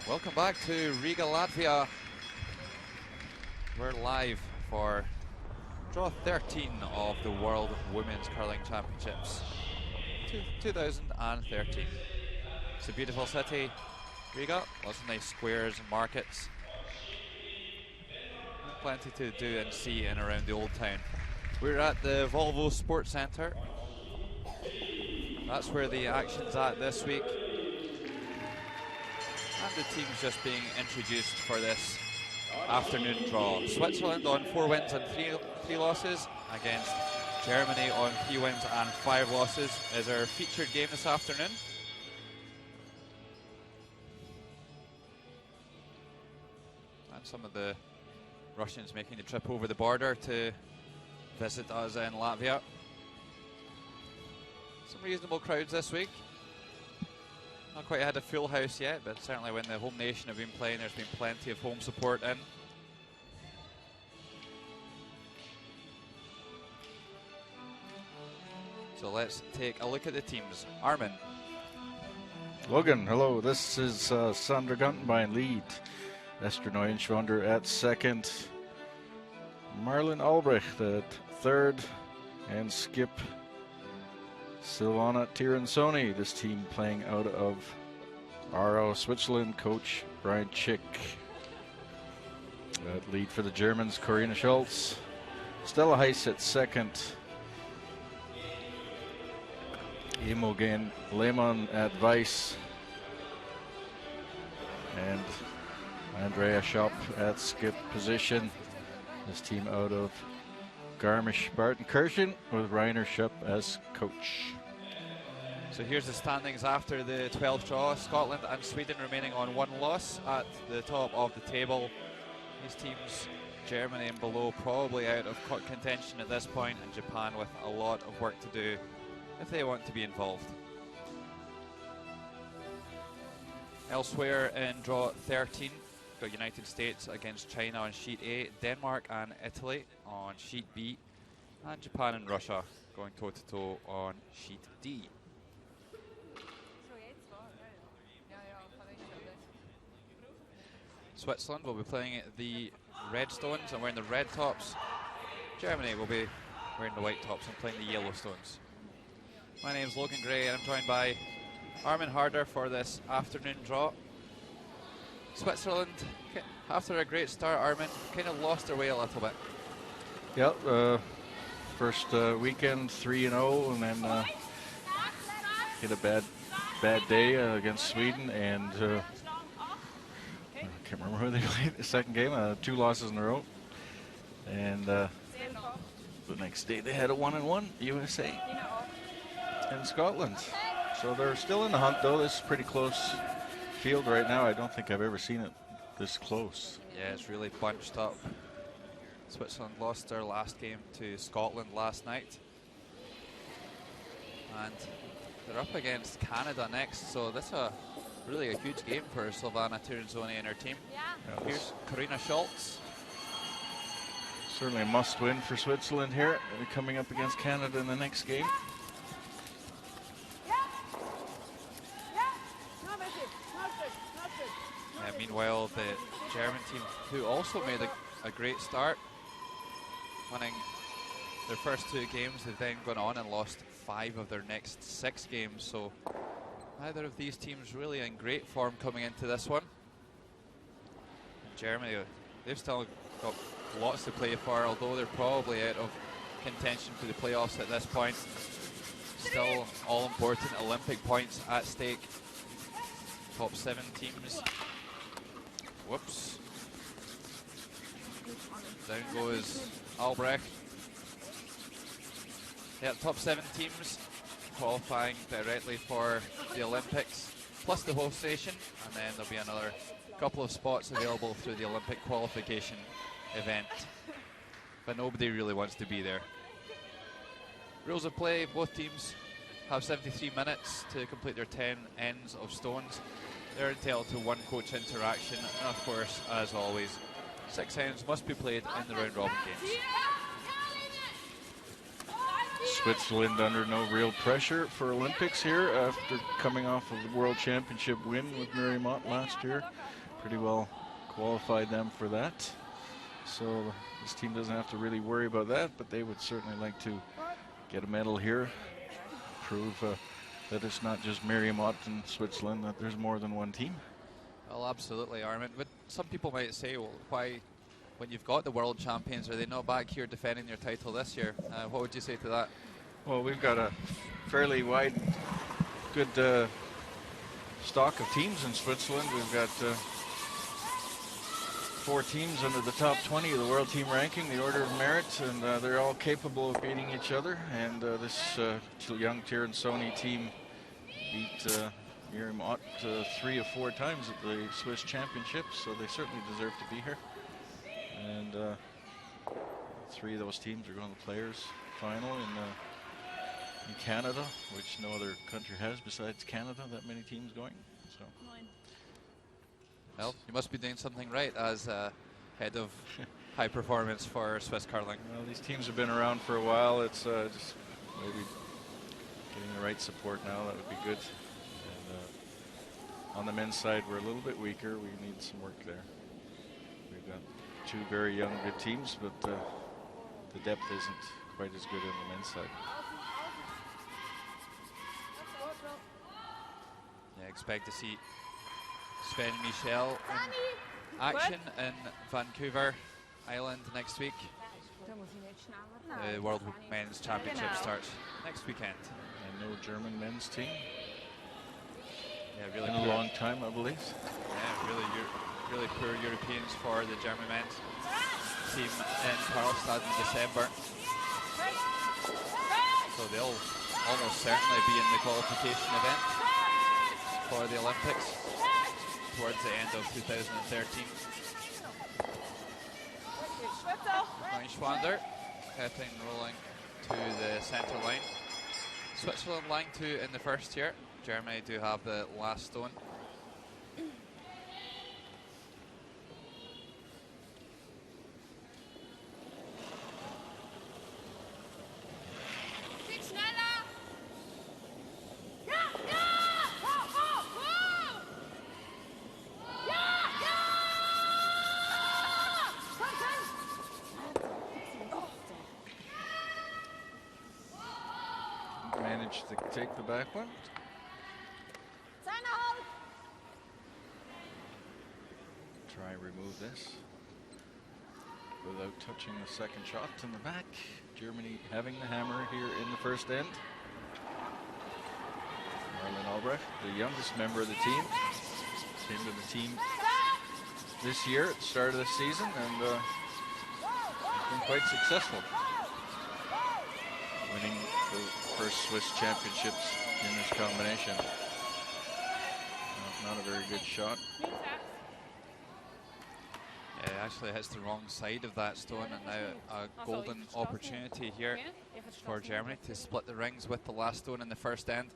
Welcome back to Riga, Latvia. We're live for draw 13 of the World Women's Curling Championships 2013. It's a beautiful city, Riga, lots of nice squares and markets. Plenty to do and see in around the old town. We're at the Volvo Sports Centre. That's where the action's at this week. And the teams just being introduced for this afternoon draw. Switzerland on 4 wins and 3 losses against Germany on 3 wins and 5 losses is our featured game this afternoon. And some of the Russians making the trip over the border to visit us in Latvia. Some reasonable crowds this week. Not quite had a full house yet, but certainly when the home nation have been playing, there's been plenty of home support in. So let's take a look at the teams. Armin. Logan, hello. This is Sandra Guntenbein lead. Esther Neuenschwander at second. Marlon Albrecht at third. And Skip Silvana Tiransoni. This team playing out of Aarau, Switzerland. Coach Brian Chick. At lead for the Germans, Corina Schultz. Stella Heiss at second. Imogen Lehmann at vice. And Andrea Schopp at skip position. This team out of Garmisch-Partenkirchen with Rainer Schopp as coach. So here's the standings after the 12th draw. Scotland and Sweden remaining on 1 loss at the top of the table. These teams, Germany and below, probably out of contention at this point, and Japan with a lot of work to do if they want to be involved. Elsewhere in draw 13, got United States against China on sheet A, Denmark and Italy on sheet B, and Japan and Russia going toe-to-toe on sheet D. Switzerland will be playing the red stones and wearing the red tops. Germany will be wearing the white tops and playing the yellow stones. My name is Logan Gray and I'm joined by Armin Harder for this afternoon draw. Switzerland, after a great start, Armin, kind of lost their way a little bit. Yep, first weekend 3-0 and then hit a bad day against Sweden, and I can't remember who they played the second game, 2 losses in a row. And the next day they had a 1-1, USA and Scotland. So they're still in the hunt though. This is pretty close field right now. I don't think I've ever seen it this close. Yeah, it's really bunched up. Switzerland lost their last game to Scotland last night. And they're up against Canada next, so this is really a huge game for Silvana Tiransoni and her team. Yeah. Here's Corina Schultz. Certainly a must-win for Switzerland here. They're coming up against Canada in the next game. Meanwhile, the German team, who also made a great start, winning their first 2 games, they've then gone on and lost 5 of their next 6 games. So neither of these teams really in great form coming into this one. And Germany, they've still got lots to play for, although they're probably out of contention for the playoffs at this point. Still all important Olympic points at stake. Top 7 teams. Whoops. Down goes Albrecht. Yeah, top 7 teams qualifying directly for the Olympics, plus the host nation, and then there'll be another couple of spots available through the Olympic qualification event. But nobody really wants to be there. Rules of play, both teams have 73 minutes to complete their 10 ends of stones. They're entitled to 1 coach interaction, and of course, as always, 6 ends must be played in the round robin games. Switzerland under no real pressure for Olympics here after coming off of the World Championship win with Mary Mott last year. pretty well qualified them for that. So this team doesn't have to really worry about that, but they would certainly like to get a medal here, prove that it's not just Miriam-Ott in Switzerland, that there's more than one team. Well, absolutely, Armin. But some people might say, well, why, when you've got the world champions, are they not back here defending their title this year? What would you say to that? Well, we've got a fairly wide, good stock of teams in Switzerland. We've got 4 teams under the top 20 of the world team ranking, the order of merit, and they're all capable of beating each other. And this young Tiransoni team beat Miriam-Ott 3 or 4 times at the Swiss Championships, so they certainly deserve to be here. And 3 of those teams are going to the Players Final in Canada, which no other country has besides Canada, that many teams going. So. Well, you must be doing something right as head of high performance for Swiss curling. Well, these teams have been around for a while. It's just maybe getting the right support now. That would be good. And on the men's side, we're a little bit weaker. We need some work there. We've got 2 very young, good teams, but the depth isn't quite as good on the men's side. Yeah, expect to see Sven Michel in action in Vancouver Island next week. The World Men's Championship starts next weekend. And no German men's team. Yeah, really in a long time, I believe. Yeah, really poor Europeans for the German men's team in Karlstad in December. So they'll almost certainly be in the qualification event for the Olympics towards the end of 2013. Schwander heading rolling to the centre line. Switzerland line 2 in the first tier. Germany do have the last stone. Managed to take the back one. Try remove this without touching the second shot in the back. Germany having the hammer here in the first end. Marlene Albrecht, the youngest member of the team, came to the team this year at the start of the season and has been quite successful, winning the first Swiss championships in this combination. Not a very good shot. Yeah, actually hits the wrong side of that stone, and now a golden opportunity here for Germany to split the rings with the last stone in the first end.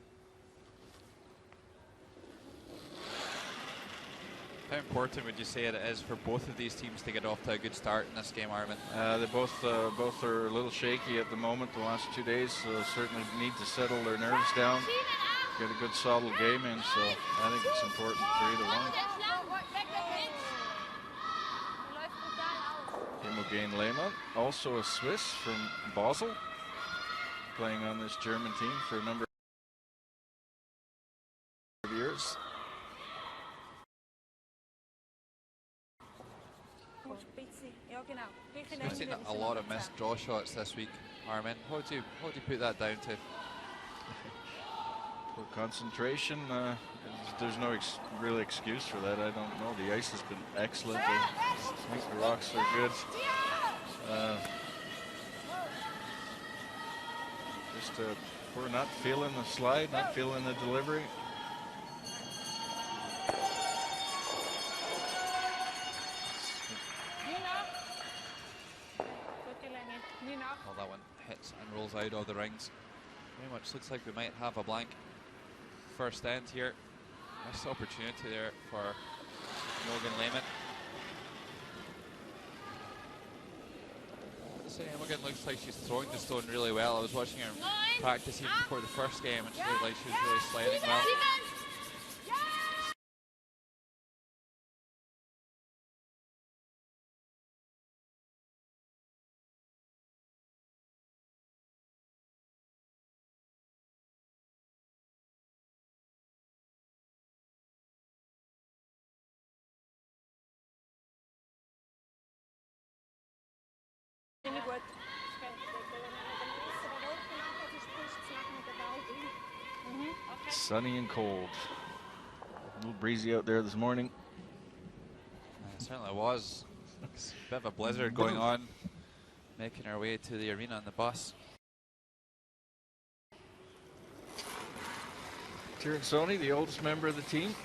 How important would you say it is for both of these teams to get off to a good start in this game, Armin? They both are a little shaky at the moment. The last 2 days certainly need to settle their nerves down, get a good solid game in. So I think it's important for either one. Imogen Lehmann, also a Swiss from Basel, playing on this German team for a number of years. We've seen a lot of missed draw shots this week, Armin. What do you put that down to? Well, concentration. There's no real excuse for that. I don't know. The ice has been excellent. I think the rocks are good. We're not feeling the slide, not feeling the delivery. Well, that one hits and rolls out of the rings. Very much looks like we might have a blank first end here. Nice opportunity there for Imogen Lehmann. Imogen looks like she's throwing the stone really well. I was watching her practice even before the first game, and she looked like she was really sliding well. Sunny and cold. A little breezy out there this morning. It certainly was. It's a bit of a blizzard going on. Making our way to the arena on the bus. Sony, the oldest member of the team,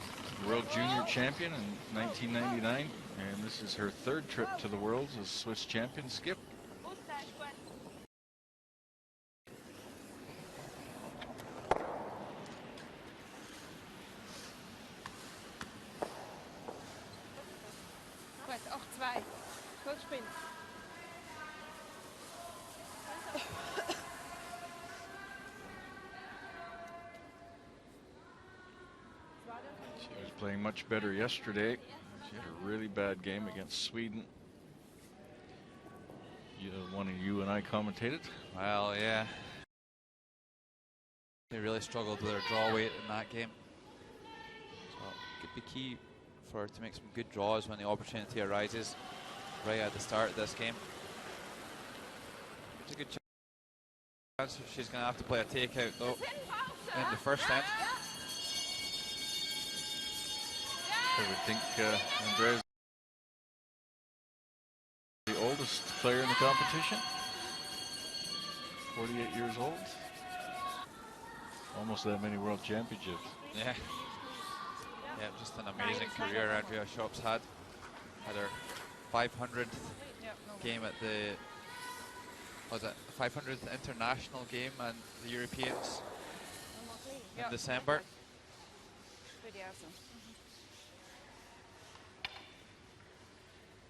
World Junior Champion in 1999, and this is her third trip to the Worlds as Swiss champion skip. She was playing much better yesterday. She had a really bad game against Sweden. One of you and I commentated. Well, yeah. They really struggled with their draw weight in that game. So it could be key for her to make some good draws when the opportunity arises right at the start of this game. It's a good chance. She's going to have to play a takeout though in the first end. I would think Andrea's the oldest player in the competition. 48 years old. Almost that many world championships. Yeah. Yeah, just an amazing career Andrea Schopp's had. Had her 500th game at the, was it 500th international game and the Europeans in December.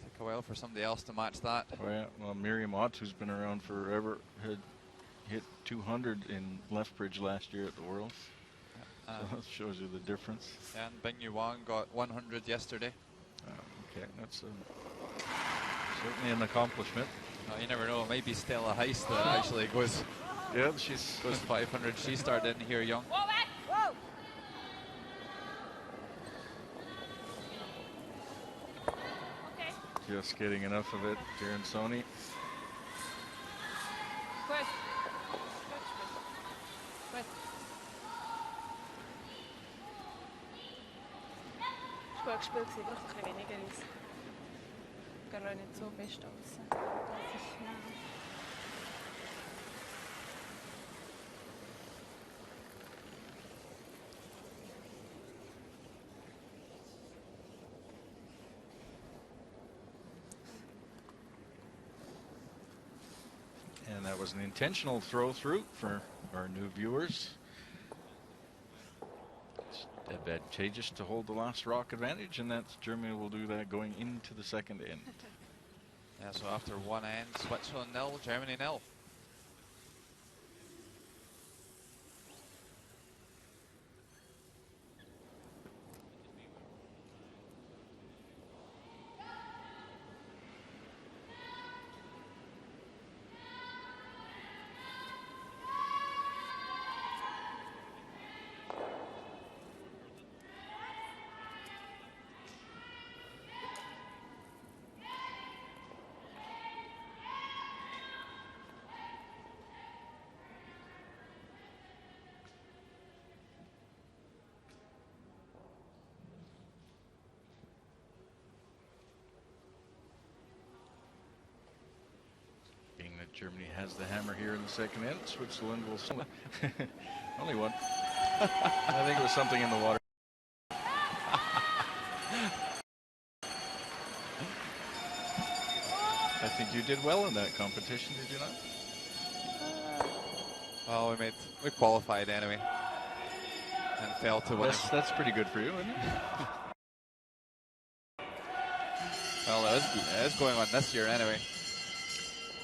Took a while for somebody else to match that. Oh yeah, well Miriam Ott, who's been around forever, had hit 200 in Lethbridge last year at the Worlds. So that shows you the difference. And Bing Yuan got 100 yesterday. Okay, that's certainly an accomplishment. You never know, it might be Stella Heist that actually goes. Yeah, she's goes 500. She started in here young. Just getting enough of it, Darren Sony. Gespielt, sie braucht ein bisschen weniger aus. Gar nicht so best aus. Das ist nah. And that was an intentional throw through for our new viewers. It's advantageous to hold the last rock advantage, and that's Germany will do that going into the second end. Yeah, so after one end, Switzerland 0, Germany 0. Germany has the hammer here in the second end. Switzerland will only one. I think it was something in the water. I think you did well in that competition, did you not? Well, we qualified anyway, and failed to win. That's pretty good for you, isn't it? Well, it is going on this year anyway.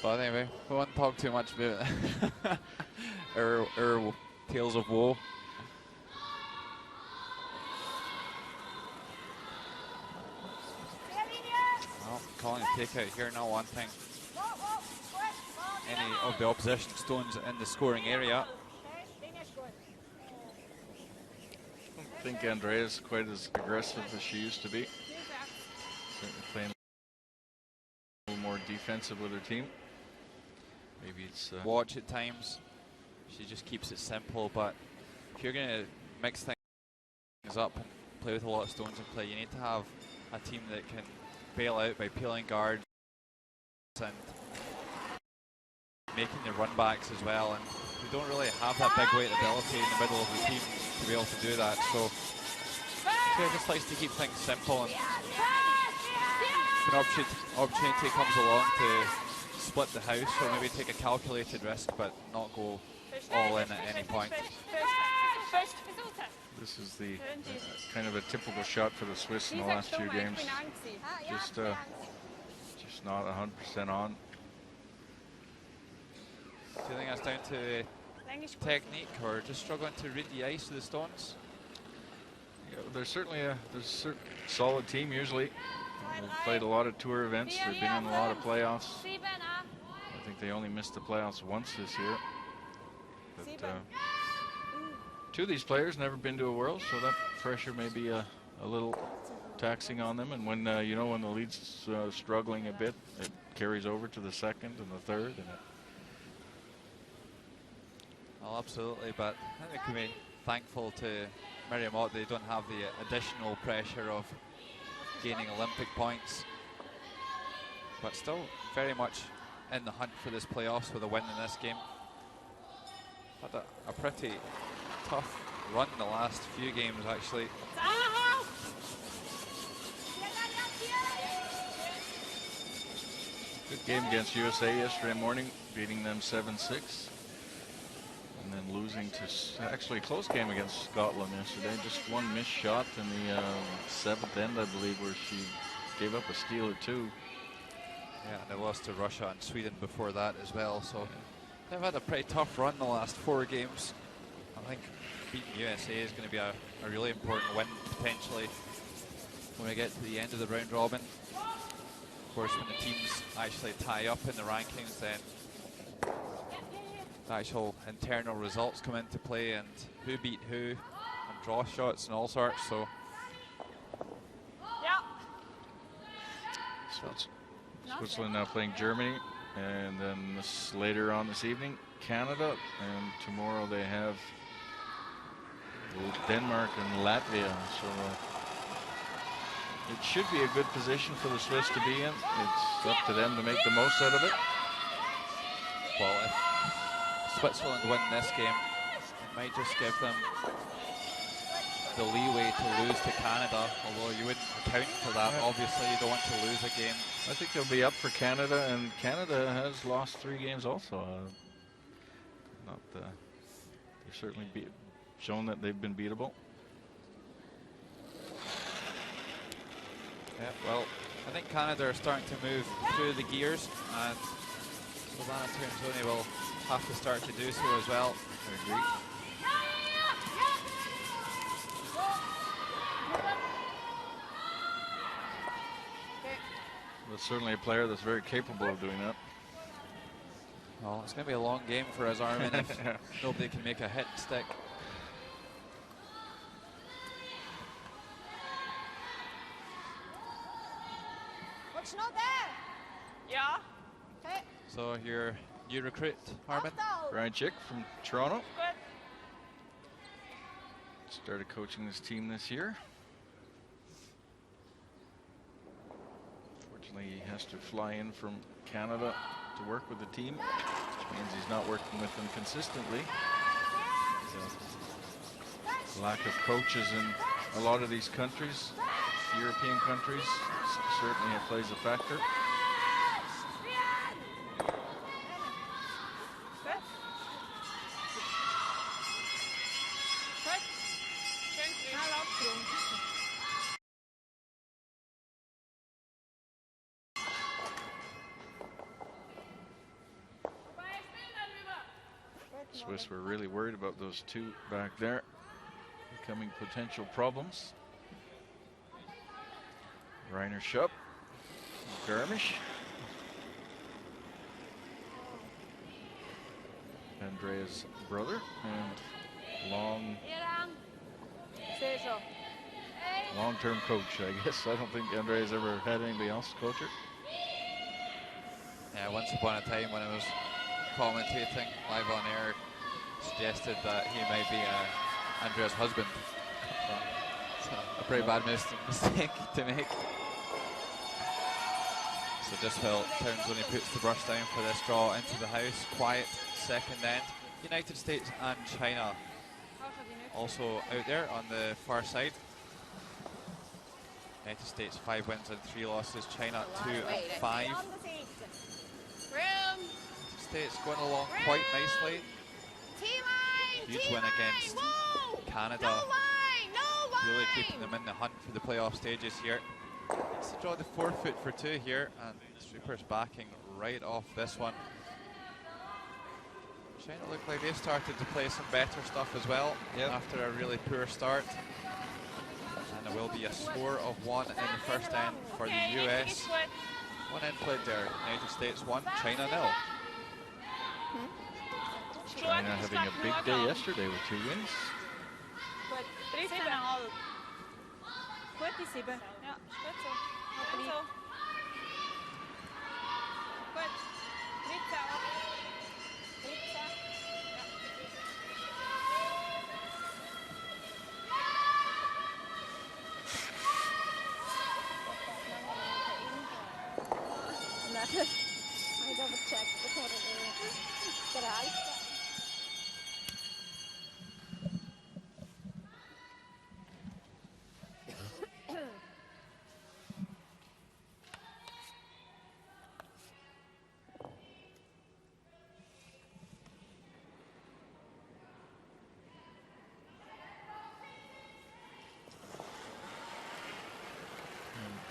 But anyway, we won't talk too much about our tales of woe. Well, calling a takeout here, now one thing. Any of the opposition stones in the scoring area. I don't think Andrea's quite as aggressive as she used to be. Certainly playing a little more defensive with her team. Maybe it's watch at times. She just keeps it simple, but if you're going to mix things up and play with a lot of stones in play. You need to have a team that can bail out by peeling guards and making the run backs as well, and we don't really have that big weight ability in the middle of the team to be able to do that. So yeah, just likes to keep things simple, and if an opportunity comes along to split the house, or maybe take a calculated risk but not go all in at any point. This is the kind of a typical shot for the Swiss in the last few games. Just not 100% on. Do you think that's down to technique, or just struggling to read the ice of the stones? Yeah, there's certainly a solid team usually. They've played a lot of tour events. They've been in a lot of playoffs. I think they only missed the playoffs once this year. But two of these players never been to a World, so that pressure may be a little taxing on them. And when you know, when the lead's struggling a bit, it carries over to the second and the third. And well, absolutely, but I think we can be thankful to Marymount they don't have the additional pressure of gaining Olympic points, but still very much in the hunt for this playoffs with a win in this game. Had a pretty tough run the last few games, actually. good game against USA yesterday morning, beating them 7-6. And then losing to actually a close game against Scotland yesterday. Just one missed shot in the seventh end, I believe, where she gave up a steal or two. Yeah, and they lost to Russia and Sweden before that as well. So they've had a pretty tough run the last 4 games. I think beating USA is going to be a really important win potentially when we get to the end of the round robin. Of course, when the teams actually tie up in the rankings, then the actual internal results come into play, and who beat who, and draw shots and all sorts. So, Switzerland now playing Germany, and then later on this evening, Canada, and tomorrow they have Denmark and Latvia. So it should be a good position for the Swiss to be in. It's up to them to make the most out of it. Well, if Switzerland win this game, it might just give them the leeway to lose to Canada, although you wouldn't account for that. Obviously, you don't want to lose a game. I think they'll be up for Canada, and Canada has lost 3 games also. They've certainly shown that they've been beatable. Yeah, well, I think Canada are starting to move through the gears, and Savannah Townsoni will have to start to do so as well. I agree. That's certainly a player that's very capable of doing that. Well, it's going to be a long game for us, Armin, if nobody can make a hit stick. What's not there? Yeah. Hey. So your new recruit, Armin? Ryan Chick from Toronto. Good. Started coaching this team this year. Fortunately, he has to fly in from Canada to work with the team, which means he's not working with them consistently. So, lack of coaches in a lot of these countries, European countries, certainly plays a factor. Swiss were really worried about those 2 back there, becoming potential problems. Rainer Schupp, Garmisch, Andrea's brother, and long-term coach, I guess. I don't think Andrea's ever had anybody else coach her. Yeah, once upon a time when I was commentating live on air, suggested that he might be a Andrea's husband. So a pretty bad mistake to make. So just while Towns only puts the brush down for this draw into the house, quiet second end. United States and China also out there on the far side. United States 5 wins and 3 losses. China 2 and 5. United States going along quite nicely. Huge win against Canada. Really keeping them in the hunt for the playoff stages here. Needs to draw the forefoot for 2 here, and Super's backing right off this one. China look like they've started to play some better stuff as well after a really poor start. And there will be a score of 1 in the first end for the US. 1 end played there. United States 1, China 0. China having a big day yesterday with 2 wins. Goed die Sibbe. Ja, goed zo. Goed zo. Goed. Ritza op. Ritza. Ja. I double checked before the garage.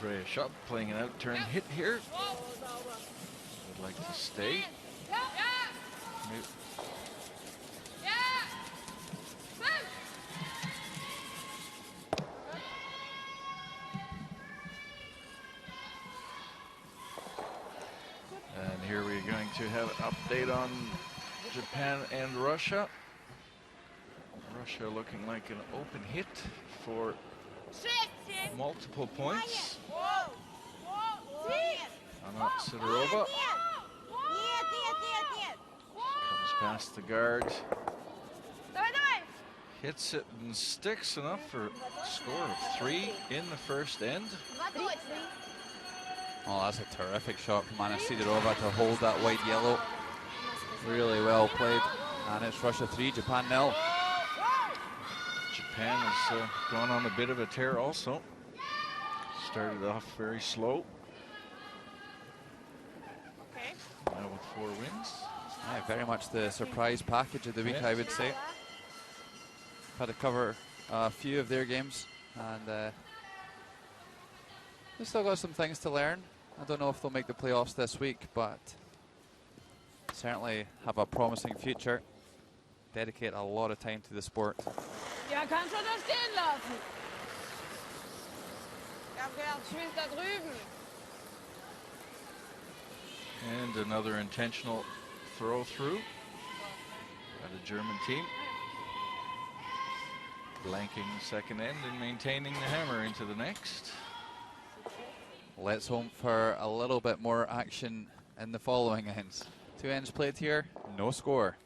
Andrea Schupp playing an out-turn hit here. Would like to stay. And here we're going to have an update on Japan and Russia. Russia looking like an open hit for multiple points. Anna Sidorova comes past the guard, hits it and sticks enough for a score of 3 in the first end. Oh, that's a terrific shot from Anna Sidorova to hold that white-yellow. Really well played. And it's Russia 3, Japan 0. Japan has gone on a bit of a tear also. Started off very slow. Now with 4 wins. Yeah, very much the surprise package of the week, I would say. Had to cover a few of their games, and they've still got some things to learn. I don't know if they'll make the playoffs this week, but certainly have a promising future. Dedicate a lot of time to the sport. Ja, kannst du da stehen lassen? Gabriel, schwimmt da drüben. And another intentional throw through by the German team. Blanking the second end and maintaining the hammer into the next. Let's hope for a little bit more action in the following ends. 2 ends played here, no score.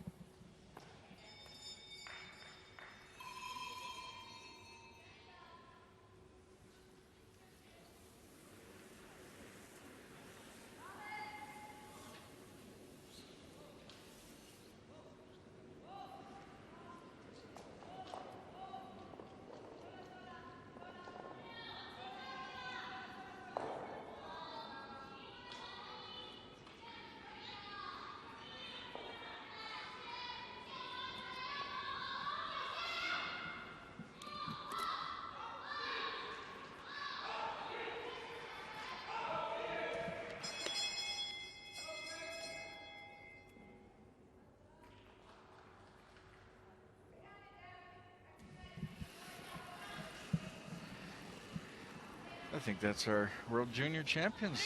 I think that's our World Junior Champions.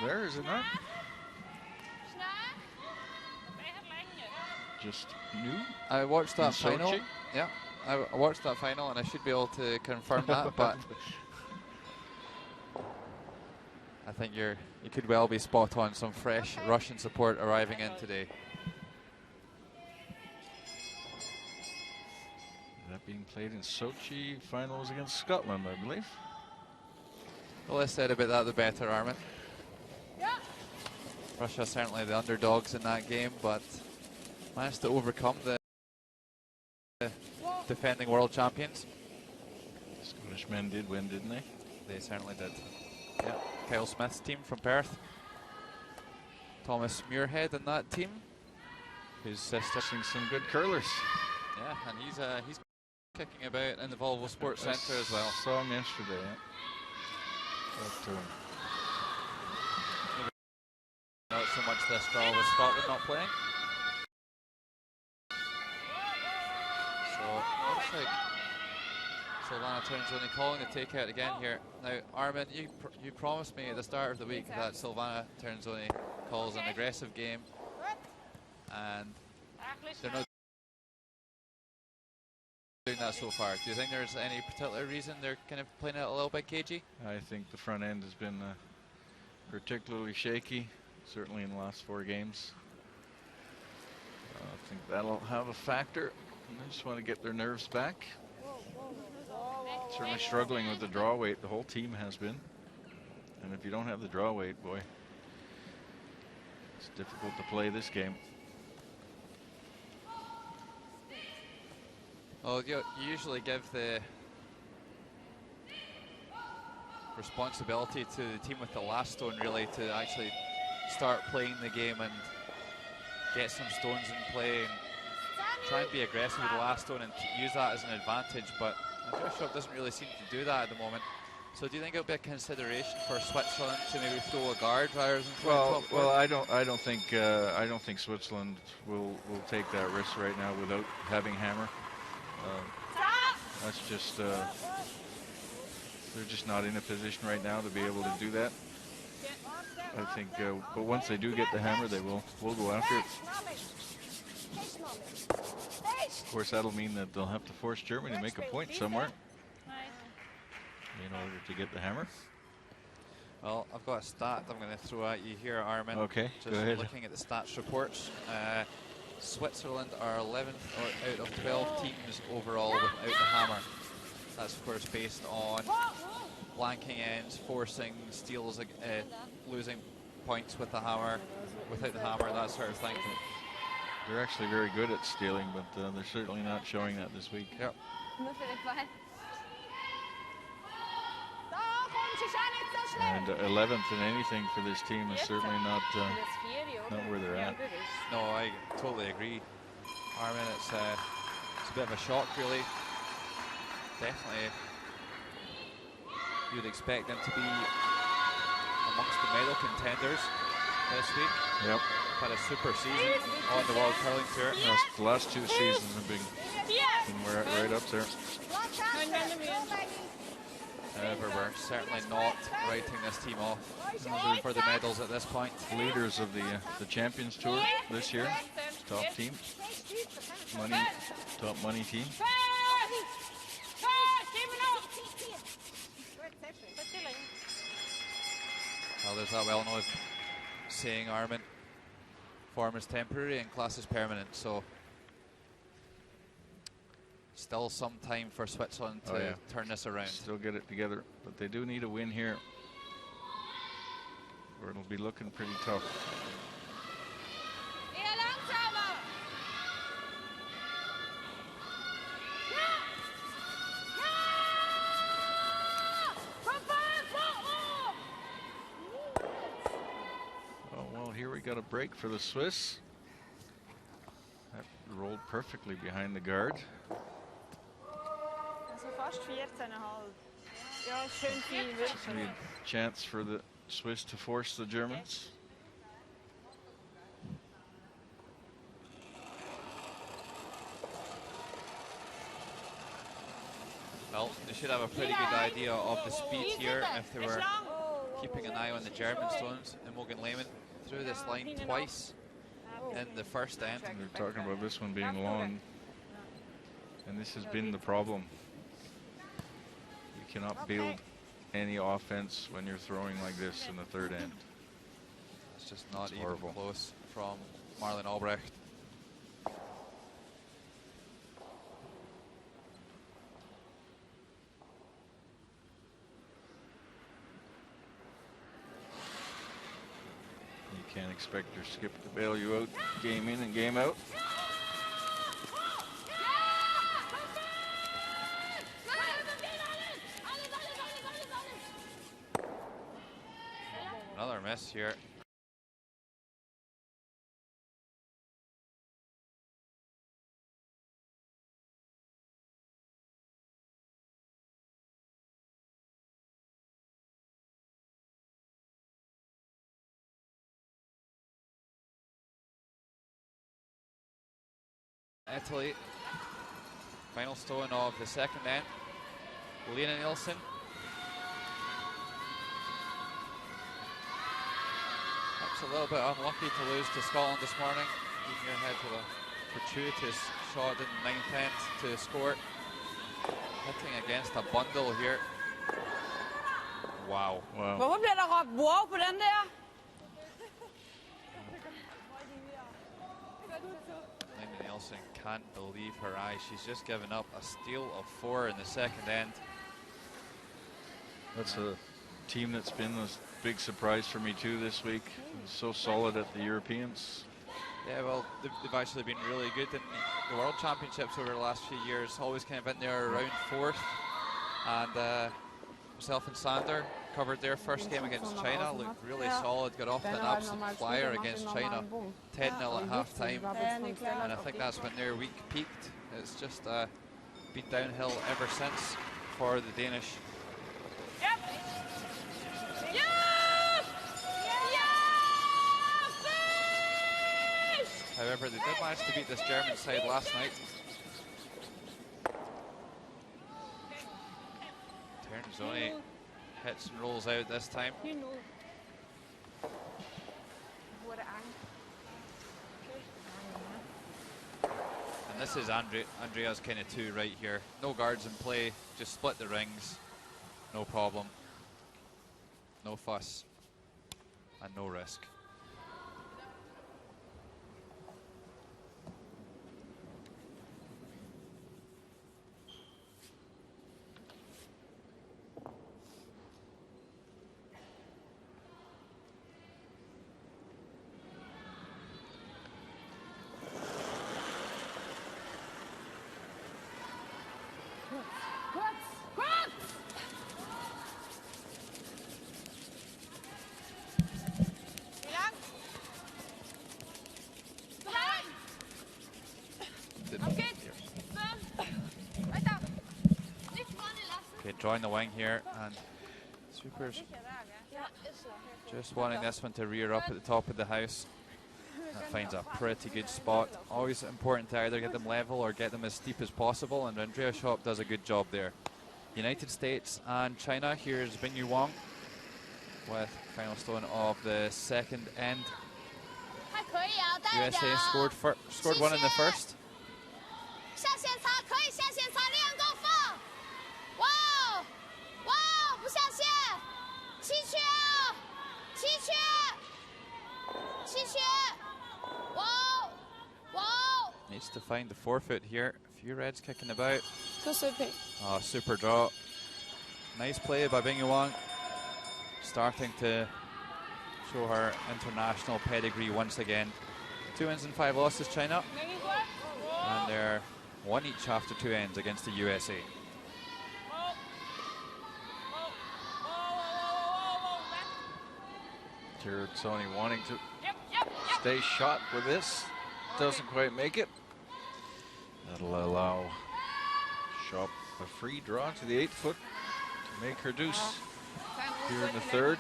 There, is it not? Just new? I watched that final. Sochi? Yeah, I watched that final, and I should be able to confirm that, but I think you could well be spot on. Some fresh Russian support arriving in today. being played in Sochi. Finals against Scotland, I believe. The less said about that, the better, Armin. Russia certainly the underdogs in that game, but managed to overcome the defending world champions. Scottish men did win, didn't they? They certainly did. Yeah, Kyle Smith's team from Perth. Thomas Muirhead in that team. His sister. Seeing some good curlers. Yeah, and he's kicking about in the Volvo Sports Centre as well. Saw him yesterday. Yeah. But, not so much this draw with Scotland not playing. So looks like Silvana Townsend calling the takeout again here. Now, Armin, you promised me at the start of the week that Silvana Townsend calls an aggressive game, and they're not doing that so far. Do you think there's any particular reason they're kind of playing it a little bit cagey? I think the front end has been particularly shaky, certainly in the last 4 games. I think that'll have a factor. And they just want to get their nerves back. Certainly struggling with the draw weight. The whole team has been. And if you don't have the draw weight, boy, it's difficult to play this game. Well, you usually give the responsibility to the team with the last stone, really, to actually start playing the game and get some stones in play and try and be aggressive with the last stone and use that as an advantage. But Bishop doesn't really seem to do that at the moment. So do you think it'll be a consideration for Switzerland to maybe throw a guard rather than throw a top well, I don't think Switzerland will take that risk right now without having hammer. That's just they're just not in a position right now to be able to do that. I think, but once they do get the hammer, they will go after it. Of course, that'll mean that they'll have to force Germany to make a point somewhere in order to get the hammer. Well, I've got a stat I'm going to throw at you here, Armin. Okay, just go ahead. Looking at the stats reports, Switzerland are 11th out of 12 teams overall without the hammer. That's of course based on blanking ends, forcing steals, losing points with the hammer, without the hammer, that sort of thing. They're actually very good at stealing, but they're certainly not showing that this week. Yep. And 11th in anything for this team is certainly not where they're at. No, I totally agree, Armin. It's a bit of a shock, really. Definitely, you'd expect them to be amongst the medal contenders this week. Yep. Had a super season on the World Curling Tour. Yes, the last 2 seasons have been right up there. However, we're certainly not writing this team off for the medals at this point. Leaders of the Champions Tour this year, top team, top money team. Well, there's that well-known saying, Armin, form is temporary and class is permanent, so still some time for Switzerland to turn this around. Still get it together, but they do need a win here, or it'll be looking pretty tough. Oh, well, here we got a break for the Swiss. That rolled perfectly behind the guard. Maybe a chance for the Swiss to force the Germans. Well, they should have a pretty good idea of the speed here if they were keeping an eye on the German stones. And Morgan Lehman threw this line twice in the first end. They're talking about this one being long, and this has been the problem. You cannot build any offense when you're throwing like this in the third end. It's just not even close from Marlon Albrecht. Can't expect your skip to bail you out game in and game out. Another miss here. Italy. Final stone of the second end. Lena Nielsen. That's a little bit unlucky to lose to Scotland this morning. Keeping your head with a fortuitous shot in the 9th end to score. Hitting against a bundle here. Wow. Wow. Hvorfor bliver der råbt wow på den der? Lena Nielsen can't believe her eyes. She's just given up a steal of 4 in the second end. That's a team that's been a big surprise for me too this week. So solid at the Europeans. Yeah, well, they've actually been really good in the World Championships over the last few years. Always kind of in there around 4th. And myself and Sander covered their first game against China. Looked really solid. Got off to an absolute flyer against China. 10-0 at half time. And I think that's when their week peaked. It's just been downhill ever since for the Danish. However, they did manage to beat this German side last night. Ternzoni hits and rolls out this time. And this is Andrea's kind of 2 right here. No guards in play, just split the rings. No problem. No fuss. And no risk. Drawing the wing here, and Supers just wanting this one to rear up at the top of the house. That finds a pretty good spot. Always important to either get them level or get them as steep as possible, and Andrea Schopp does a good job there. United States and China. Here's Bingyu Wang with final stone of the second end. USA scored 1 in the first. Needs to find the forefoot here. A few reds kicking about. Oh, super draw. Nice play by Bingyu Wang. Starting to show her international pedigree once again. 2 wins and 5 losses, China. And they're 1 each after 2 ends against the USA. Ternzoni wanting to stay shot with this. Doesn't quite make it. That'll allow Schopp a free draw to the 8-foot to make her deuce here in the third.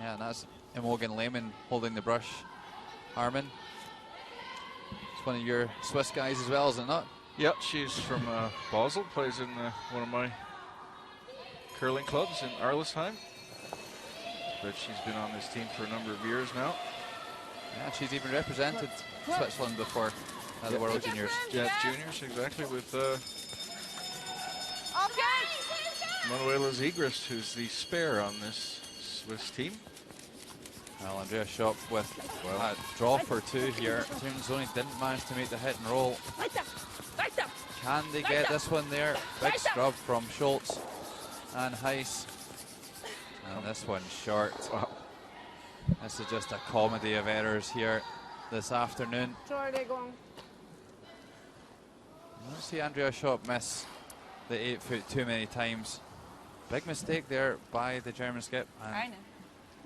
Yeah, and that's Imogen Lehmann holding the brush. Armin, it's one of your Swiss guys as well, is it not? Yep, she's from Basel, plays in one of my curling clubs in Arlesheim. But she's been on this team for a number of years now. Yeah, she's even represented Switzerland before. at the World Juniors. Yeah, juniors, exactly, with Okay. Manuela Zegras, who's the spare on this Swiss team. Well, Andrea Schopp with a draw for 2 here. Ternzoni didn't manage to make the hit and roll. Can they get this one there? Big scrub from Schultz and Heiss. And this one short. Wow. This is just a comedy of errors here this afternoon. Entschuldigung. I don't see Andrea Schopp miss the 8-foot too many times. Big mistake there by the German skip. And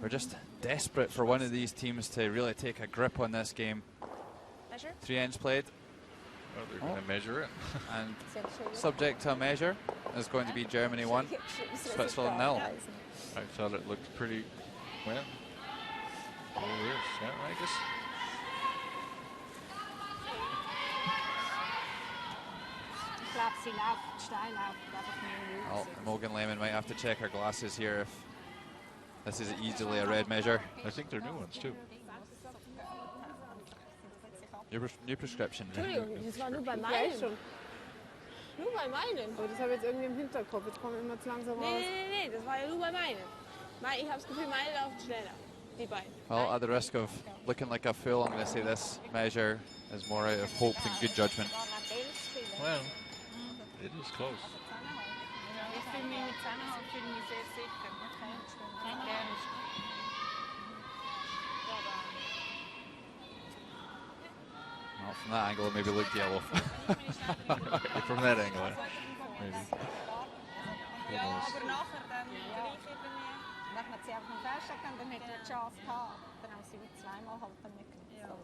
we're just desperate for one of these teams to really take a grip on this game. Measure. 3 ends played. Well, they're going to measure it. And subject to a measure is going to be Germany 1, Switzerland 0. I thought it looked pretty well. Oh, yes, yeah, I guess. Well, Morgan Lehman might have to check her glasses here if this is easily a red measure. I think they're new ones too. New prescription. Entschuldigung, das war nur bei meinen. Nur bei meinen. Aber das habe ich jetzt irgendwie im Hinterkopf. Jetzt kommen wir immer zu langsam raus. Nee, das war ja nur bei meinen. Ich habe das Gefühl, meine laufen schneller. Die beiden. Well, at the risk of looking like a fool, I'm going to say this measure is more out of hope than good judgment. Well, it is close. Ich fühle mich mit Zahnhalt sehr sicher. Well, from that angle, it maybe looked yellow. From that angle, maybe. Who knows? Aber nachher dann gleich irgendwie. Wenn man sie einfach noch feststecken, dann hätte man die Chance gehabt. Dann haben sie wieder zweimal halt dann nicht genutzt.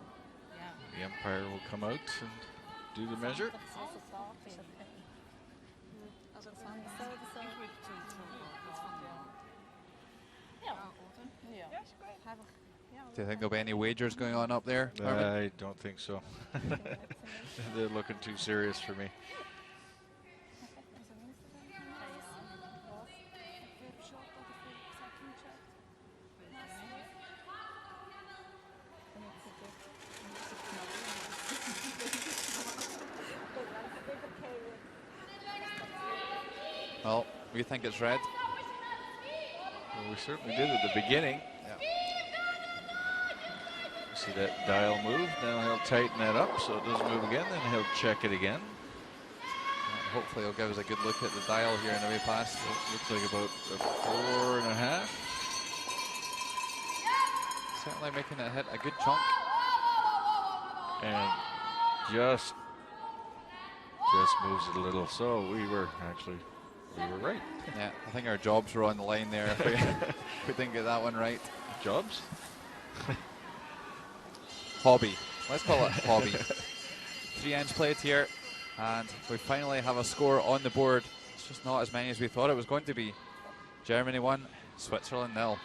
The umpire will come out and do the measure. Do you think there'll be any wagers going on up there? I don't think so. They're looking too serious for me. Well, we think it's red. Well, we certainly did at the beginning. See that dial move. Now he'll tighten that up so it doesn't move again. Then he'll check it again. Hopefully he'll give us a good look at the dial here in the way past. Looks like about a 4.5. Certainly making it hit a good chunk. And just moves it a little. So we were right. Yeah, I think our jobs were on the line there if we didn't get that one right. Jobs? Hobby. Let's call it hobby. 3 ends played here, and we finally have a score on the board. It's just not as many as we thought it was going to be. Germany 1, Switzerland 0.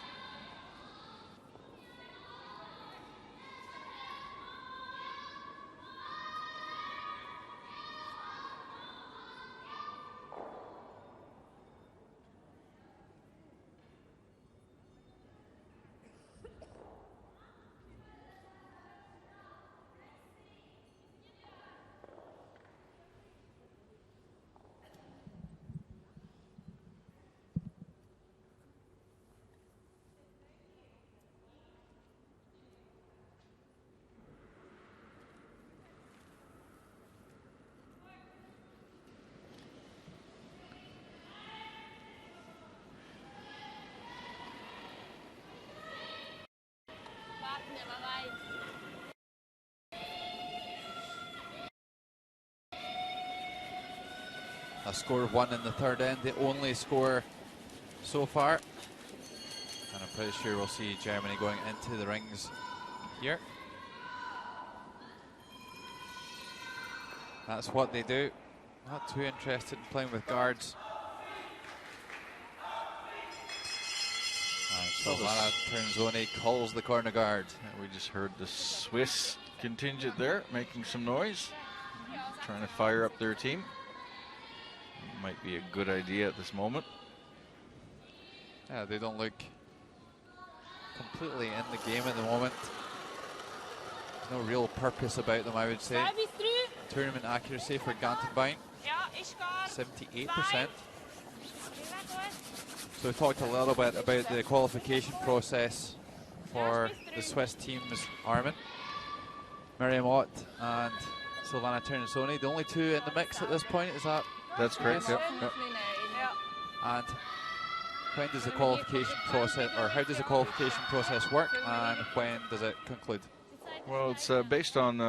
A score of 1 in the third end, the only score so far. And I'm pretty sure we'll see Germany going into the rings here. That's what they do. Not too interested in playing with guards. And Silvana Ternzoni calls the corner guard. And we just heard the Swiss contingent there making some noise, trying to fire up their team. Might be a good idea at this moment. Yeah, they don't look completely in the game at the moment. There's no real purpose about them, I would say. Service through. tournament accuracy for Gantenbein, 78%. So we talked a little bit about the qualification process for the Swiss teams, Armin. Miriam Ott and Silvana Ternasoni, the only two in the mix at this point, is that? That's correct, yep. And when does the qualification process, or how does the qualification process work, and when does it conclude? Well, it's based on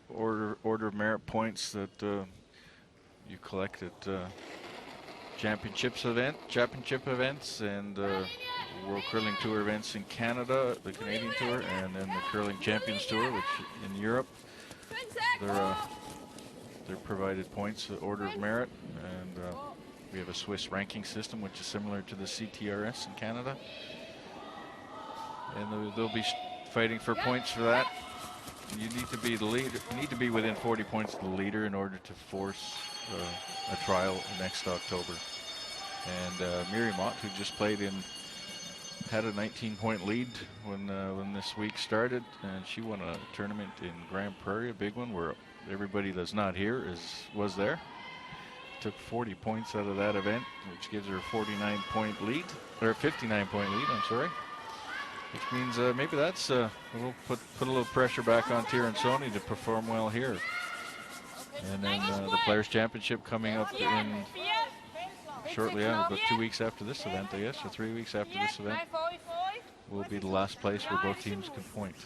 order of merit points that you collect at championship events and World Curling Tour events in Canada, the Canadian Tour, and then the Curling Champions Tour, which in Europe, they're provided points, order of merit, and we have a Swiss ranking system, which is similar to the CTRS in Canada, and they'll be fighting for points for that. You need to be the leader. You need to be within 40 points of the leader in order to force a trial next October. And Miriam Ott, who just played had a 19-point lead when this week started, and she won a tournament in Grand Prairie, a big one where everybody that's not here was there. Took 40 points out of that event, which gives her a 49-point lead, or a 59-point lead. I'm sorry. Which means maybe that's put a little pressure back on Ternasoni to perform well here. And then the Players' Championship coming up in shortly, about 2 weeks after this event, I guess, or 3 weeks after this event, will be the last place where both teams can point.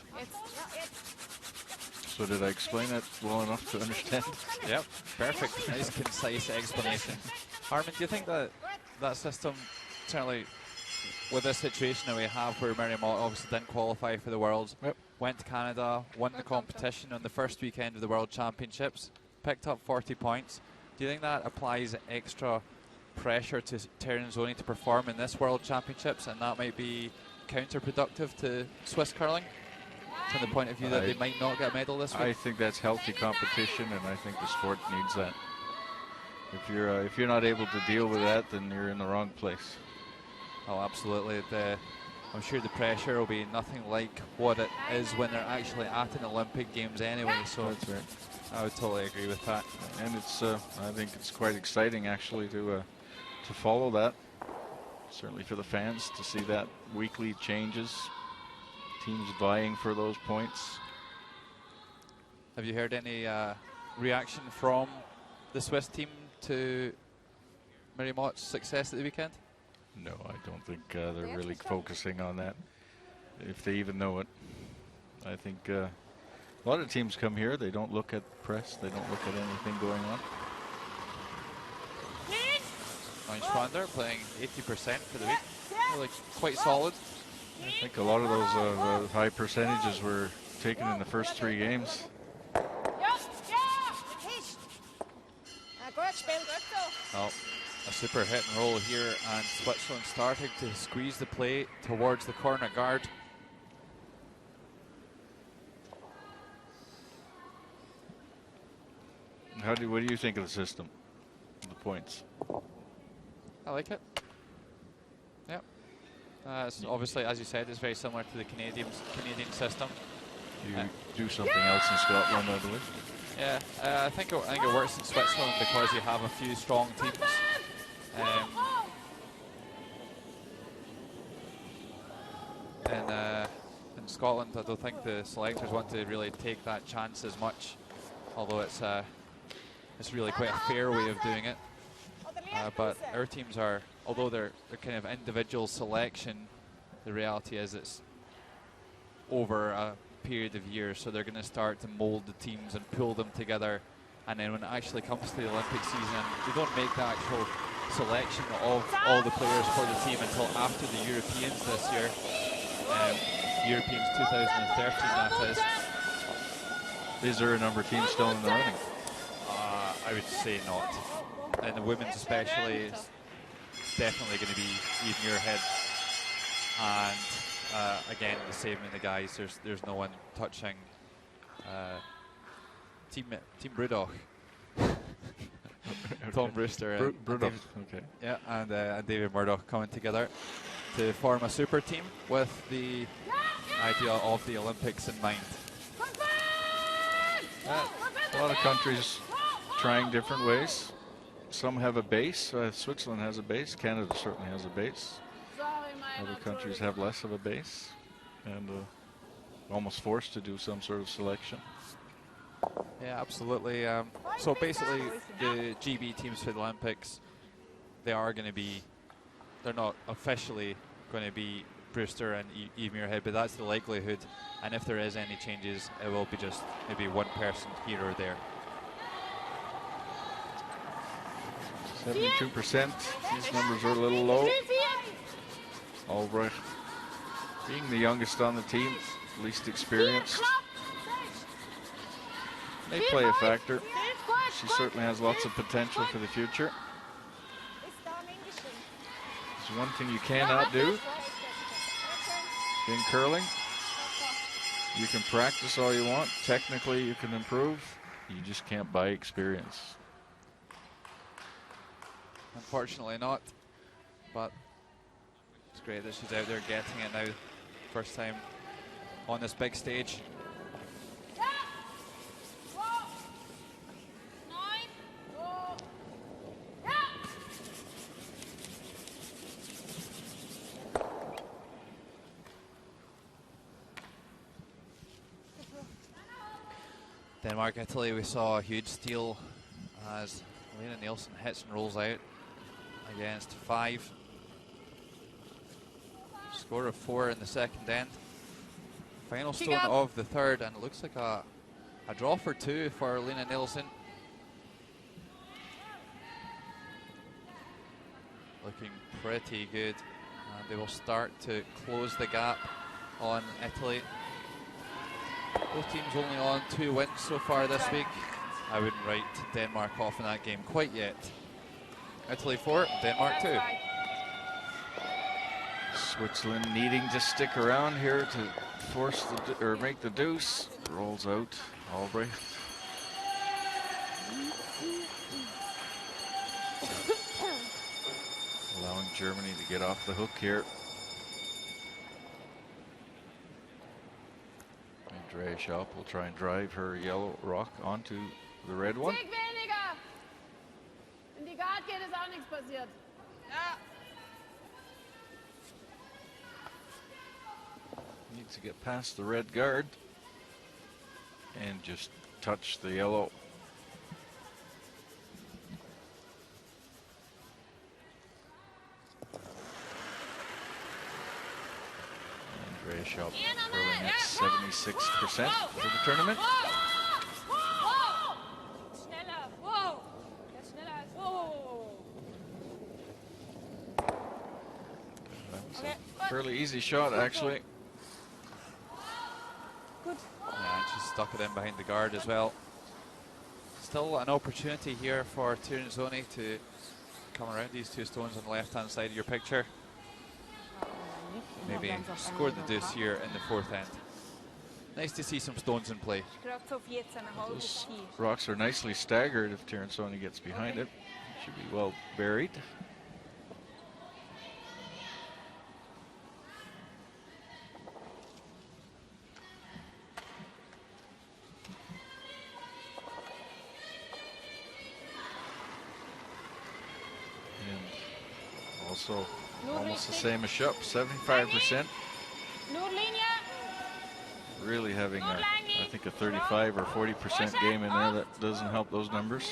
So did I explain that well enough to understand? Yep, perfect. Nice, concise explanation. Armin, do you think that that system, certainly with this situation that we have where Miriam Ott obviously didn't qualify for the Worlds, went to Canada, won the competition on the first weekend of the World Championships, picked up 40 points. Do you think that applies extra pressure to Ternasoni to perform in this World Championships, and that might be counterproductive to Swiss curling from the point of view that they might not get a medal this week? I think that's healthy competition, and I think the sport needs that. If you're not able to deal with that, then you're in the wrong place. Oh, absolutely. I'm sure the pressure will be nothing like what it is when they're actually at an Olympic Games anyway. So that's right. I would totally agree with that. And it's I think it's quite exciting actually to follow that. Certainly for the fans to see that weekly changes, teams vying for those points. Have you heard any reaction from the Swiss team to Miriam Ott's success at the weekend? No, I don't think they're really focusing on that, if they even know it. I think a lot of teams come here, they don't look at press, they don't look at anything going on. Schwander playing 80% for the week, really quite solid. I think a lot of those high percentages were taken in the first 3 games. Well, a super hit and roll here, and Switzerland starting to squeeze the play towards the corner guard. What do you think of the system, the points? I like it. Yep. It's obviously, as you said, it's very similar to the Canadian system. You do something else in Scotland, I believe. Yeah, I think it works in Switzerland because you have a few strong teams. In Scotland, I don't think the selectors want to really take that chance as much, although it's really quite a fair way of doing it. But our teams are, although they're kind of individual selection, the reality is it's over a period of years, so they're going to start to mold the teams and pull them together, and then when it actually comes to the Olympic season, they don't make the actual selection of all the players for the team until after the Europeans this year. Europeans 2013, that is. Is there a number of teams still in the running? I would say not. And the women's especially is definitely going to be even your head. And again, the same in the guys. There's no one touching Team Brudach. Tom Brewster and okay. Yeah, and David Murdoch coming together to form a super team with the idea of the Olympics in mind. A lot of countries trying different ways. Some have a base. Switzerland has a base. Canada certainly has a base. Other countries have less of a base, and almost forced to do some sort of selection. Yeah, absolutely. So basically, the GB teams for the Olympics, they are going to be, they're not officially going to be Brewster and Eve Muirhead, but that's the likelihood. And if there is any changes, it will be just maybe one person here or there. 72%. These numbers are a little low. Albrecht, being the youngest on the team, least experienced, may play a factor. She certainly has lots of potential for the future. There's one thing you cannot do in curling. You can practice all you want. Technically, you can improve. You just can't buy experience. Unfortunately not, but it's great that she's out there getting it now. First time on this big stage. Denmark, Italy, we saw a huge steal as Lena Nielsen hits and rolls out against 5. Score of 4 in the second end. Final stone of the third, and it looks like a draw for 2 for Lena Nielsen. Looking pretty good. And they will start to close the gap on Italy. Both teams only on 2 wins so far this week. I wouldn't write Denmark off in that game quite yet. Italy 4, Denmark 2. Switzerland needing to stick around here to force the or make the deuce. Rolls out Albrecht. Allowing Germany to get off the hook here. Andrea Schaap will try and drive her yellow rock onto the red one. In die Guard geht, ist auch nichts passiert. Ja. Needs to get past the red guard and just touch the yellow. Andrea Schaap curling at 76% for the tournament. Fairly easy shot, actually. Good. Yeah, and she's stuck it in behind the guard as well. Still an opportunity here for Tirinzoni to come around these 2 stones on the left-hand side of your picture. Maybe score the deuce here in the 4th end. Nice to see some stones in play. Those rocks are nicely staggered if Tirinzoni gets behind it. Should be well buried. Also, almost the same as Schupp, 75%. Really having, I think, a 35 or 40% game in there. That doesn't help those numbers.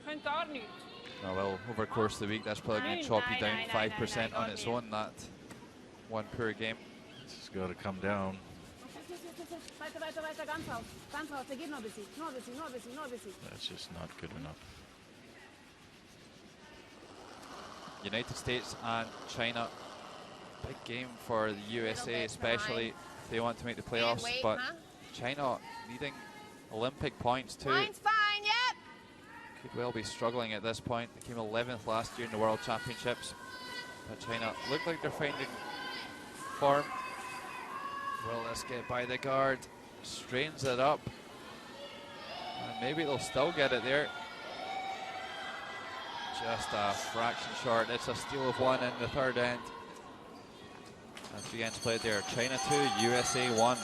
Oh, well, over the course of the week, that's probably going to chop you down 5% on its own, that one poor game. This has got to come down. That's just not good enough. United States and China, big game for the USA, especially if they want to make the playoffs. But China needing Olympic points too. Mine's fine, yep. Could well be struggling at this point. They came 11th last year in the World Championships. But China look like they're finding form. Will this get by the guard? Strains it up. And maybe they'll still get it there. Just a fraction short. It's a steal of 1 in the 3rd end. And 3 ends played there. China 2, USA 1.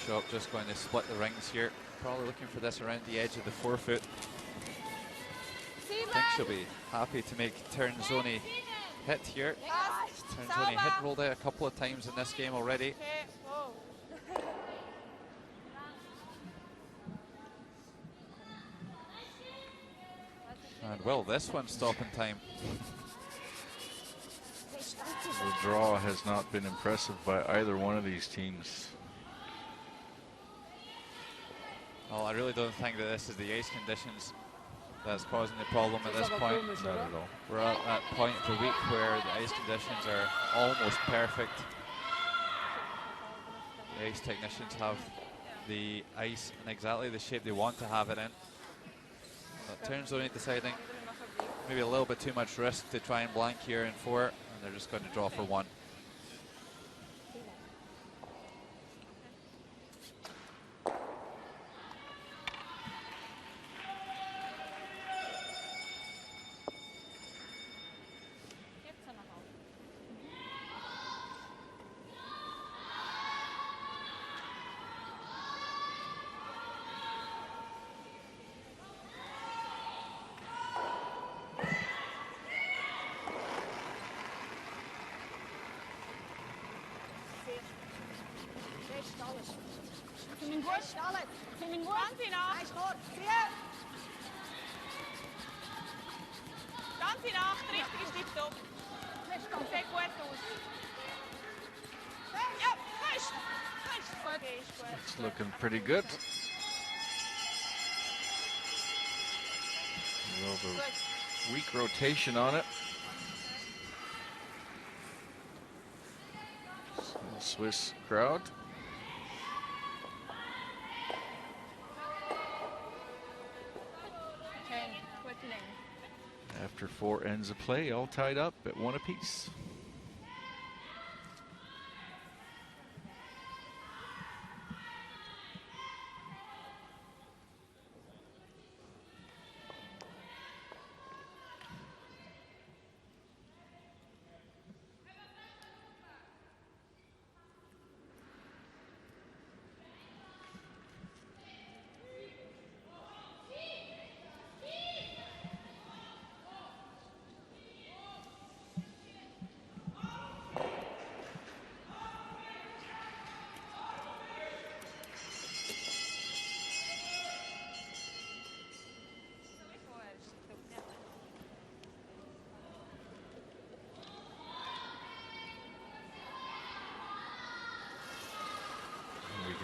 Shop just going to split the rings here. Probably looking for this around the edge of the forefoot. I think she'll be happy to make Ternzoni hit here. Ternzoni hit rolled out a couple of times in this game already. And will this one stop in time? The draw has not been impressive by either one of these teams. Well, I really don't think that this is the ice conditions that's causing the problem at this point. Not at all. We're at that point of the week where the ice conditions are almost perfect. The ice technicians have the ice in exactly the shape they want to have it in. But Ternzoni deciding maybe a little bit too much risk to try and blank here in 4, and they're just going to draw for 1. It's looking pretty good. A little bit of weak rotation on it. The Swiss crowd. After 4 ends of play, all tied up at 1 apiece.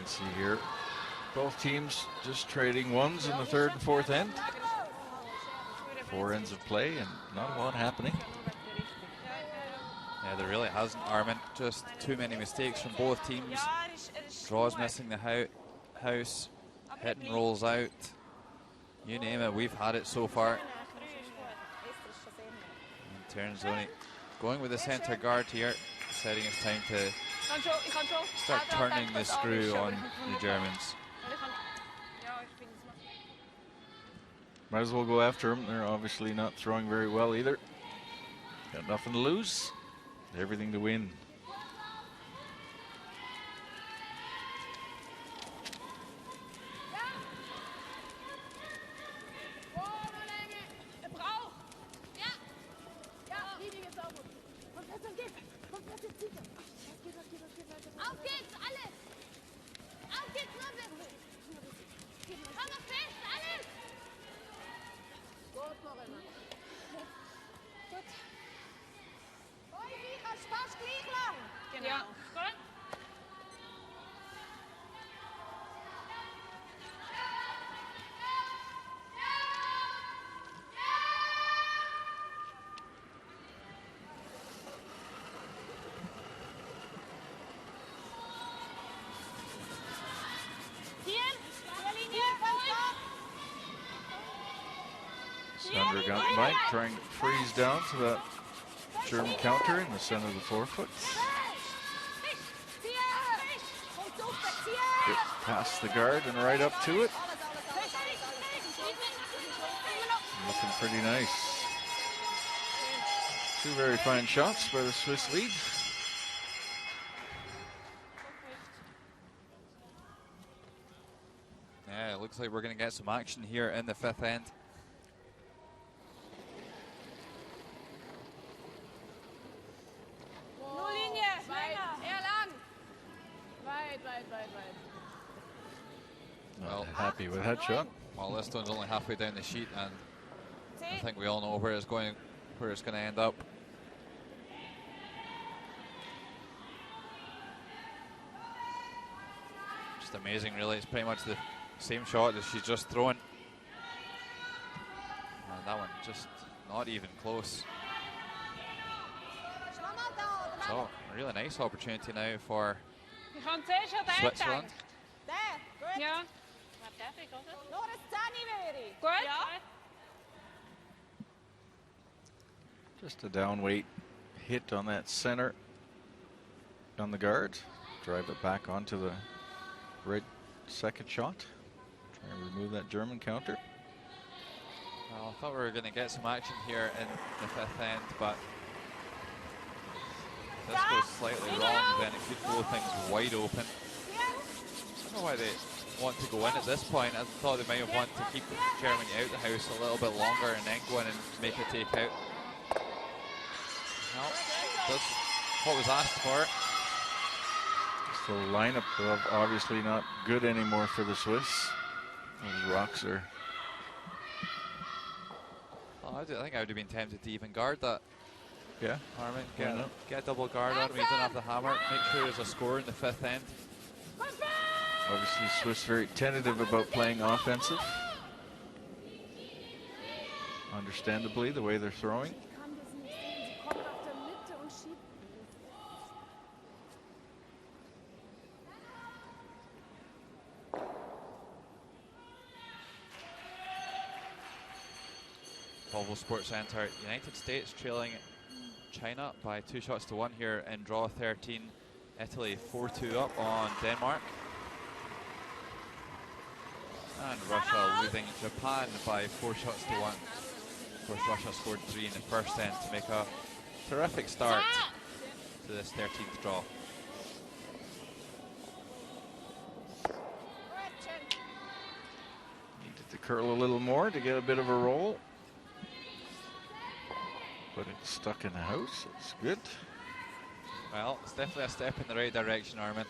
See here, both teams just trading ones in the 3rd and 4th end. 4 ends of play and not a lot happening. Yeah, there really hasn't, Armin. Just too many mistakes from both teams. Draws missing the house, hit and rolls out. You name it, we've had it so far. And Ternzoni going with the center guard here, setting his time to start turning the screw on the Germans. Might as well go after them. They're obviously not throwing very well either. Got nothing to lose, everything to win. Mike trying to freeze down to that German counter in the center of the forefoot. Get past the guard and right up to it. Looking pretty nice. 2 very fine shots by the Swiss lead. looks like we're going to get some action here in the fifth end. Nur Linie, weit, eher lang. Weit, weit, weit, weit. Not happy with that shot. Well, this one's only halfway down the sheet, and I think we all know where it's going to end up. Just amazing, really. It's pretty much the same shot as she's just thrown. And that one just not even close. So, a really nice opportunity now for Switzerland. Ja. Gut. Just a down weight hit on that center on the guard. Drive it back onto the red second shot. Try and remove that German counter. Well, I thought we were going to get some action here in the fifth end, but this goes slightly wrong, then it could blow things wide open. I don't know why they want to go in at this point. I thought they might have wanted to keep Germany out the house a little bit longer and then go in and make a take out. No, that's what was asked for. So lineup of obviously not good anymore for the Swiss. Those rocks are. Oh, I think I would have been tempted to even guard that. Yeah. Armin, get a double guard on him. He doesn't have the hammer. Make sure there's a score in the fifth end. Obviously, Swiss very tentative about playing offensive. Understandably, the way they're throwing. Volvo Sports Center, United States trailing China by 2-1 here in draw 13. Italy 4-2 up on Denmark. And Russia leading Japan by 4-1. Of course, Russia scored 3 in the first end to make a terrific start to this 13th draw. Needed to curl a little more to get a bit of a roll. But it's stuck in the house. It's good. Well, it's definitely a step in the right direction, Armin.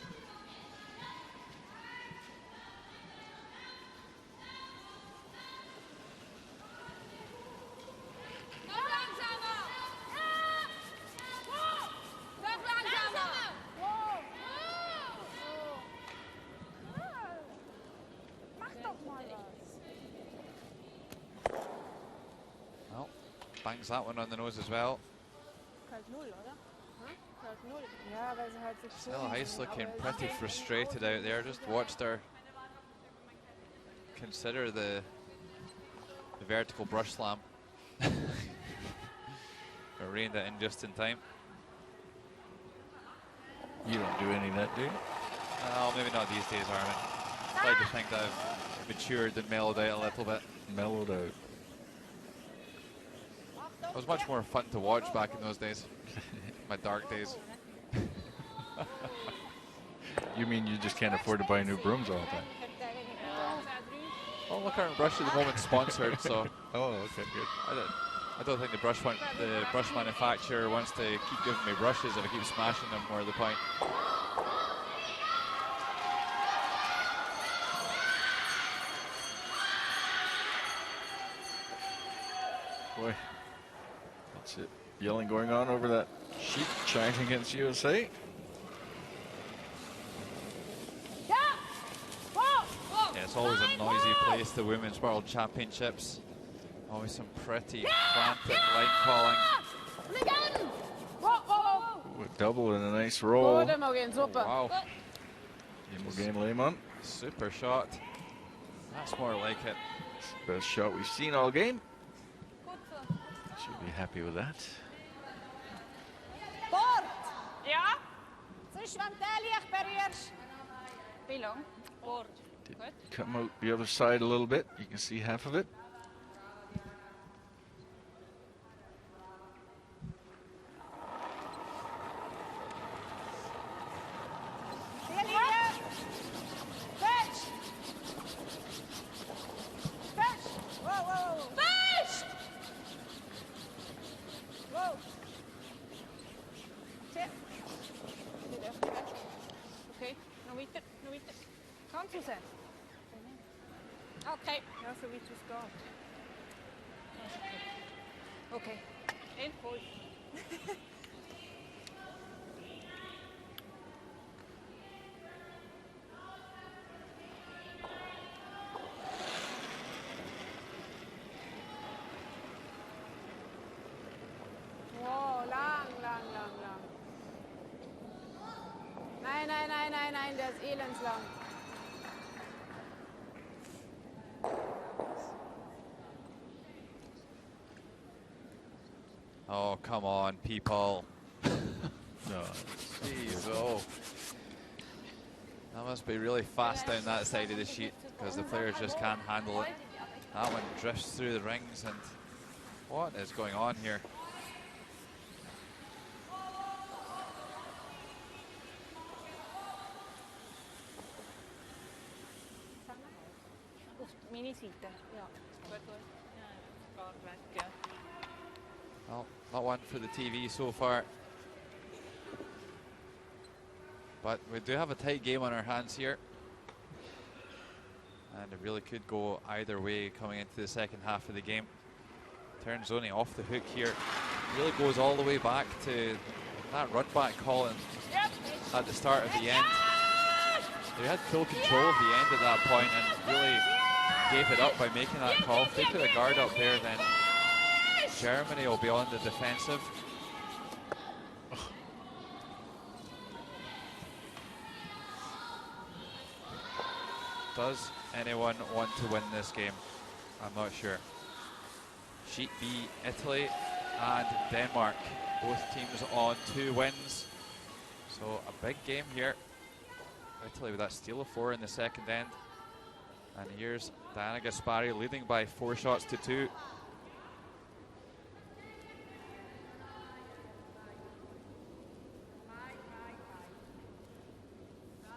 Well, bangs that one on the nose as well. Still Heiss looking pretty frustrated out there. Just watched her consider the vertical brush slam. Reined it in just in time. You don't do any of that, do you? Well, maybe not these days, Armin. I'd like to think that I've matured and mellowed out a little bit. Mellowed out. It was much more fun to watch back in those days. My dark days. You mean you just can't afford to buy new brooms all the time? Well, look, our brush at the moment sponsored, so. Oh, okay, good. I don't think the brush manufacturer wants to keep giving me brushes if I keep smashing them. More to the point. Boy, that's it. Yelling going on over that sheet, China against USA. Yeah, it's always a noisy place, the Women's World Championships. Always some pretty frantic line calling. Ooh, a double and a nice roll. Wow. Game Lehmann. Super shot. That's more like it. It's the best shot we've seen all game. Should be happy with that. Port! Ja? Coś wam taliach perierz. Pilong. Port. Come out the other side a little bit. You can see half of it. Okay. Ja, so wie du es gehst. Okay. In voll. Wow, lang. Nein, der ist elendslang. Oh, come on, people. No. Jeez, oh. That must be really fast down that side of the sheet because the players just can't handle it. That one drifts through the rings, and what is going on here? Auf meine Seite. Ja. Gut. Ja, geht weg, ja. Well, not one for the TV so far. But we do have a tight game on our hands here. And it really could go either way coming into the second half of the game. Turns only off the hook here. Really goes all the way back to that run back call at the start of the end. They had full control of the end at that point and really gave it up by making that call. If they put a guard up there, then Germany will be on the defensive. Does anyone want to win this game? I'm not sure. Sheet B, Italy and Denmark. Both teams on 2 wins. So a big game here. Italy with that steal of 4 in the second end. And here's Diana Gaspari leading by 4 shots to 2.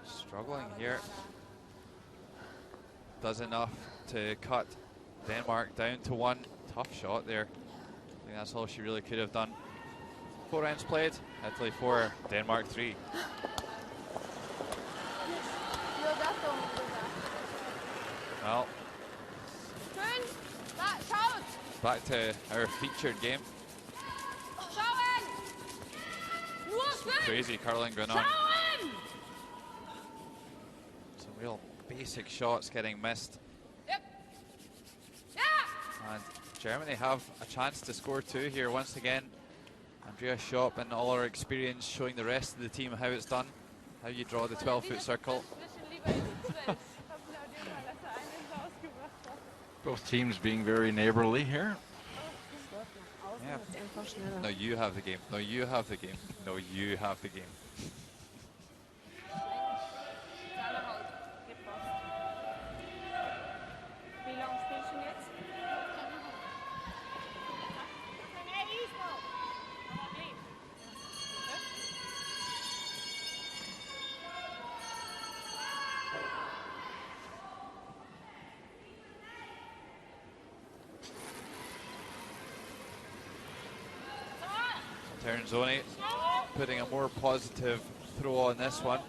Struggling here. Does enough to cut Denmark down to 1. Tough shot there. I think that's all she really could have done. 4 rounds played. Italy 4, Denmark 3. Well, back to our featured game. Some crazy curling going on. Some real basic shots getting missed. And Germany have a chance to score 2 here once again. Andrea Schopp and all our experience showing the rest of the team how it's done, how you draw the 12-foot circle. Both teams being very neighborly here. Yeah. No, you have the game. No, you have the game. No, you have the game. Terenzoni putting a more positive throw on this one.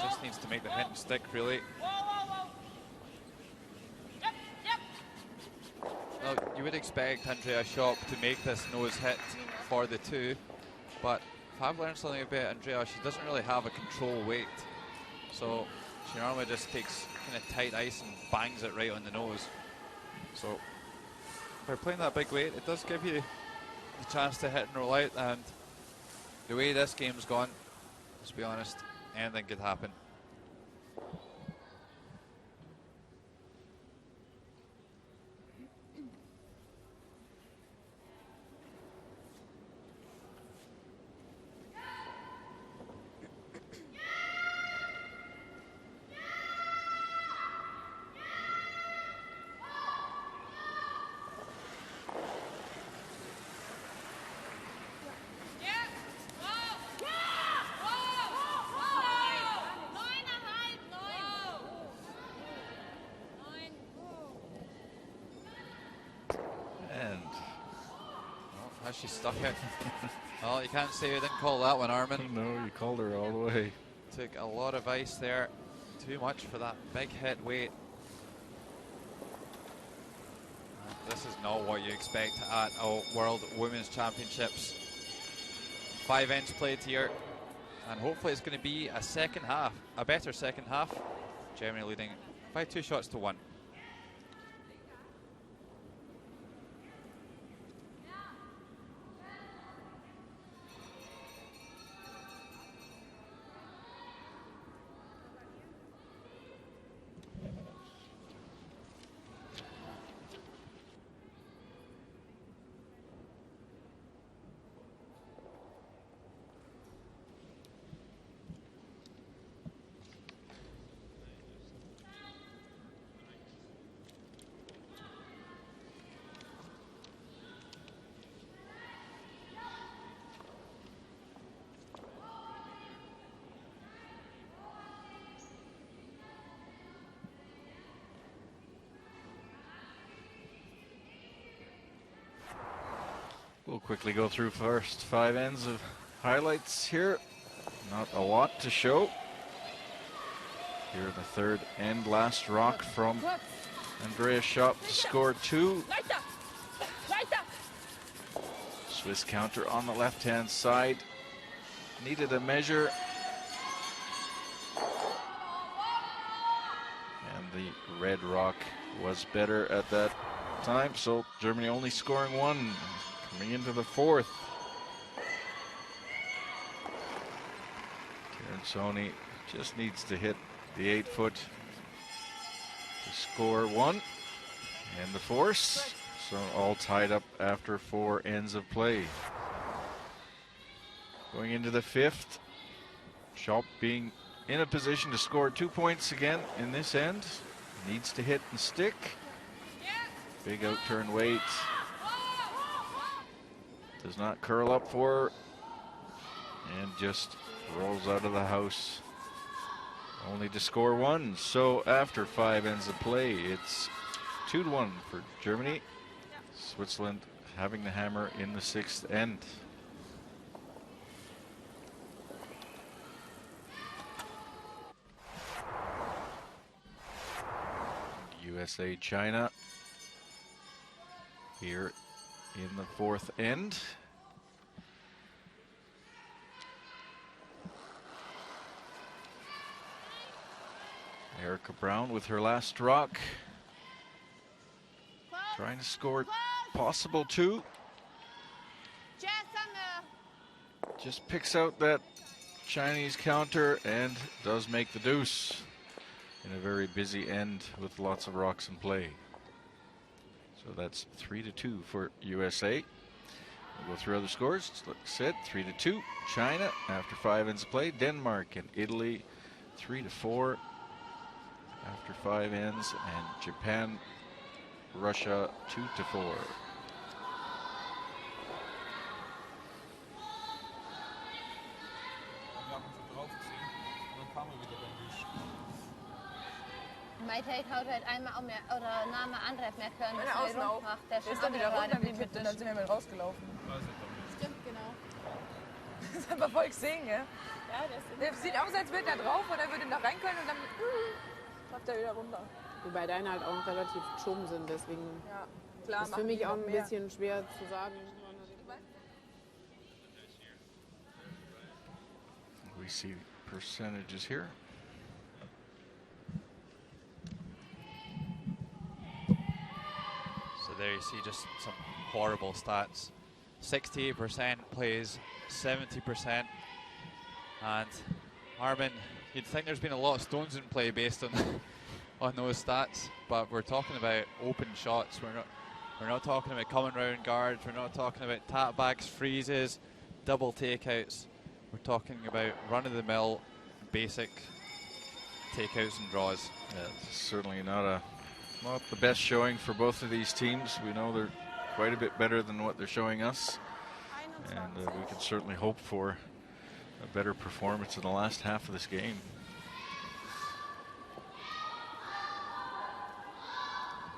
Just needs to make the hit and stick, really. Well, you would expect Andrea Schopp to make this nose hit for the 2, but if I've learned something about Andrea, she doesn't really have a control weight. So she normally just takes kind of tight ice and bangs it right on the nose. So by playing that big weight, it does give you the chance to hit and roll out, and the way this game's gone, let's be honest, anything could happen. She stuck it. Well, you can't say you didn't call that one, Armin. No, you called her all the way. Took a lot of ice there. Too much for that big hit weight. This is not what you expect at a World Women's Championships. 5 ends played here, and hopefully it's going to be a second half, a better second half. Germany leading by 2 shots to 1. We'll quickly go through first 5 ends of highlights here. Not a lot to show. Here the third end, last rock from Andreas Schopp to score 2. Swiss counter on the left-hand side. Needed a measure. And the red rock was better at that time, so Germany only scoring 1. Coming into the fourth. Sony just needs to hit the 8-foot to score 1. And the force. So all tied up after 4 ends of play. Going into the 5th. Schopp being in a position to score 2 points again in this end. Needs to hit and stick. Big out-turn weight. Does not curl up for her. And just rolls out of the house. Only to score 1. So after 5 ends of play, it's 2-1 for Germany. Switzerland having the hammer in the 6th end. USA China here in the 4th end. Erica Brown with her last rock. Trying to score possible 2. Just picks out that Chinese counter and does make the deuce in a very busy end with lots of rocks in play. So that's 3-2 for USA. We'll go through other scores. Like I said, 3-2 China after 5 ends of play. Denmark and Italy 3-4 after 5 ends, and Japan, Russia 2-4. Mein Take-Out hat einmal auch mehr, oder Name andere hat mehr können, Meine dass Außen er auch. rund macht. Der Der ist dann wieder runter wie mit, und dann sind wir mit rausgelaufen. Stimmt, genau. Das ist aber voll gesehen, gell? Ja, Der sieht aus, als würde er drauf und er würde noch rein können und dann läuft er wieder runter. Wobei deine halt auch relativ geschoben sind, deswegen Ja, klar. ist für mich auch ein bisschen schwer zu sagen. We see percentages here. So there you see just some horrible stats. 68% plays 70%. And Armin, you'd think there's been a lot of stones in play based on on those stats, but we're talking about open shots. We're not talking about coming round guards. We're not talking about tap backs, freezes, double takeouts. We're talking about run-of-the-mill, basic takeouts and draws. Yeah, it's certainly not the best showing for both of these teams. We know they're quite a bit better than what they're showing us, and we can certainly hope for a better performance in the last half of this game.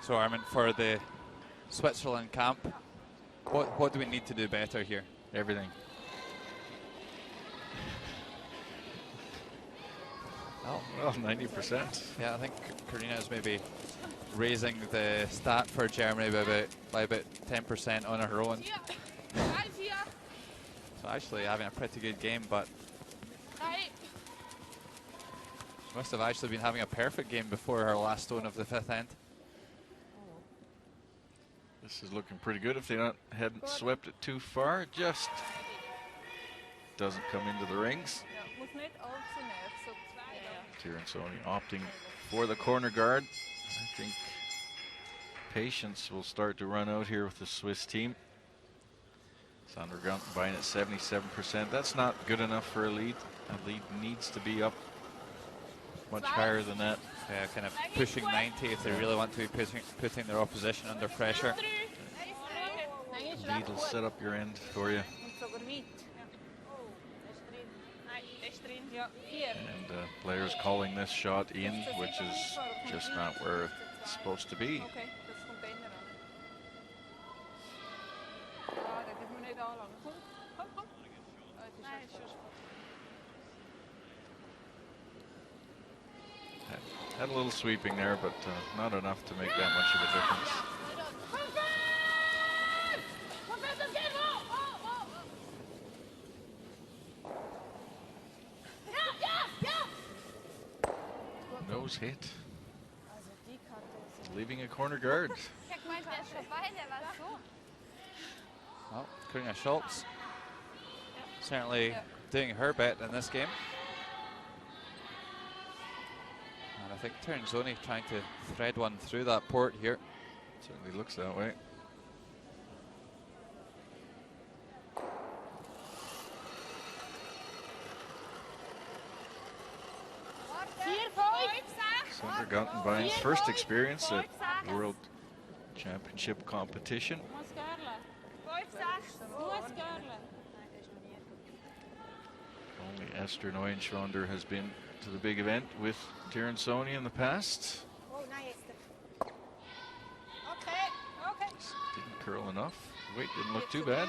So Armin, for the Switzerland camp, what do we need to do better here? Everything. Oh, Well, 90%. yeah, I think Karina is maybe raising the stat for Germany by about 10% on her own. So actually having a pretty good game, but she must have actually been having a perfect game before her last stone of the 5th end. This is looking pretty good if they hadn't swept it too far. Just doesn't come into the rings. Tiransoni opting for the corner guard. I think patience will start to run out here with the Swiss team. Sandra Guntenbein at 77%. That's not good enough for a lead. A lead needs to be up much higher than that. Yeah, kind of pushing 90 if they really want to be putting their opposition under pressure. Lead will set up your end for you. And players calling this shot in, which is just not where it's supposed to be. Had a little sweeping there, but not enough to make that much of a difference. Nose hit. Leaving a corner guard. Well, Karina Schultz certainly doing her bit in this game. And I think Tiransoni trying to thread one through that port here. Certainly looks that way. Sandra Guntenbein's first experience at World Championship competition. Only Esther Neuenschwander has been to the big event with Tiransoni in the past. Just didn't curl enough. Weight didn't look too bad.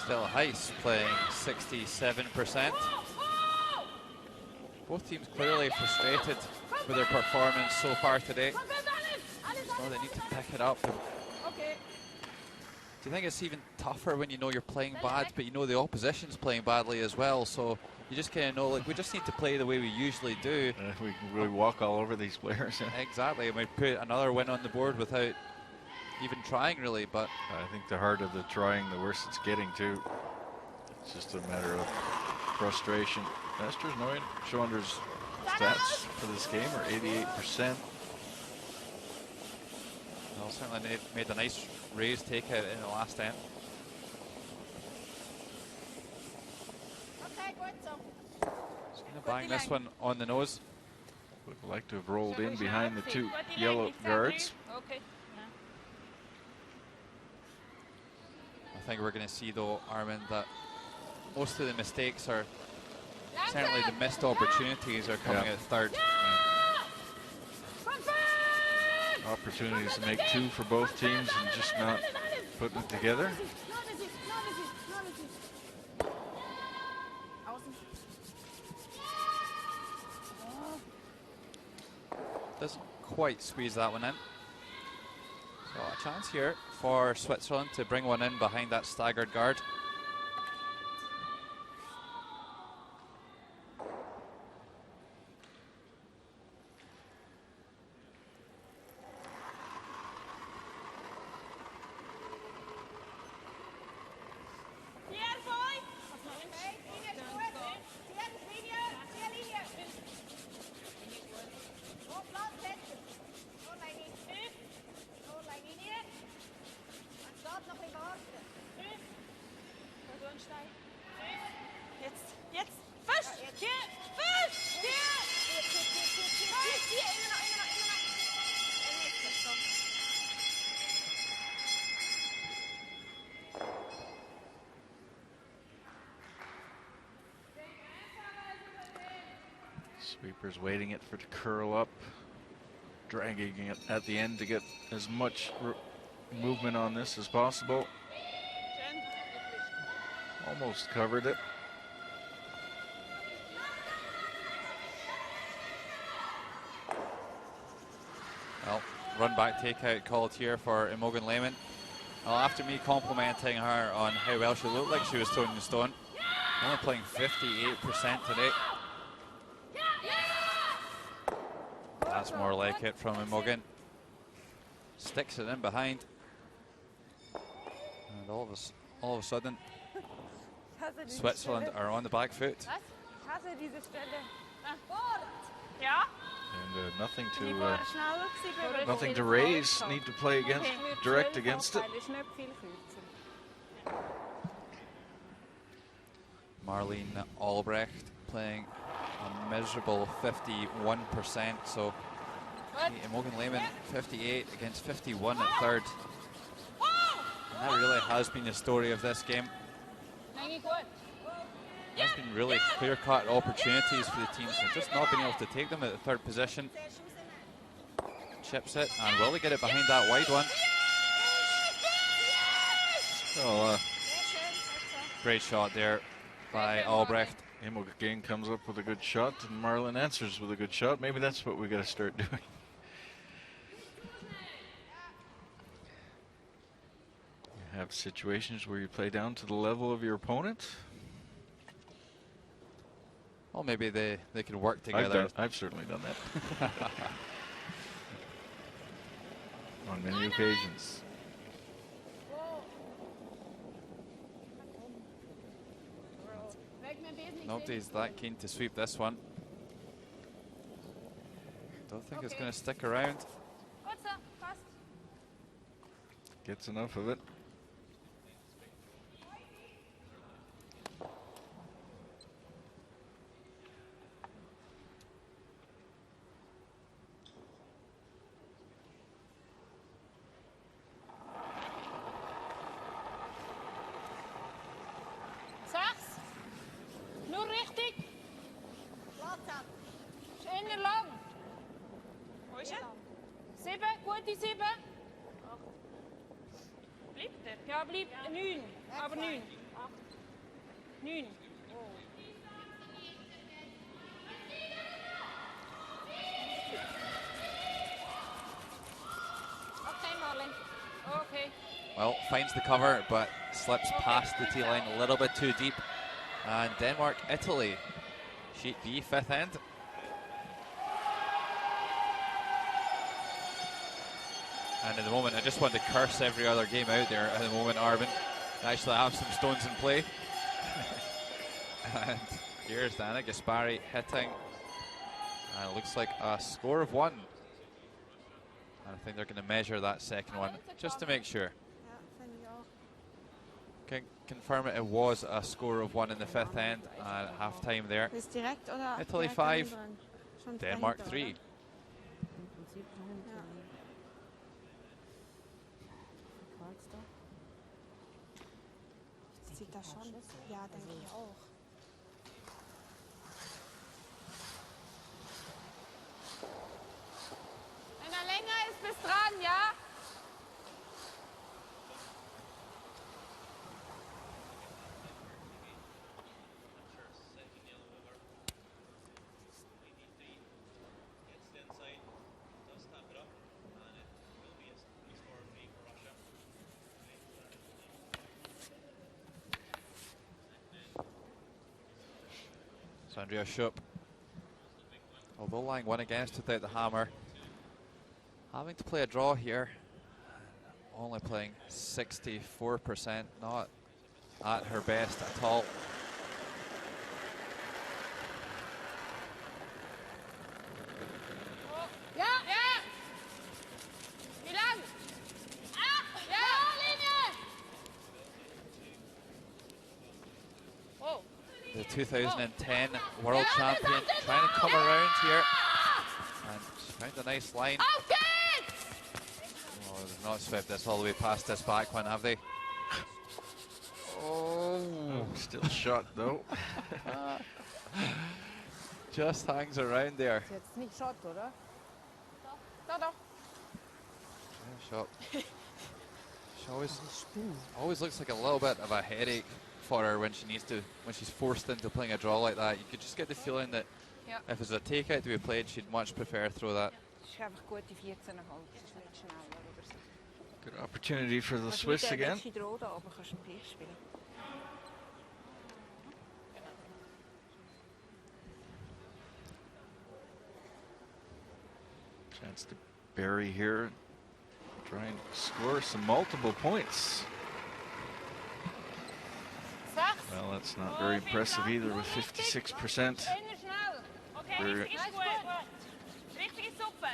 Still Heiss playing 67%. Both teams clearly frustrated with their performance so far today. So they need to pick it up. Do you think it's even tougher when you know you're playing bad, but you know the opposition's playing badly as well? So you just kind of know, like, we just need to play the way we usually do. We walk all over these players. Exactly, and we put another win on the board without even trying, really. But I think the harder the trying, the worse it's getting too. It's just a matter of frustration. Esther Neuenschwander's stats for this game are 88%. well, certainly made a nice raise takeout in the last end. Just gonna bang this one on the nose. Would like to have rolled in behind the two yellow guards. I think we're going to see, though, Armin, that most of the mistakes are certainly the missed opportunities are coming at third. Opportunities to make two for both teams and just not putting it together. Doesn't quite squeeze that one in. So a chance here for Switzerland to bring one in behind that staggered guard. Sweeper's waiting it for it to curl up, dragging it at the end to get as much movement on this as possible. Almost covered it. Well, run back takeout called here for Imogen Lehman. Well, after me complimenting her on how well she looked like she was throwing the stone, only playing 58% today. That's more like it from Imogen. Sticks it in behind. And all of a sudden, Switzerland are on the back foot. Ich hasse diese Stelle. Ja? And nothing Die war to schneller gewesen, weil nothing ich to den raise. Fall Need to play against, hatte. direct against it. Weil ist nicht viel kürzer. Marlene Albrecht playing a miserable 51%. So Imogen Lehman 58 against 51 at third. And that really has been the story of this game. There's been really clear-cut opportunities for the teams and just not been able to take them at the third position. Chips it, and will they get it behind that wide one? So, Great shot there by Albrecht. Imogen comes up with a good shot, and Marlon answers with a good shot. Maybe that's what we got to start doing. You have situations where you play down to the level of your opponent. Well, maybe they can work together. I've certainly done that. On many occasions. Nobody's that keen to sweep this one. Don't think it's going to stick around. Gets enough of it. Nur richtig. Schöner lang. Wo ist er? 7, gute 7. Bleibt er? Ja, bleib 9. Aber 9. 9. Okay, Marlene. Okay. Well, finds the cover, but slips past the tee line a little bit too deep. And Denmark, Italy, sheet B, fifth end. And at the moment, I just want to curse every other game out there at the moment, Arvin. I actually have some stones in play. And here's Dana Gaspari hitting. And it looks like a score of 1. And I think they're going to measure that second one just to make sure. Ja, finde ich auch. Can confirm it was a score of 1 in the fifth end and half time there. Ist direkt oder? Italy direkt 5, dran? Schon Denmark dahinter, 3. oder? Sieht das schon? Ja, denke ich auch. Wenn er länger ist, bis dran, ja? So Andrea Schupp, although lying 1 against without the hammer, having to play a draw here, only playing 64%, not at her best at all. Ja, ja. Wie lang? Ja, Linie. Oh. The 2010 world champion trying to come around here. And she found a nice line. Auf geht's! Oh, they've not swept this all the way past this back one, have they? Oh, still shot though. Just hangs around there. Ist jetzt nicht Shot, oder? Doch, doch. Yeah, shot. She always looks like a little bit of a headache for her when she's forced into playing a draw like that. You could just get the feeling that Ja. if there's a takeout to be played, she'd much prefer throw that. Es ist einfach gute 14,5. Es ist nicht schneller oder so. Good opportunity for the Also Swiss mit der again. letzten Draw da oben kannst du einen Pich spielen. Chance to bury here. Try and score some multiple points. Well, that's not very impressive either with 56%. Okay, Very- richtig ist gut. Richtig ist super.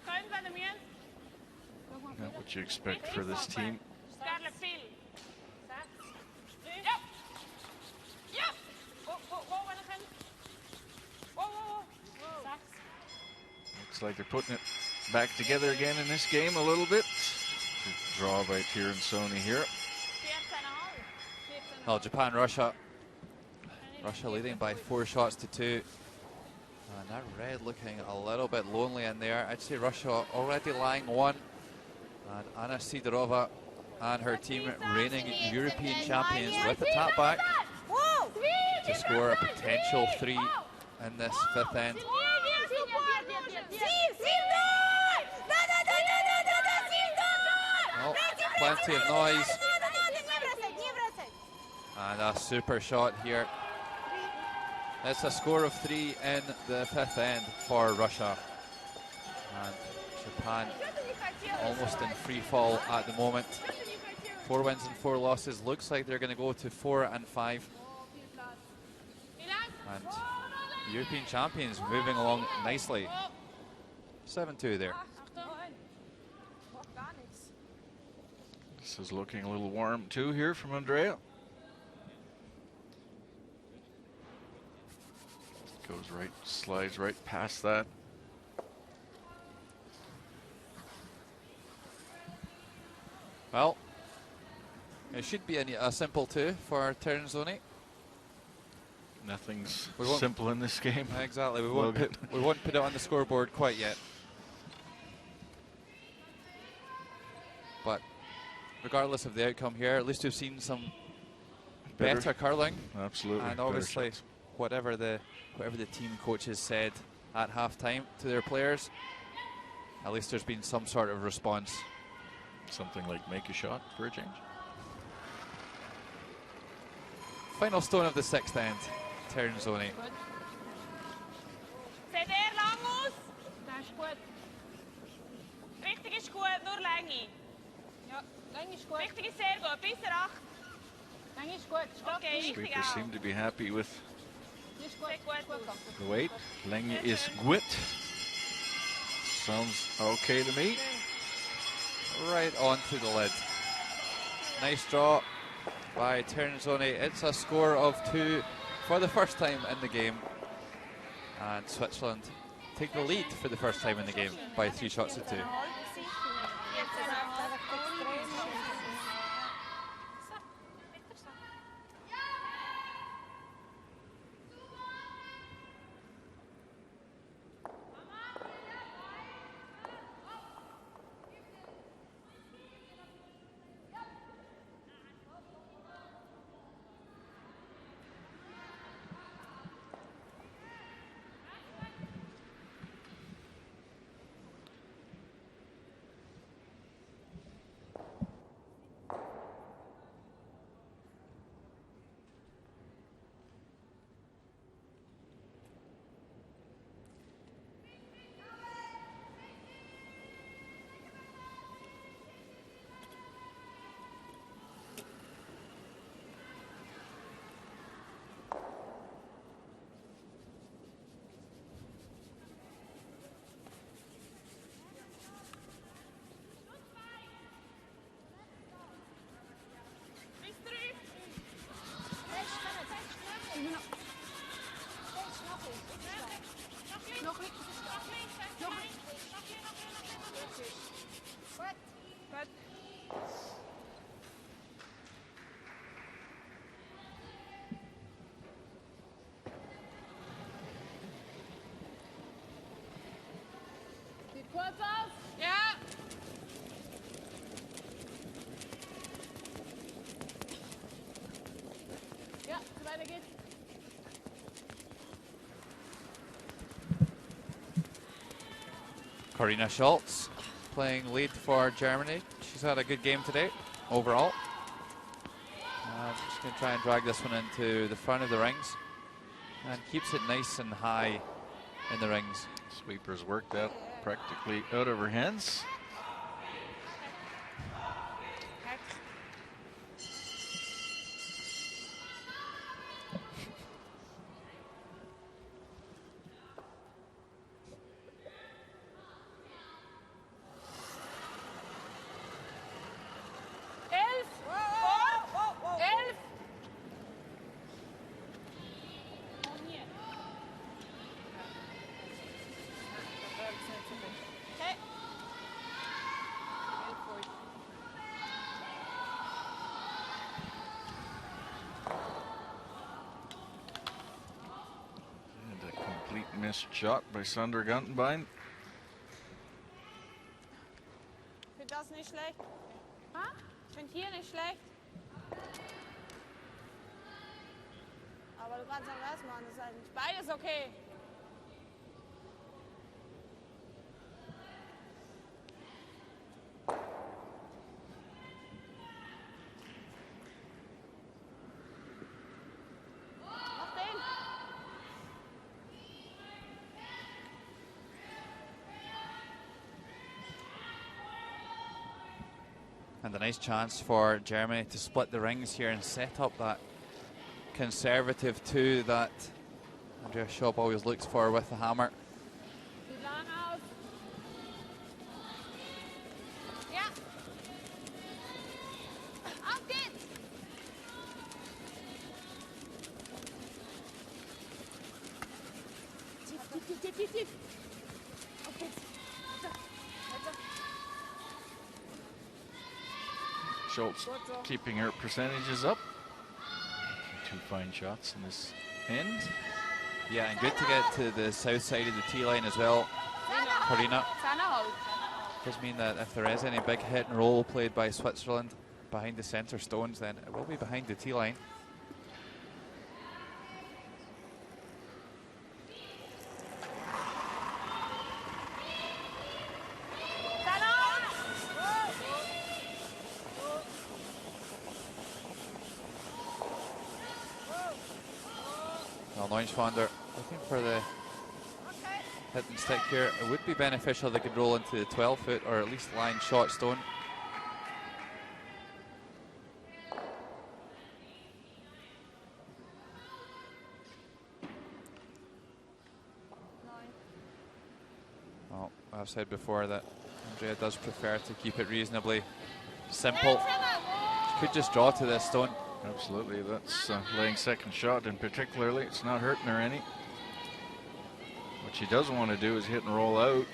Können wir damit? Not what you expect for this team. Scarlet viel. Ja. Ja. Wo wir noch hin? Wo. Looks like they're putting it back together again in this game a little bit. Good draw by Tiransoni here. 14,5. Well, Japan, Russia leading by 4 shots to 2. And that red looking a little bit lonely in there. I'd say Russia already lying 1. And Anna Sidorova and her team reigning European champions with a tap back to score a potential 3 in this 5th end. Oh, plenty of noise. And a super shot here. It's a score of 3 in the 5th end for Russia. And Japan almost in free fall at the moment. 4 wins and 4 losses. Looks like they're going to go to 4 and 5. And European champions moving along nicely. 7-2 there. This is looking a little warm too here from Andrea. Goes right, slides right past that. Well, it should be a simple 2 for Tiransoni. Nothing's We won't- simple in this game. Exactly. We Logan. won't put it on the scoreboard quite yet. But regardless of the outcome here, at least we've seen some better curling. Absolutely. And better obviously, shots. whatever the team coaches said at halftime to their players, at least there's been some sort of response. Something like make a shot for a change. Final stone of the 6th end, Tiransoni. Seht ihr lang aus? Das ist gut. Richtig ist gut, nur Länge. Ja, Länge ist gut. Richtig ist sehr gut, bis 8. Länge ist gut. Okay, richtig Sweepers auch. seem to be happy with Ist gut. Sehr gut aus. the weight. Lenge is gut. Sounds okay to me. Right onto the lid. Nice draw by Tiransoni. It's a score of 2 for the first time in the game. And Switzerland take the lead for the first time in the game by 3 shots to 2. Kurz aus. Ja. Ja, weiter geht's. Karina Schultz playing lead for Germany. She's had a good game today, overall. Just going to try and drag this one into the front of the rings and keeps it nice and high in the rings. Sweeper's worked that practically out of her hands. Missed shot by Sandra Gantenbein. Ich finde das nicht schlecht. Ha? Ich finde hier nicht schlecht. Aber du kannst auch das machen, das ist halt nicht beides okay. And a nice chance for Germany to split the rings here and set up that conservative two that Andrea Schopp always looks for with the hammer. Ja. Auf geht's. Tief. Auf geht's. Weiter. Schultz keeping her percentages up. Two fine shots in this end. Yeah, and good to get to the south side of the tee line as well, Karina. Does mean that if there is any big hit and roll played by Switzerland behind the centre stones, then it will be behind the tee line. Neuschwander looking for the hit and stick here. It would be beneficial if they could roll into the 12-foot or at least line short stone. Well, I've said before that Andrea does prefer to keep it reasonably simple. She could just draw to this stone. Absolutely, that's laying second shot, and particularly it's not hurting her any. What she doesn't want to do is hit and roll out.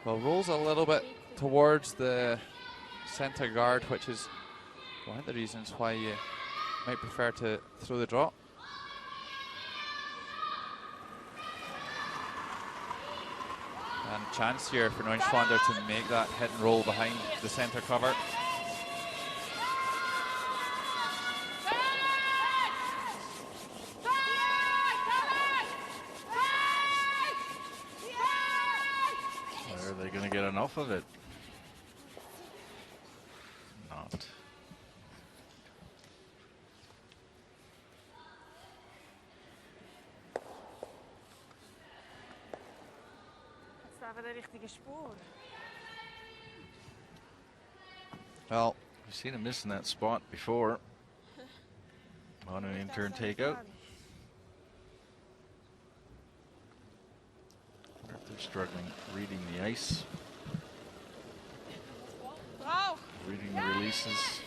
Well, rolls a little bit towards the centre guard, which is one of the reasons why you might prefer to throw the draw. And chance here for Neuschwander to make that hit and roll behind the centre cover. Are they going to get enough of it? Not. Well, we've seen him missing that spot before. On an in-turn takeout. They're struggling reading the ice. Reading the releases.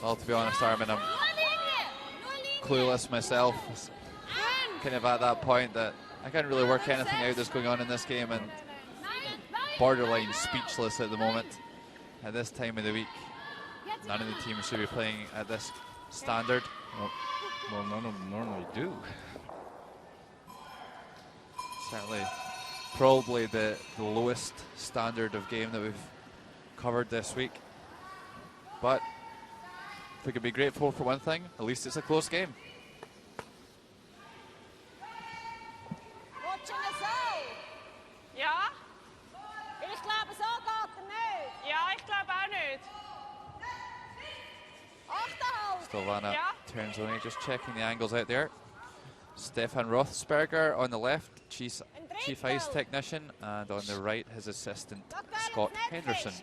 Well, to be honest, Armin, I'm clueless myself. Kind of at that point that I can't really work anything out that's going on in this game, and borderline speechless at the moment. At this time of the week, none of the teams should be playing at this standard. Well, none of them normally do. Certainly, probably the lowest standard of game that we've covered this week. But if we could be grateful for one thing, at least it's a close game. Ja? Ich glaube, so geht er nicht. Ja, ich glaube auch nicht. Stovana Ja. Terzoni just checking the angles out there. Stefan Rothsberger on the left, chief ice technician, and on the right his assistant Scott Henderson.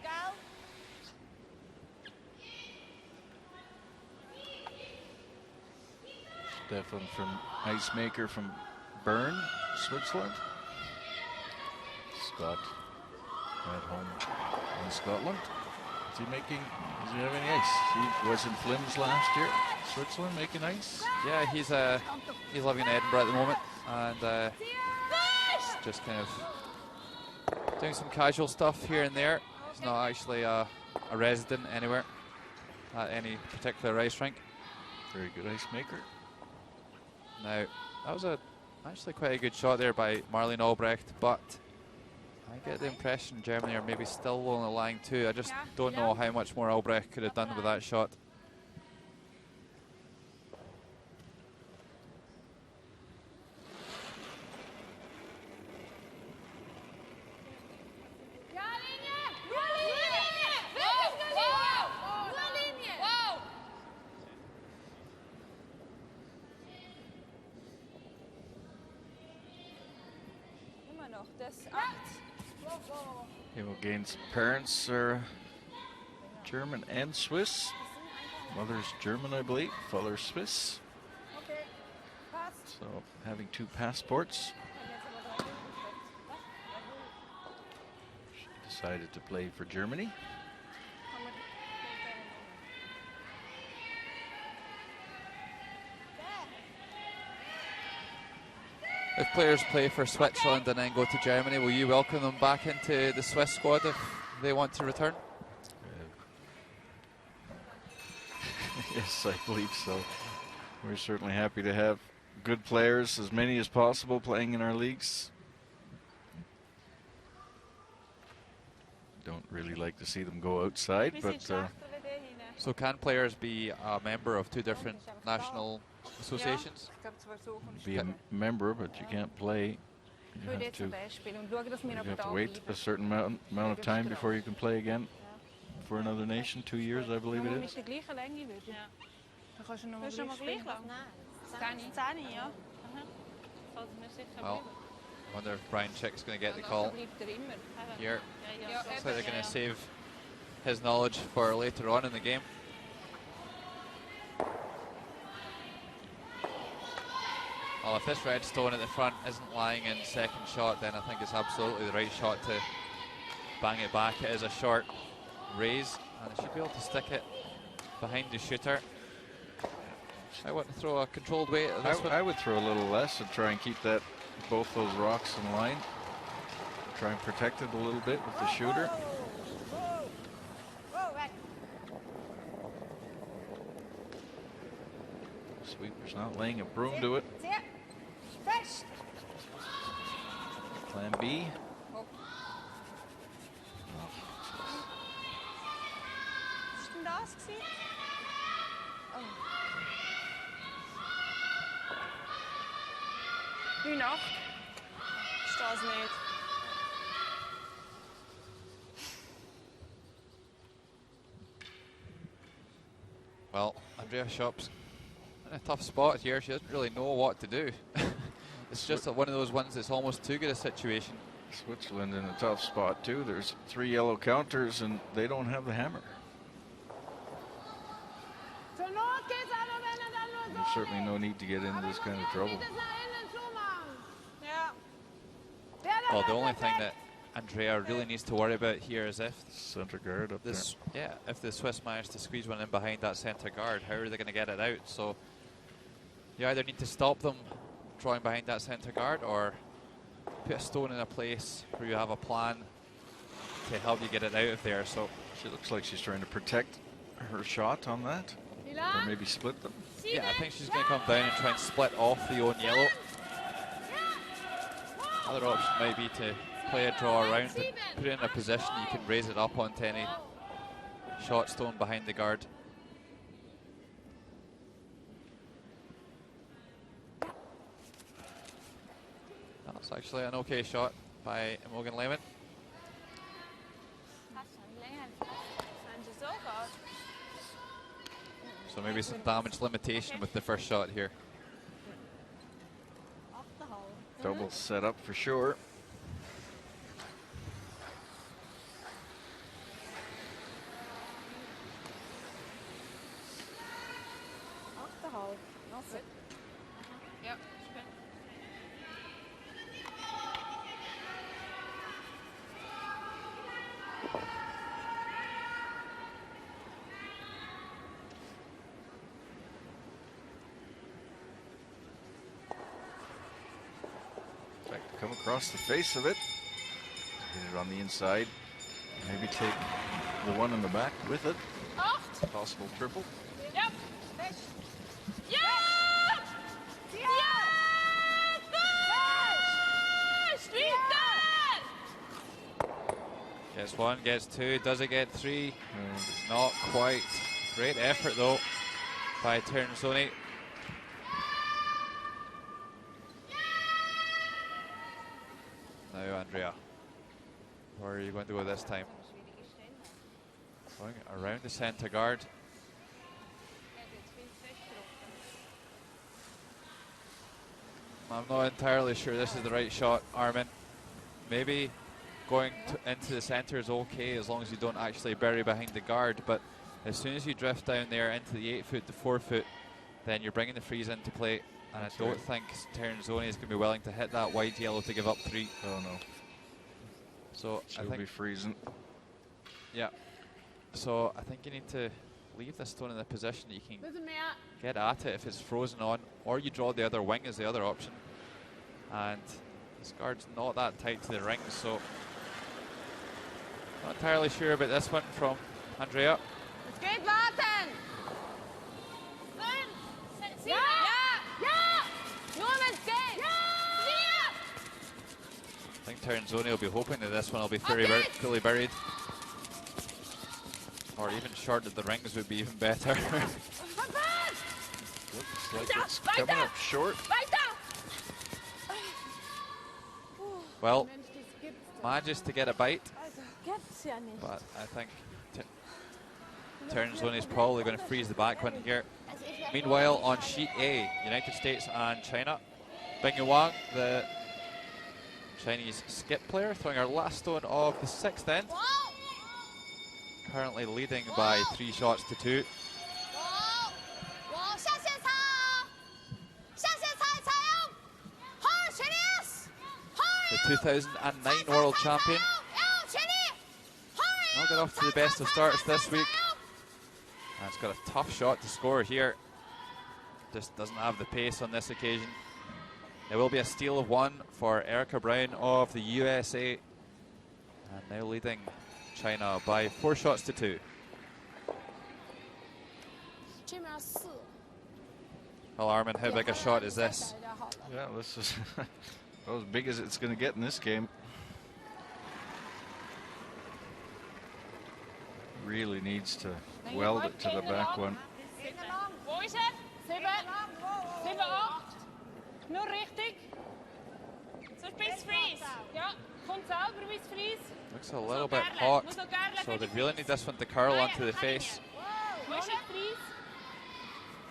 Stefan from Ice Maker from Bern, Switzerland. Scott at home in Scotland. Is he having ice? He was in Flims last year, Switzerland, making ice. Yeah, he's living in Edinburgh at the moment, and just kind of doing some casual stuff here and there. He's not actually a resident anywhere at any particular ice rink. Very good ice maker. Now, that was actually quite a good shot there by Marlene Albrecht, but I get the impression Germany are maybe still on the line too. I just don't know how much more Albrecht could have done with that shot. Game against parents are German and Swiss. Mother's German, I believe. Father's Swiss. So having two passports. She decided to play for Germany. If players play for Switzerland and then go to Germany, will you welcome them back into the Swiss squad if they want to return? Yes, I believe so. We're certainly happy to have good players, as many as possible, playing in our leagues. Don't really like to see them go outside, but so can players be a member of two different national associations? Be a member, but you can't play. You have to wait a certain amount of time before you can play again for another nation. 2 years, I believe it is. Well, I wonder if Brian Chick's going to get the call here. Looks like they're going to save his knowledge for later on in the game. Well, if this red stone at the front isn't lying in second shot, then I think it's absolutely the right shot to bang it back. It is a short raise, and they should be able to stick it behind the shooter. I want to throw a controlled weight at this one. I would throw a little less and try and keep both those rocks in line. Try and protect it a little bit with the shooter. Sweeper's not laying a broom to it. Plan B. Nu nog. Staat niet. Well, Andrea Schopp's in a tough spot here. She doesn't really know what to do. It's just one of those ones that's almost too good a situation. Switzerland in a tough spot too. There's 3 yellow counters and they don't have the hammer. There's certainly no need to get into this kind of trouble. Well, the only thing that Andrea really needs to worry about here is if center guard up there. Yeah, if the Swiss manage to squeeze one in behind that center guard, how are they going to get it out? So you either need to stop them drawing behind that center guard, or put a stone in a place where you have a plan to help you get it out of there. So She looks like she's trying to protect her shot on that, or maybe split them. yeah, I think she's going to come down and try and split off the own yellow. Other option might be to play a draw around and put it in a position you can raise it up onto any shot stone behind the guard. That's actually an okay shot by Imogen Lehmann. So maybe some damage limitation with the first shot here. Double set up for sure. Achterhalt. That's it. Yep. In fact, come across the face of it. Hit it on the inside. Maybe take the one in the back with it. Possible triple. Yep. Ja! Ja! Gets one, gets two, does it get three? It's not quite. Great effort though by Ternzoni. Now Andrea, where are you going to go this time? Going around the centre guard. I'm not entirely sure this is the right shot, Armin. Maybe going into the centre is okay as long as you don't actually bury behind the guard, but as soon as you drift down there into the 8 foot to 4 foot, then you're bringing the freeze into play, and I don't think Ternzoni is going to be willing to hit that wide yellow to give up 3. Oh no. So She'll I think be freezing. Yeah. So I think you need to leave this stone in a position that you can Bisschen mehr. get at it if it's frozen on, or you draw the other wing as the other option. And this guard's not that tight to the ring, so not entirely sure about this one from Andrea. Es geht warten. 5, 7, Ja! Ja! Nur wenn's geht. Ja! I think Ternzoni will be hoping that this one will be Okay. fully buried. Or even short at the rings would be even better. Looks like it's coming up short. Well, Mensch, das gibt's doch. manages to get a bite, Gibt's ja nicht. but I think Ternzoni is probably going to freeze the back one here. Meanwhile, on sheet A, United States and China. Bing Wang, the Chinese skip player, throwing our last stone of the 6th end. Currently leading by 3 shots to 2. The 2009 world champion. Not got off to the best of starts this week. And it's got a tough shot to score here. Just doesn't have the pace on this occasion. There will be a steal of 1 for Erica Brown of the USA. And now leading China by 4 shots to 2. Well, Armin, how big a shot is this? Yeah, this is about as big as it's going to get in this game. Really needs to weld it to the back one. Wo ist er? 7, 7, 8. Nur richtig. So bis Freeze. Ja, kommt selber bis Freeze. Looks a little bit hot, so they really need this one to curl onto the face. Wo ist er? Freeze.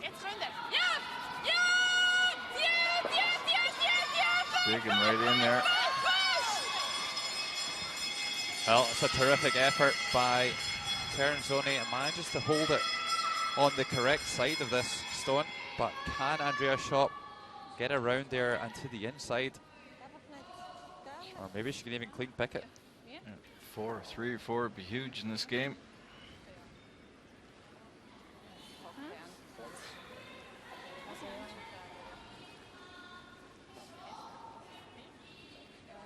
Jetzt könnt er. Ja! Ja! Ja! Digging right in there. Well, it's a terrific effort by Ternzoni, and manages to hold it on the correct side of this stone, but can Andrea Schopp get around there and to the inside? Or maybe she can even clean pick it. Yeah, 3 or 4 would be huge in this game.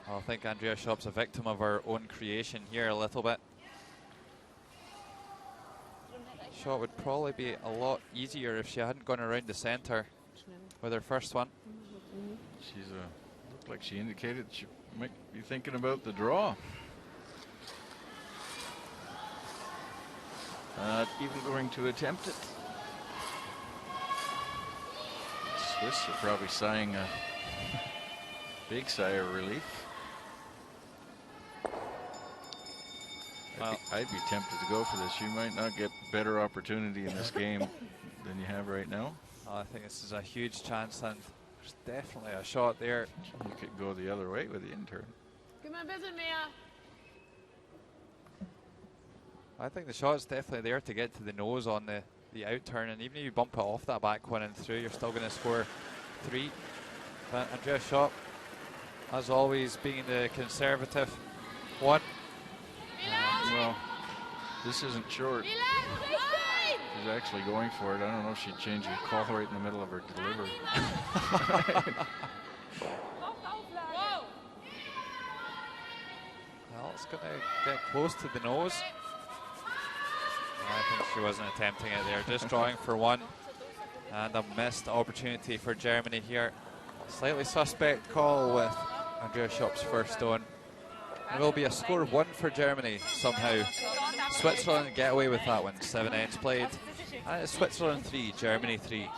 I think Andrea Schopp's a victim of her own creation here a little bit. Shot would probably be a lot easier if she hadn't gone around the center with her first one. She's looked like she indicated she might be thinking about the draw. Not even going to attempt it. Swiss are probably sighing a big sigh of relief. I'd be tempted to go for this. You might not get better opportunity in this game than you have right now. I think this is a huge chance, and there's definitely a shot there. You could go the other way with the intern. Gib mal ein bisschen mehr. I think the shot's definitely there to get to the nose on the out turn, and even if you bump it off that back one and through, you're still going to score 3. But Andrea Schopp, as always, being the conservative one. Well, this isn't short. She's actually going for it. I don't know if she'd change her call right in the middle of her delivery. Well, it's going to get close to the nose. I think she wasn't attempting it there, just drawing for 1. And a missed opportunity for Germany here. Slightly suspect call with Andrea Schopp's first stone. It will be a score of 1 for Germany somehow. Switzerland get away with that one. 7 ends played. And it's Switzerland 3, Germany 3.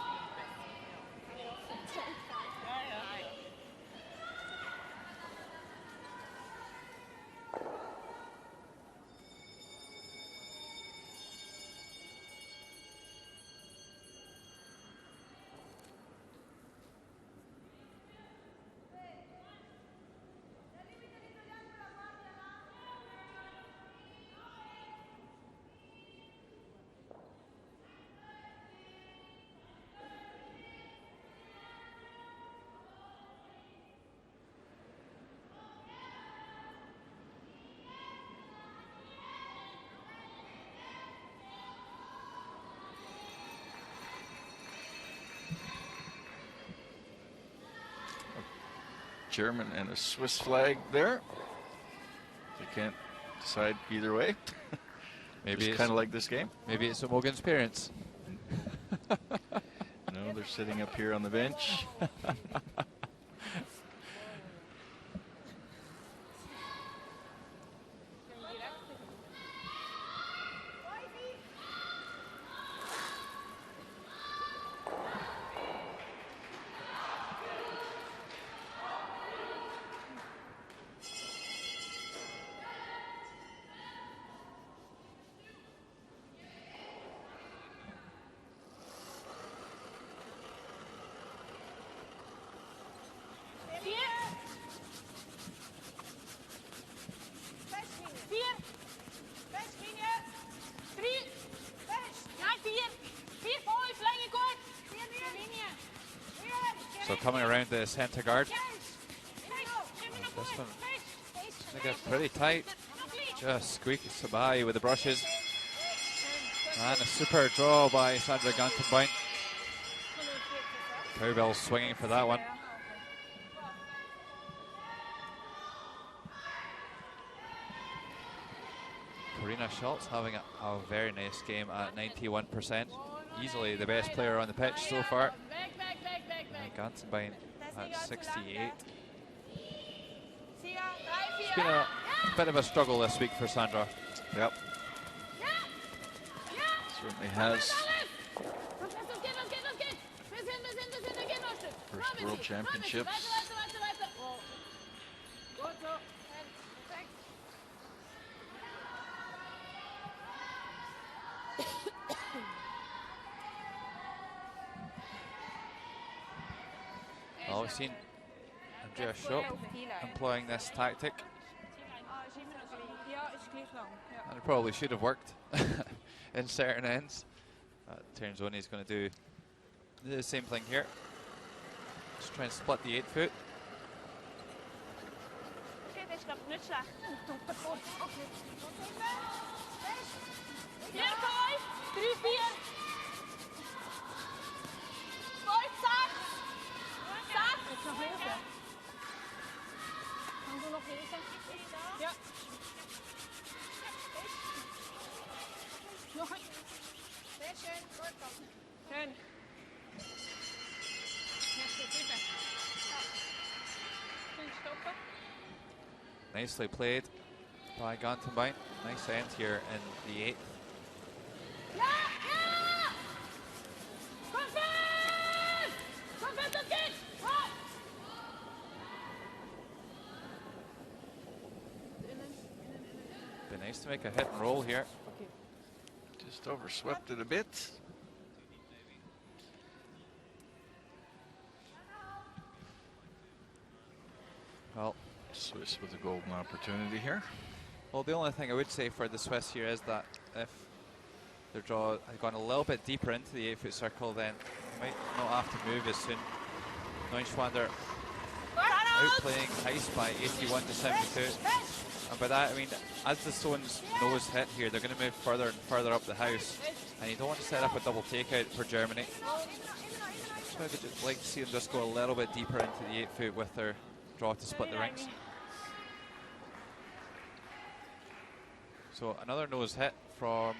German and a Swiss flag there. They can't decide either way. Maybe it's kind of like this game. Maybe it's Mogan's parents. No, they're sitting up here on the bench. So coming around the centre guard. This one I get pretty tight. Just squeaks by with the brushes. And a super draw by Sandra Gantenbein. Cowbell swinging for that one. Karina Schultz having a very nice game at 91%. Easily the best player on the pitch so far. Gantenbein at 68. It's been a bit of a struggle this week for Sandra. Yep. Certainly has. First World Championships. Well, we've seen Andrea Schopp employing this tactic. And it probably should have worked in certain ends. Terzoni is going to do the same thing here. Just try and split the 8-foot. Ja. Nog een. Sehr schön, gut. Schön. Nächste 7. Schön stoppen. Nicely played by Gantenbein. Nice end here in the 8th. Ja, ja! Kom verder! Kom verder, kid! Hop! Be nice to make a hit and roll here. Just overswept it a bit. Well, Swiss with a golden opportunity here. well, the only thing I would say for the Swiss here is that if their draw had gone a little bit deeper into the 8-foot circle, then they might not have to move as soon. Neuschwander outplaying Heiss by 81 to 72. And by that, I mean, as the stone's nose hit here, they're going to move further and further up the house. And you don't want to set up a double takeout for Germany. So I would just like to see them just go a little bit deeper into the 8-foot with their draw to split the rings. So another nose hit from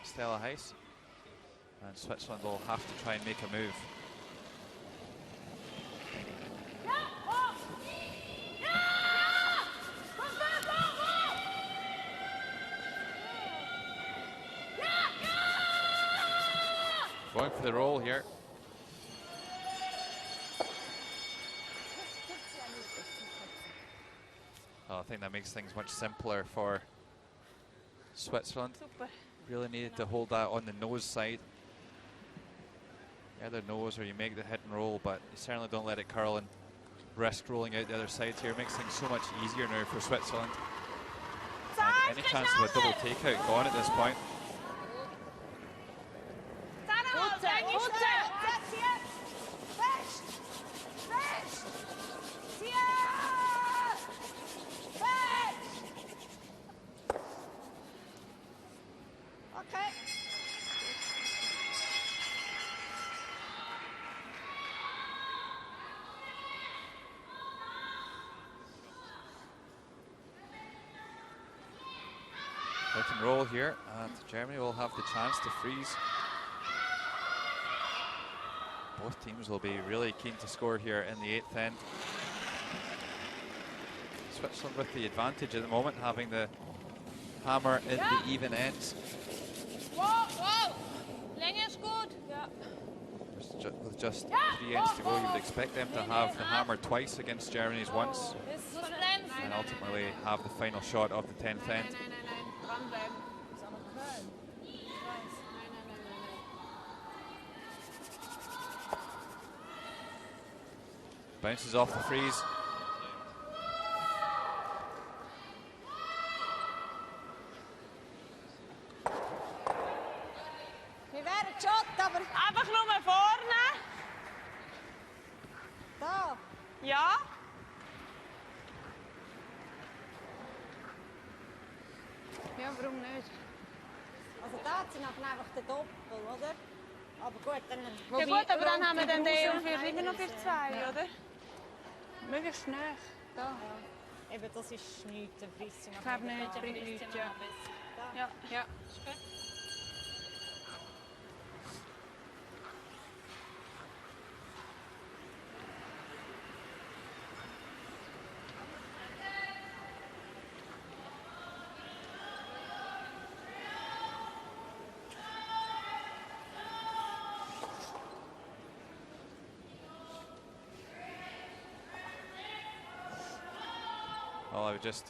Stella Heiss. And Switzerland will have to try and make a move. Going for the roll here. Well, I think that makes things much simpler for Switzerland. Super. Really needed to hold that on the nose side. Either nose or you make the hit and roll, but you certainly don't let it curl and risk rolling out the other side here. Makes things so much easier now for Switzerland. And any chance of a double takeout gone at this point. Okay. Hit and roll here, and Germany will have the chance to freeze. Both teams will be really keen to score here in the 8th end. Switzerland with the advantage at the moment, having the hammer in the even ends. Wow, wow. Länge ist gut. Ja. With just 3 ends to go, you would expect them to have the hammer twice against Germany's once, and ultimately have the final shot of the 10th end. Dranbleiben. Ist aber Köln. Ich weiß. Bounces off the freeze. Wir wären Shot, aber Einfach nur vorne. da. Ja. Ja, warum nicht? Also da sind einfach der Doppel, oder? Aber gut, dann... Ja gut, aber dann haben wir den D immer noch für 2, oder? Möglichst schnell. Da. Ja. Eben, das ist nichts, dann frisst sie Ich glaube nicht, bringt nichts. Ja. Ja. Ja. Well, I would just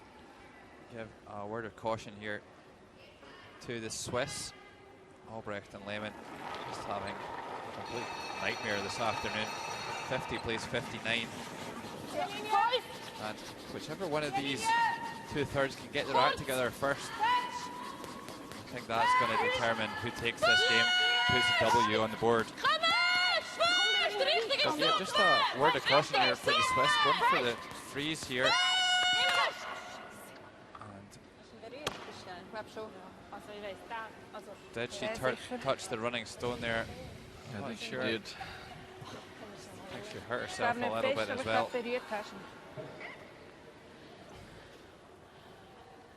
give a word of caution here to the Swiss. Albrecht and Lehmann just having a complete nightmare this afternoon. 50 plays 59. And whichever one of these two-thirds can get their act together first, I think that's going to determine who takes this game, puts a W on the board. But yeah, just a word of caution here for the Swiss. Going for the freeze here. Did she touch the running stone there? I think she did. I think she hurt herself a little bit as well.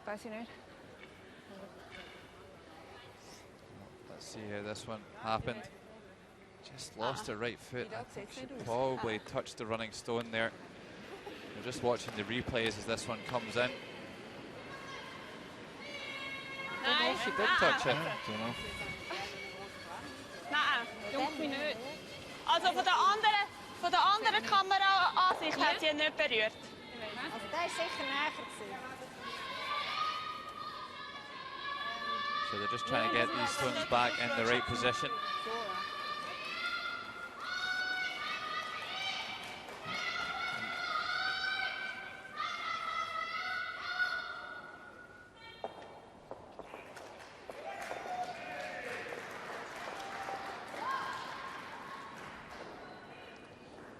Weiß ich nicht. Let's see how this one happened. Just lost her right foot. I think she probably touched the running stone there. We're just watching the replays as this one comes in. Nein, She did touch it. Don't know. nein, dunkel nicht. Also von der anderen Kameraansicht hat sie ihn nicht berührt. Also der ist sicher näher gewesen. So they're just trying to get these stones back in the right position.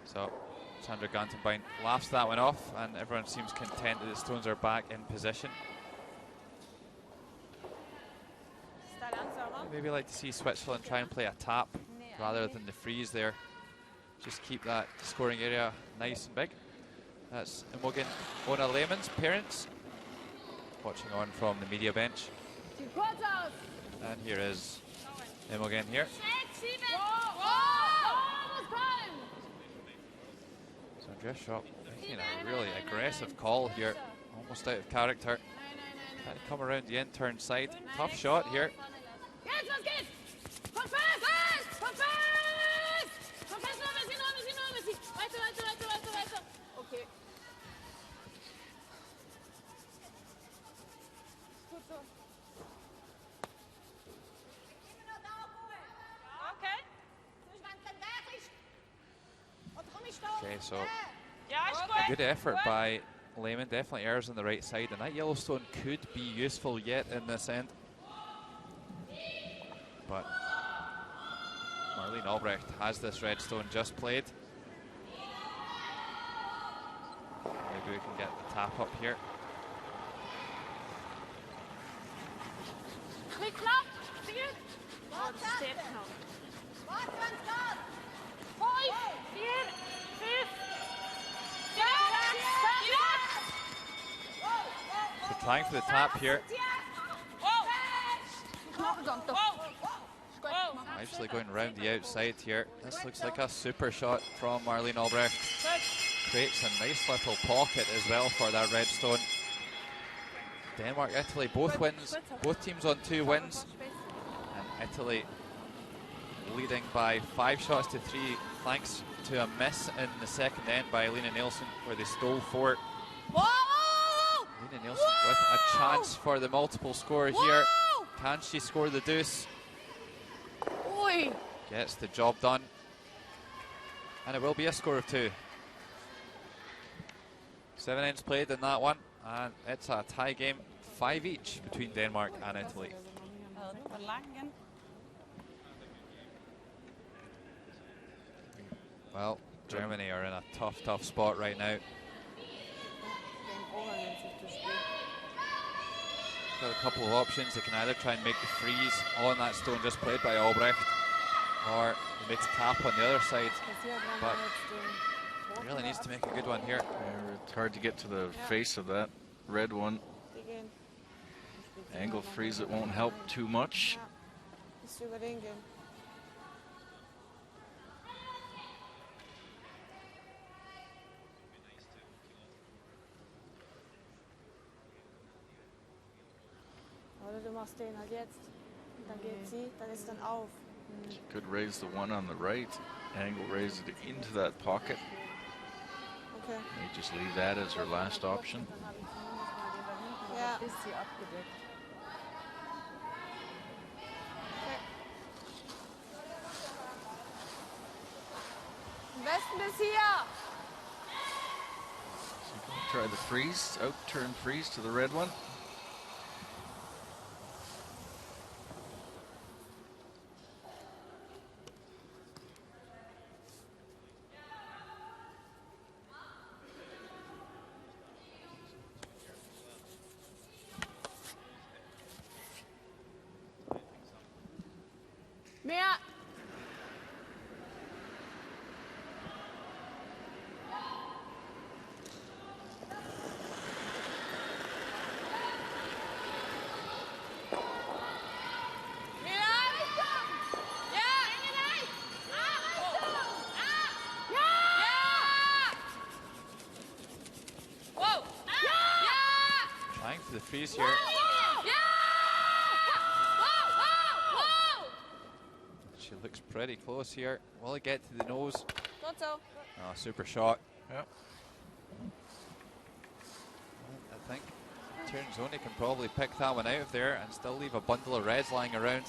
So Sandra Gantenbein laughs that one off, and everyone seems content that the stones are back in position. Maybe like to see Switzerland try and play a tap rather than the freeze there. Just keep that scoring area nice and big. That's Imogen Ona Lehmann's parents watching on from the media bench. And here is Imogen here. So Andrea Schopp making a really aggressive call here, almost out of character. Trying to come around the in-turn side. Tough shot here. Jetzt, was geht? Von fest! Von fest! Von fest, nur Messi. Weiter. Okay. Gut so. Okay. Okay, so Ja, ist a gut. good effort by Lehmann. Definitely errors on the right side, and that Yellowstone could be useful yet in this end. But Marlene Albrecht has this red stone just played. Maybe we can get the tap up here. Klick, klapp. Vier. Steht noch. 5, 4, 5. So trying for the tap here. Actually going around the outside here. This looks like a super shot from Marlene Albrecht. Creates a nice little pocket as well for that red stone. Denmark, Italy, both wins. Both teams on 2 wins. And Italy leading by 5 shots to 3 thanks to a miss in the second end by Lena Nielsen where they stole 4. Lena Nielsen with a chance for the multiple score here. Can she score the deuce? Gets the job done. And it will be a score of 2. 7 ends played in that one. And it's a tie game, 5 each between Denmark and Italy. Well, Germany are in a tough spot right now. Got a couple of options. They can either try and make the freeze on that stone just played by Albrecht, or they make a tap on the other side. But he really needs to make a good one here. Yeah, it's hard to get to the face of that red one. Angle freeze, it won't help too much. Oder du machst den halt jetzt. Dann geht sie, dann ist dann auf. She could raise the one on the right. Angle raise it into that pocket. Okay. May just leave that as her last option. Ja. Ist sie abgedeckt. Am besten bis hier. Try the freeze, out turn freeze to the red one. Mehr. to the freeze here. She looks pretty close here. Will it get to the nose? Gut so. Oh, super shot. Yep. I think Tiernzoni can probably pick that one out of there and still leave a bundle of reds lying around.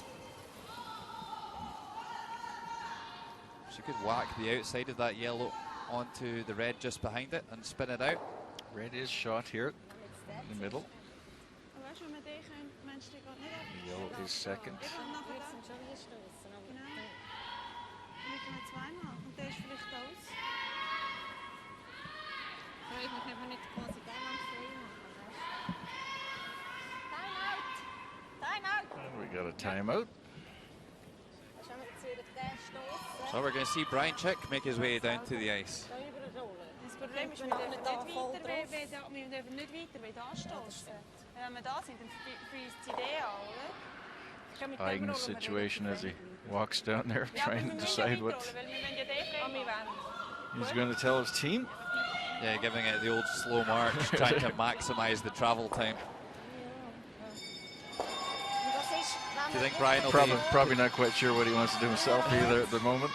She could whack the outside of that yellow onto the red just behind it and spin it out. Red is shot here in the middle. Yellow is second. And we got a timeout. So we're going to see Brian Chick make his way down to the ice. Das Problem ist, wir dürfen nicht weiter anstoßen. Wenn wir da sind, dann freest die Idee an, oder? Eyeing the situation as he walks down there, trying to decide what he's going to tell his team. Yeah, giving it the old slow march, trying to maximize the travel time. Do you think Brian will probably not quite sure what he wants to do himself either at the moment.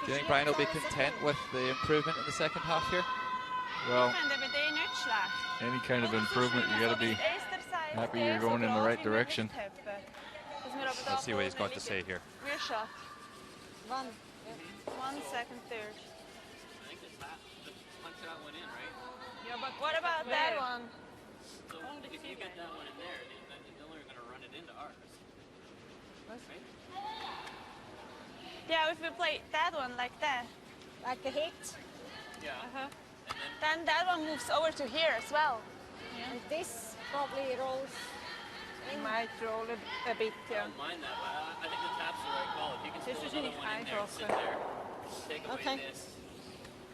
Do you think Brian will be content with the improvement in the second half here? Well, any kind of improvement, you got to be happy you're going in the right direction. Let's see what he's got to say here. Rear shot. 1 second, third. I think the punch shot went in, right? Yeah, but what about that one? So if you get that one in there, they're only going to run it into ours. Right? Yeah, if we play that one like that. Like a hit. Yeah. Then that one moves over to here as well. And this probably rolls in. Might roll a bit, I don't mind that, but I think the tap's the right call. If you can still another one in there and sit there, take away this.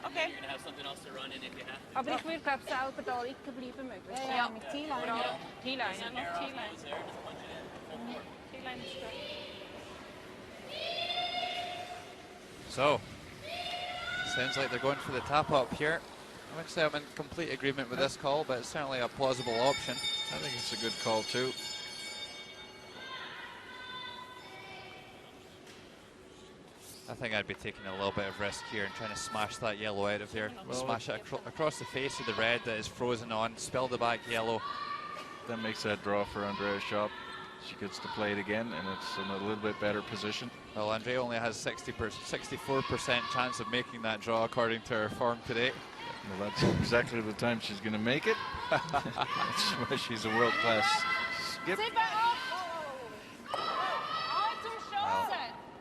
Okay. You're going to have something else to run in if you have to. Aber ich würde glaube selber da liegen bleiben möglichst. Ja, mit T-Line. Ja, T-Line. There's an Noch arrow T-Line. goes there, just punch it in. Full force. T-Line ist gut. So, sounds like they're going for the tap up here. I wouldn't say I'm in complete agreement with this call, but it's certainly a plausible option. I think it's a good call too. I think I'd be taking a little bit of risk here and trying to smash that yellow out of there. Well, smash it across the face of the red that is frozen on, spill the back yellow. That makes that draw for Andrea Shop. She gets to play it again, and it's in a little bit better position. Well, Andrea only has 64% chance of making that draw according to her form today. Well, that's exactly the time she's going to make it. That's why she's a world-class skip.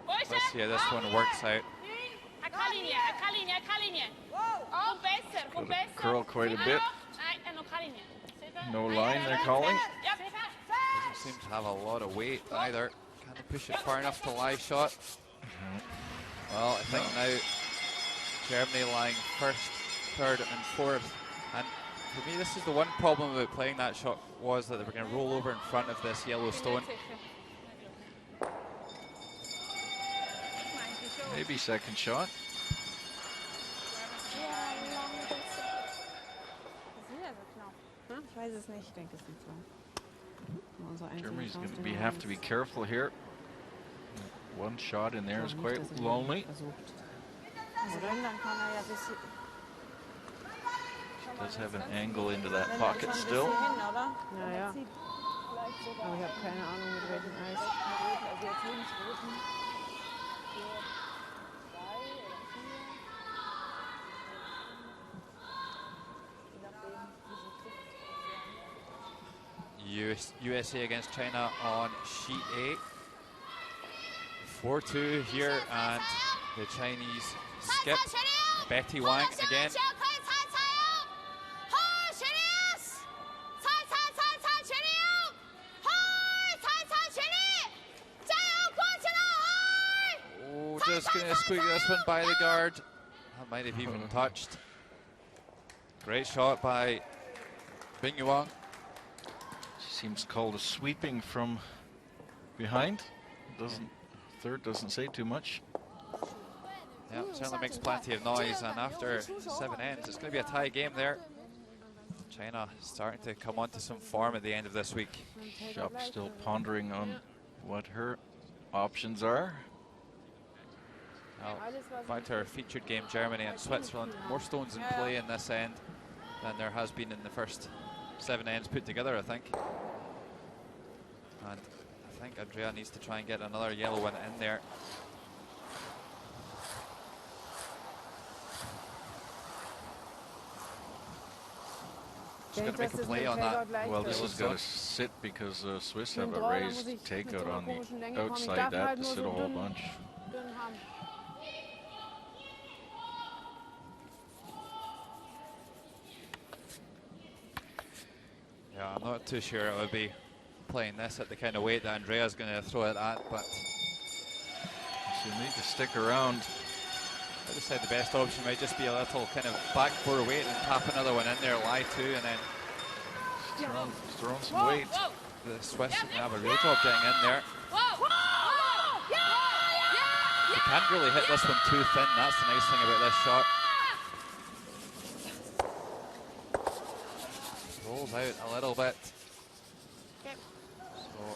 Let's see how this one works out. Got to curl quite a bit. No line, they're calling. Doesn't seem to have a lot of weight either. Can they push it far enough to live shot? Well, I think now Germany lying first, third and fourth. And for me, this is the one problem about playing that shot, was that they were going to roll over in front of this yellow stone. Maybe second shot. Ich weiß es nicht, ich denke es sind zwei. Germany's going to have to be careful here. One shot in there is quite lonely. Does have an angle into that pocket still. Ja, ja. Aber ich habe keine Ahnung, mit welchem Eis. USA against China on sheet A. 4-2 here, and the Chinese skip. Betty Wang again. Oh, just going to squeak this one by the guard. That might have even touched. Great shot by Bing Yuang. Seems called a sweeping from behind. Third doesn't say too much. Yeah, certainly makes plenty of noise, and after 7 ends, it's going to be a tie game there. China starting to come onto some form at the end of this week. Shop still pondering on what her options are. Now, back to our featured game, Germany and Switzerland. More stones in play in this end than there has been in the first 7 ends put together, I think. And I think Andrea needs to try and get another yellow one in there. She's going to make a play on that. Well, this has got to sit because Swiss have a raised takeout on the outside. That to sit a whole bunch. Yeah, I'm not too sure I would be playing this at the kind of weight that Andrea's going to throw it at, but she'll need to stick around. I decide the best option might just be a little kind of back 4 weight and tap another one in there, lie to, and then throwing some weight. The Swiss have a real job getting in there. You can't really hit this one too thin, that's the nice thing about this shot. Rolls out a little bit. So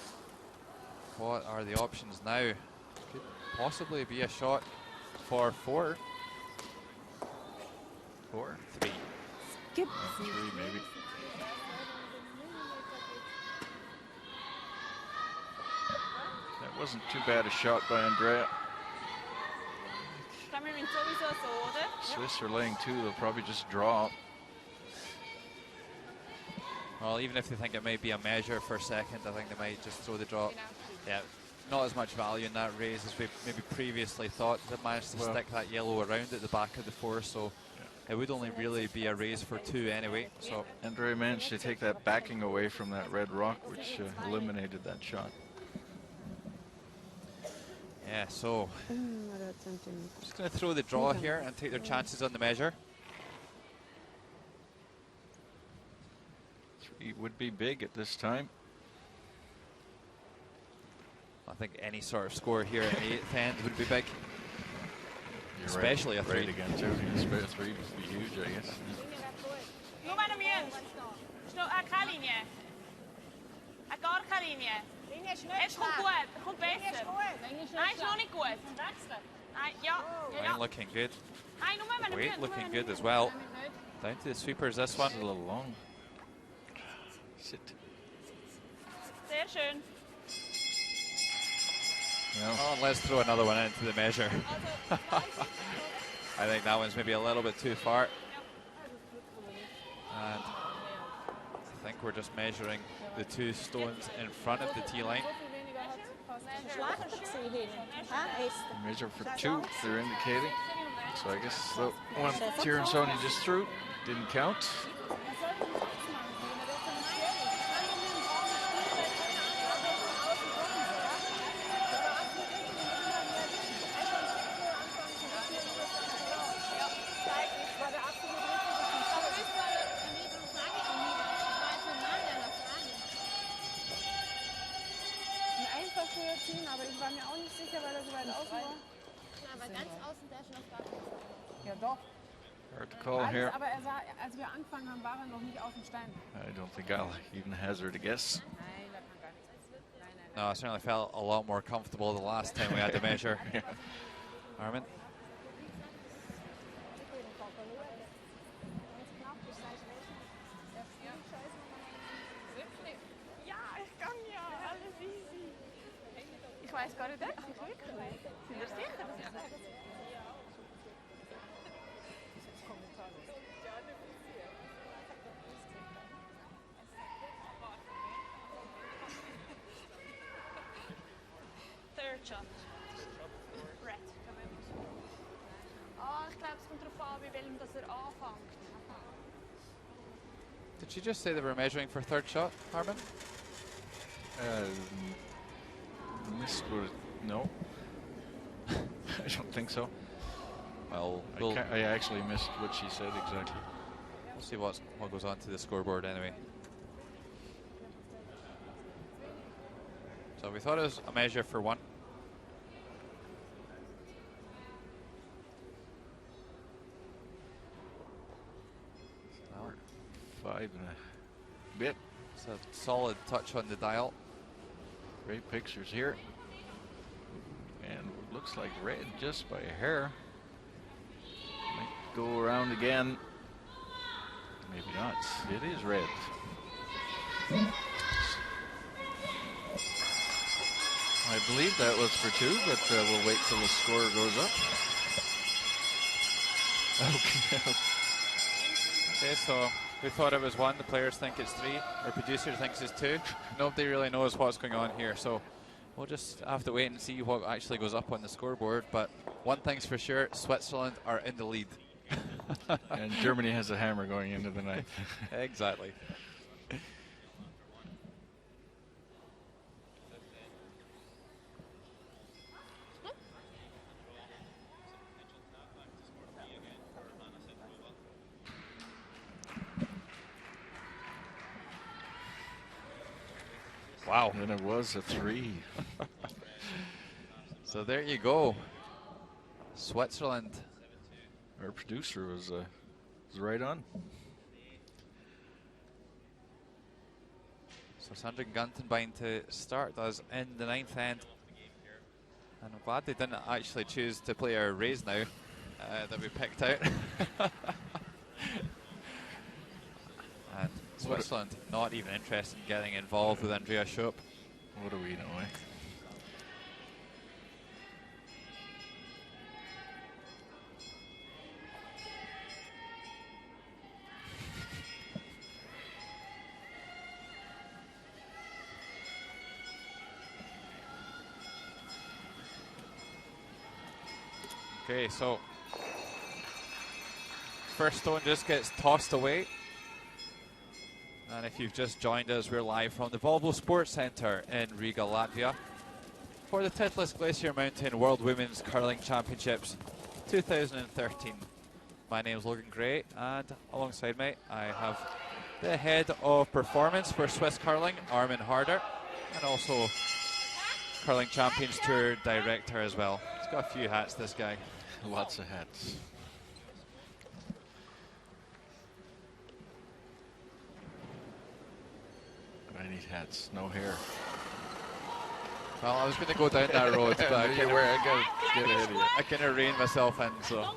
what are the options now? Could possibly be a shot for 4. 4? 3. Skip. 3 maybe. That wasn't too bad a shot by Andrea. Swiss are laying 2, they'll probably just draw. Well, even if they think it might be a measure for second, I think they might just throw the draw. Yeah, not as much value in that raise as we maybe previously thought. They managed to stick that yellow around at the back of the 4, so it would only really be a raise for 2 anyway. So Andrea managed to take that backing away from that red rock, which eliminated that shot. Yeah, so just going to throw the draw here and take their chances on the measure. 3 would be big at this time. I think any sort of score here at the 8th end would be big. You're especially right, a 3. Right again too. A 3 would be huge, I guess. Nur met hem eens. Keine Linie. Gar keine Linie. Es kommt gut, kommt besser. Nein, ist noch nicht gut. Nein, ja. Line looking good. Nein, nur met hem Weight eens. looking good as well. Down to the sweepers this one. A little long. Sit. Sehr schön. Well, Oh, let's throw another one into the measure. I think that one's maybe a little bit too far. And I think we're just measuring the 2 stones in front of the tee line. measure for 2, they're indicating. So I guess the one Tirensoni just threw didn't count. Aber ich war mir auch nicht sicher, weil er so weit außen war. Aber ganz außen der schon auf gar keinen Fall. Ja doch. Hard to call here. Aber er sah, als wir angefangen haben, war er noch nicht auf dem Stein. I don't think I'll even hazard a guess. Nein, da kann gar nichts. Nein, No, I certainly felt a lot more comfortable the last time we had to measure. Armin? Ja, ich kann ja. Alles easy. Ich weiß gar nicht, wirklich. Sind wir sicher? Third shot. Red. Oh, ich glaube, es kommt darauf an, wie welchem das anfängt. Did she just say they were measuring for 3rd shot, Armin? Missed was no. I don't think so. Well, I actually missed what she said exactly. we'll see what goes on to the scoreboard anyway. So we thought it was a measure for 1. 5 and a bit. It's a solid touch on the dial. Great pictures here. And it looks like red just by a hair. Might go around again. Maybe not. It is red. I believe that was for 2, but we'll wait till the score goes up. Okay, so we thought it was 1. The players think it's 3. Our producer thinks it's 2. Nobody really knows what's going on here, so we'll just have to wait and see what actually goes up on the scoreboard. But one thing's for sure, Switzerland are in the lead. And Germany has a hammer going into the night. Exactly. Wow. And it was a 3. So there you go. Switzerland. Our producer was right on. So Sandra Gantenbein to start us in the 9th end. And I'm glad they didn't actually choose to play our raise now that we picked out. And Switzerland not even interested in getting involved with Andrea Schopp. What do we know, eh? Okay, so first stone just gets tossed away. And if you've just joined us, we're live from the Volvo Sports Centre in Riga, Latvia for the Titlis Glacier Mountain World Women's Curling Championships 2013. My name is Logan Gray, and alongside me I have the head of performance for Swiss Curling, Armin Harder, and also Curling Champions Tour director as well. He's got a few hats, this guy. Lots of hats. I need hats, no hair. Well, I was going to go down that road, but I get ahead of you. I kind of rein myself in, so.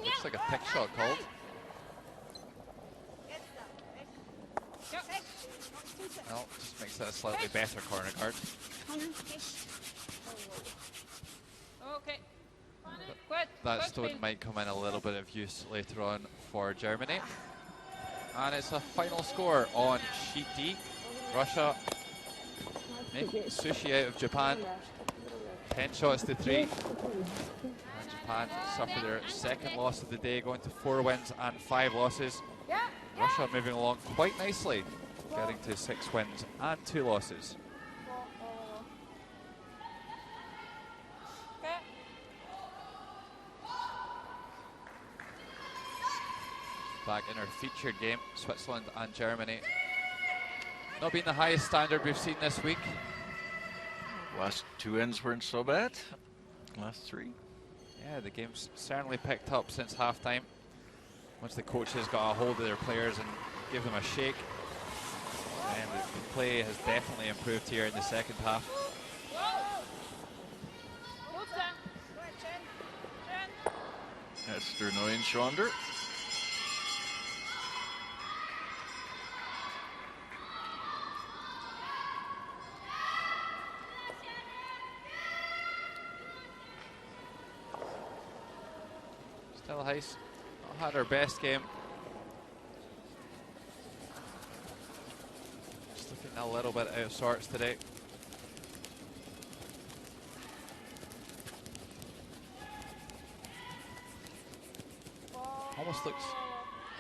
Looks like a pick shot called. Well, just makes that a slightly better corner guard. Okay. That stone might come in a little bit of use later on for Germany. And it's a final score on sheet D. Russia making sushi out of Japan. 10 shots to 3. And Japan suffered their second loss of the day, going to 4 wins and 5 losses. Russia moving along quite nicely, getting to 6 wins and 2 losses. Back in our featured game, Switzerland and Germany. Not been the highest standard we've seen this week. Last 2 ends weren't so bad. Last 3. Yeah, the game's certainly picked up since halftime. Once the coaches got a hold of their players and give them a shake. And the play has definitely improved here in the second half. Esther Neuenschwander. Still Heiss not had her best game. Just looking a little bit out of sorts today.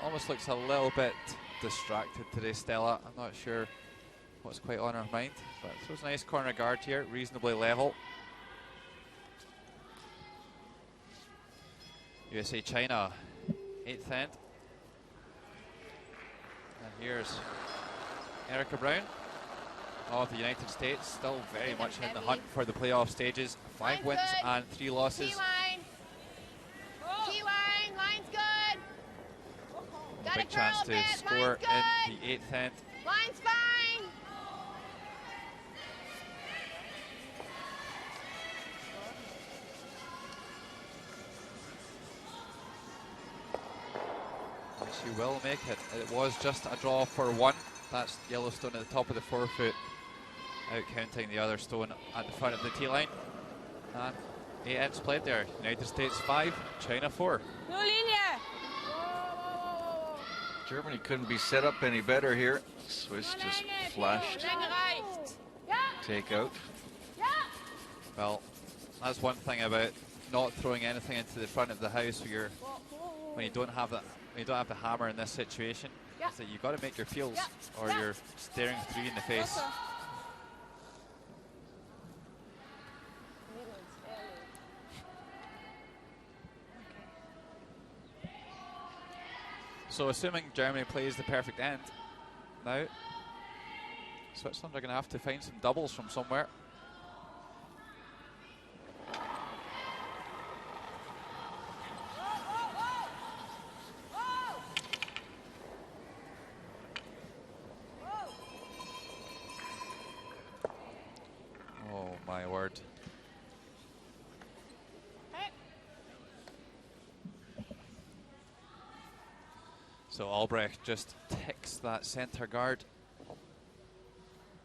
Almost looks a little bit distracted today, Stella. I'm not sure what's quite on her mind, but throws a nice corner guard here, reasonably level. USA China, 8th end. And here's Erica Brown of the United States, still very much in the hunt for the playoff stages. 5 wins and 3 losses. A big chance to score in the 8th end. Line's fine. She will make it. It was just a draw for 1. That's yellow stone at the top of the forefoot, out counting the other stone at the front of the tee line. And 8 ends played there. United States 5, China 4. Nur Linie. Germany couldn't be set up any better here. Swiss just flashed. Take out. Well, that's one thing about not throwing anything into the front of the house when you don't have that. When you don't have the hammer in this situation, is that you've got to make your feels, or you're staring 3 in the face. So assuming Germany plays the perfect end, now Switzerland are going to have to find some doubles from somewhere. Oh my word. So Albrecht just ticks that center guard.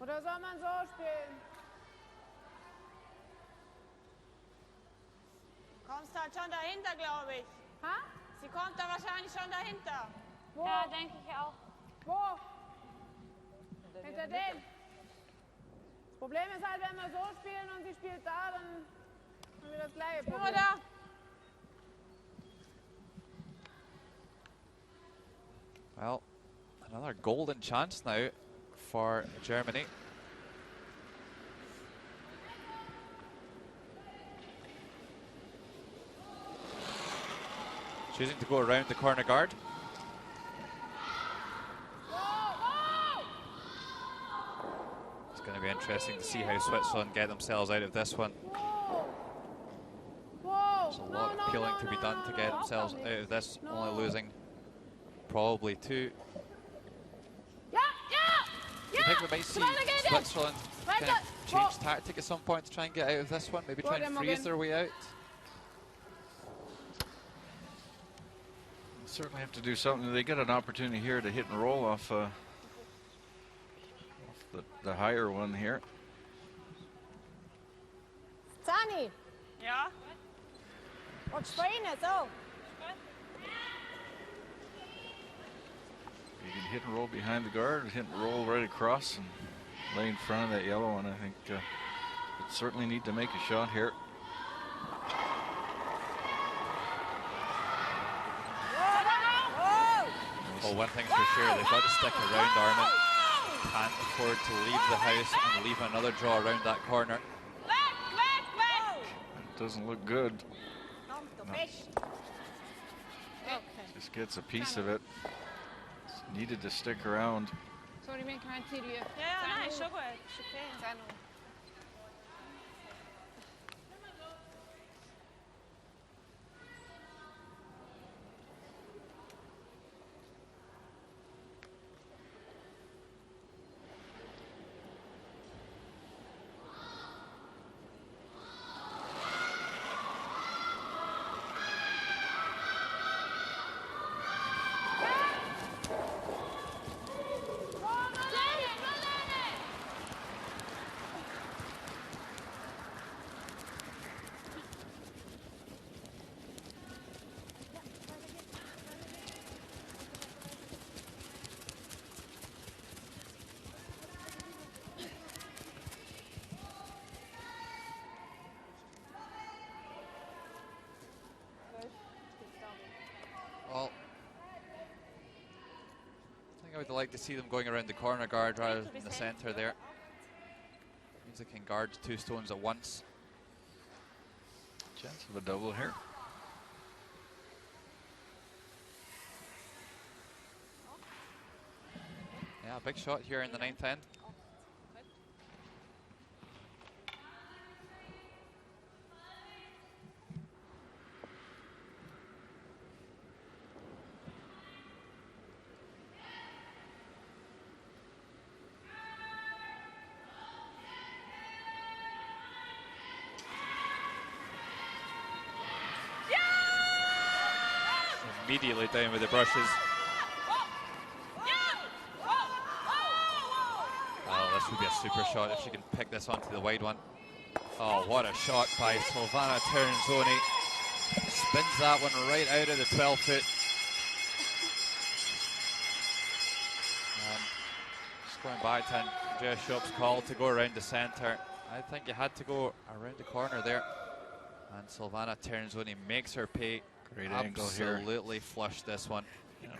Oder soll man so spielen? Kommst halt schon dahinter, glaube ich. Ha? Sie kommt da wahrscheinlich schon dahinter. Wo? Ja, denke ich auch. Wo? Hinter dem. Das Problem ist halt, wenn wir so spielen und sie spielt da, dann haben wir das gleiche Problem. Nur da. Well, another golden chance now for Germany. Choosing to go around the corner guard. It's going to be interesting to see how Switzerland get themselves out of this one. There's a lot of peeling to be done to get themselves out of this, only losing probably 2. Do you think we might see Switzerland kind of change tactic at some point to try and get out of this one? Maybe try and freeze their way out? Certainly have to do something. They get an opportunity here to hit and roll off, the higher one here. Zani, Ja. und Schweine, so. You can hit and roll behind the guard, hit and roll right across and lay in front of that yellow one. I think they certainly need to make a shot here. Well, one thing's for sure, they've got to stick around Armin. Can't afford to leave the house and leave another draw around that corner. It doesn't look good. No. Just gets a piece of it. It's needed to stick around. Sorry, men kan inte till ju. Ja, nej, så går det. Okej. Well, I think I would like to see them going around the corner guard rather than the center there. Means they can guard 2 stones at once. Chance of a double here. Yeah, big shot here in the 9th end. immediately down with the brushes. Oh, this would be a super shot if she can pick this onto the wide one. Oh, what a shot by Silvana Terzoni. Spins that one right out of the 12-foot. Just going back to Andrea Schopp's call to go around the centre. I think you had to go around the corner there. And Silvana Terzoni makes her pay. Great angle here. Absolutely flushed this one. Yeah.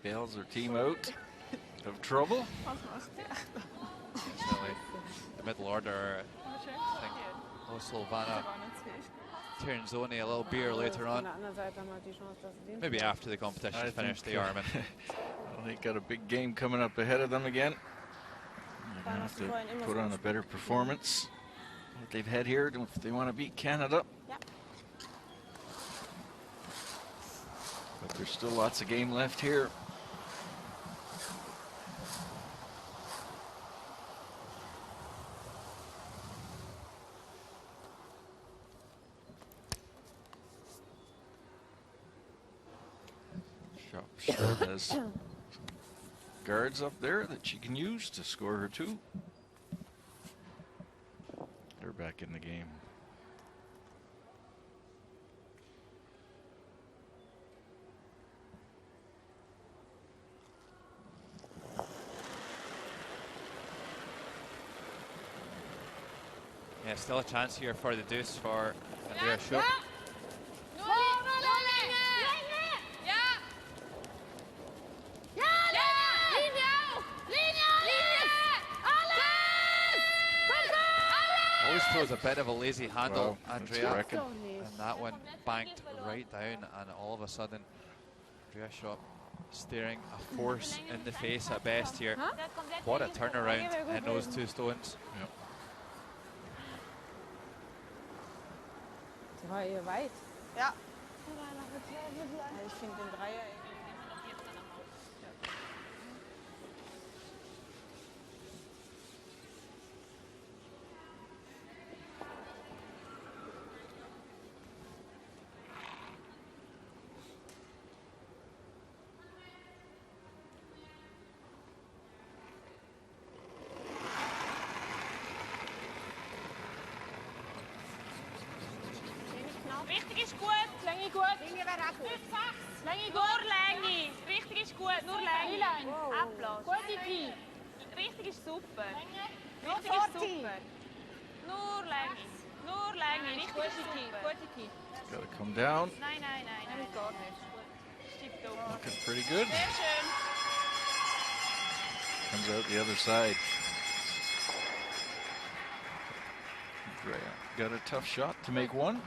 Bails her team out of trouble. Certainly the middle order, I think, Silvana Terzoni a little beer later on. Maybe after the competition finished, the Armin. They got a big game coming up ahead of them again. They're going to have to put on a better performance what they've had here if they want to beat Canada. But there's still lots of game left here. Sure has guards up there that she can use to score her two. They're back in the game. Yeah, still a chance here for the deuce for Andrea Schopp. Always throws a bit of a lazy handle, Andrea, and that one banked right down, and all of a sudden Andrea Schopp staring a force in the face at best here. What a turnaround in those two stones. Yep. Sie war ihr weit. Ja. Ich finde den Dreier. Richtig ist gut. Länge gut. Länge wäre auch gut. 5, 6. Länge gut. Nur Länge. Richtig ist gut. Nur Länge. Applaus. Gute Pi. Richtig ist super. Richtig ist super. Nur Länge. Nur Länge. Richtig ist super. Gute Pi. Got to come down. Nein, nein, nein. Nein, gar nicht. Stimmt doch. Looking pretty good. Sehr schön. Comes out the other side. Got a tough shot to make one.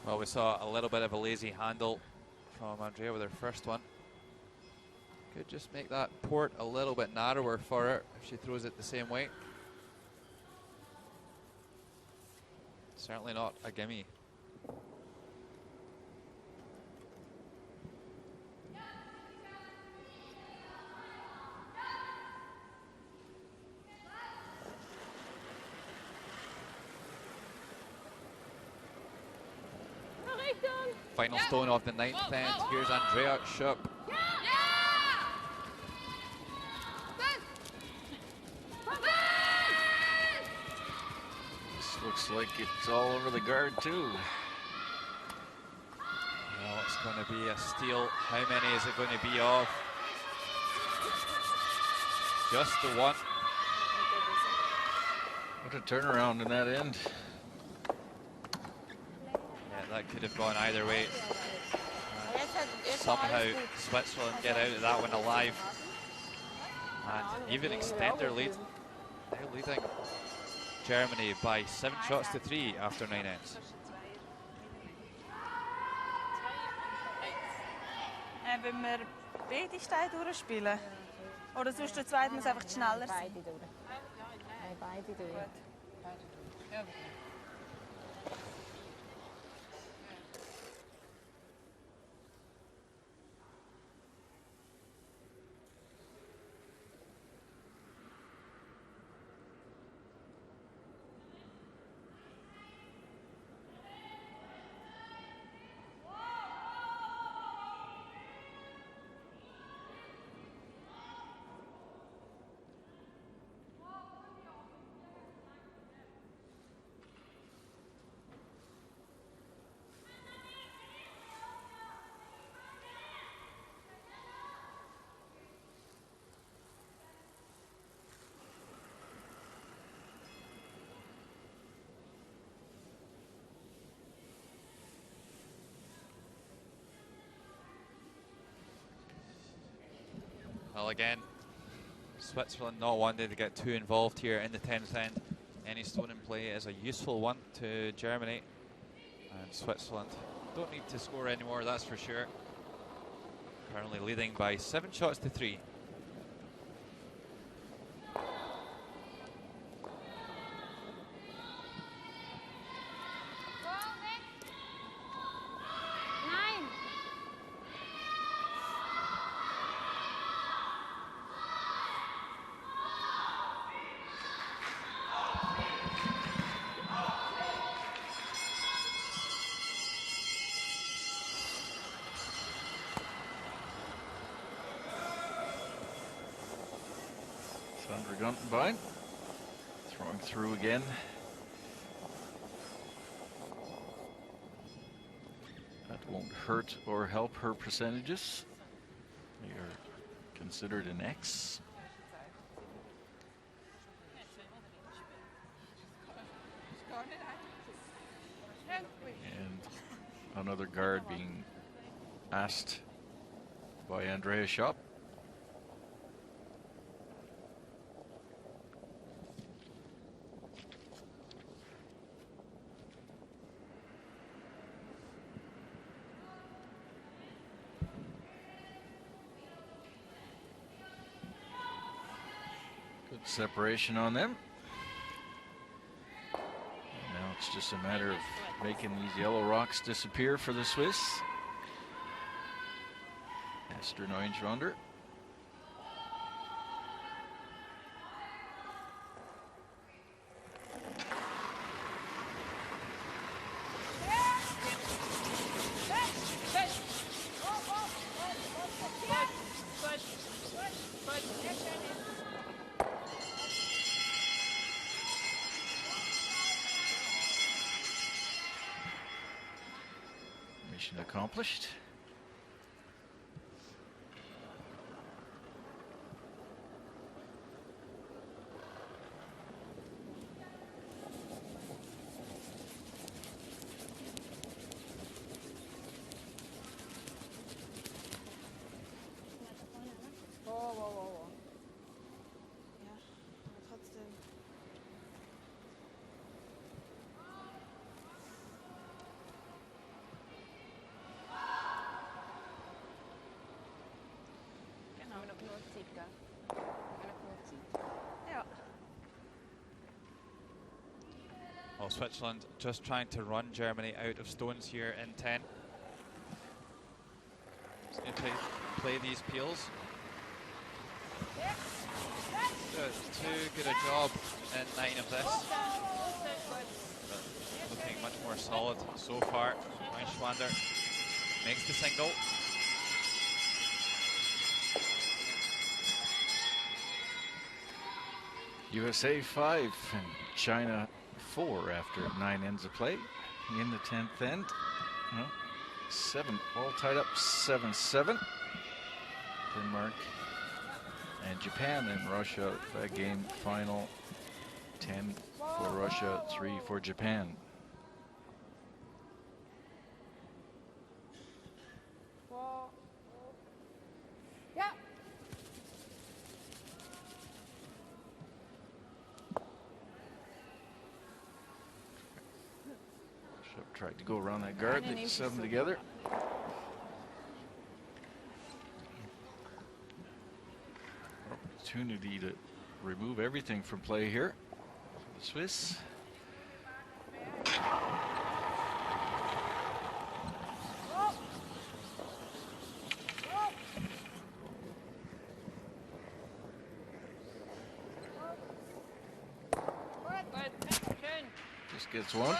Well, we saw a little bit of a lazy handle from Andrea with her first one. Could just make that port a little bit narrower for her if she throws it the same way. Certainly not a gimme. Final stone of the 9th end. Here's Andrea Schopp. This looks like it's all over the guard too. Well, it's going to be a steal. How many is it going to be of? Just the one. What a turnaround in that end. That could have gone either way. Somehow Switzerland get out of that one alive and even extend their lead. Now leading Germany by 7 shots to 3 after 9 ends. Wenn wir beide Steine durchspielen? Oder sonst der zweite muss einfach schneller sein? Beide durch. Beide durch. Well, again, Switzerland not wanting to get too involved here in the 10th end. Any stone in play is a useful one to Germany. And Switzerland don't need to score anymore, that's for sure. Currently leading by 7 shots to 3. Sandra Guntenbein throwing through again. That won't hurt or help her percentages. They are considered an X. And another guard being asked by Andrea Schopp. Good separation on them. And now it's just a matter of making these yellow rocks disappear for the Swiss. Esther Neunschwander. Mission accomplished. Ja, aber trotzdem. Genau. Haben wir noch genug Zeit, gell? Haben wir noch genug Zeit? Ja. Well, Switzerland just trying to run Germany out of stones here in 10. Just need to play these peels. Too good a job in 9 of this. But looking much more solid so far. Schwander makes the single. USA 5 and China 4 after 9 ends of play in the 10th end. Well, 7 all tied up 7-7. Denmark and Japan and Russia, that game final 10 for Russia, 3 for Japan. Ja. Russia tried to go around that guard, they set them together. Opportunity to remove everything from play here for the Swiss. Just gets one.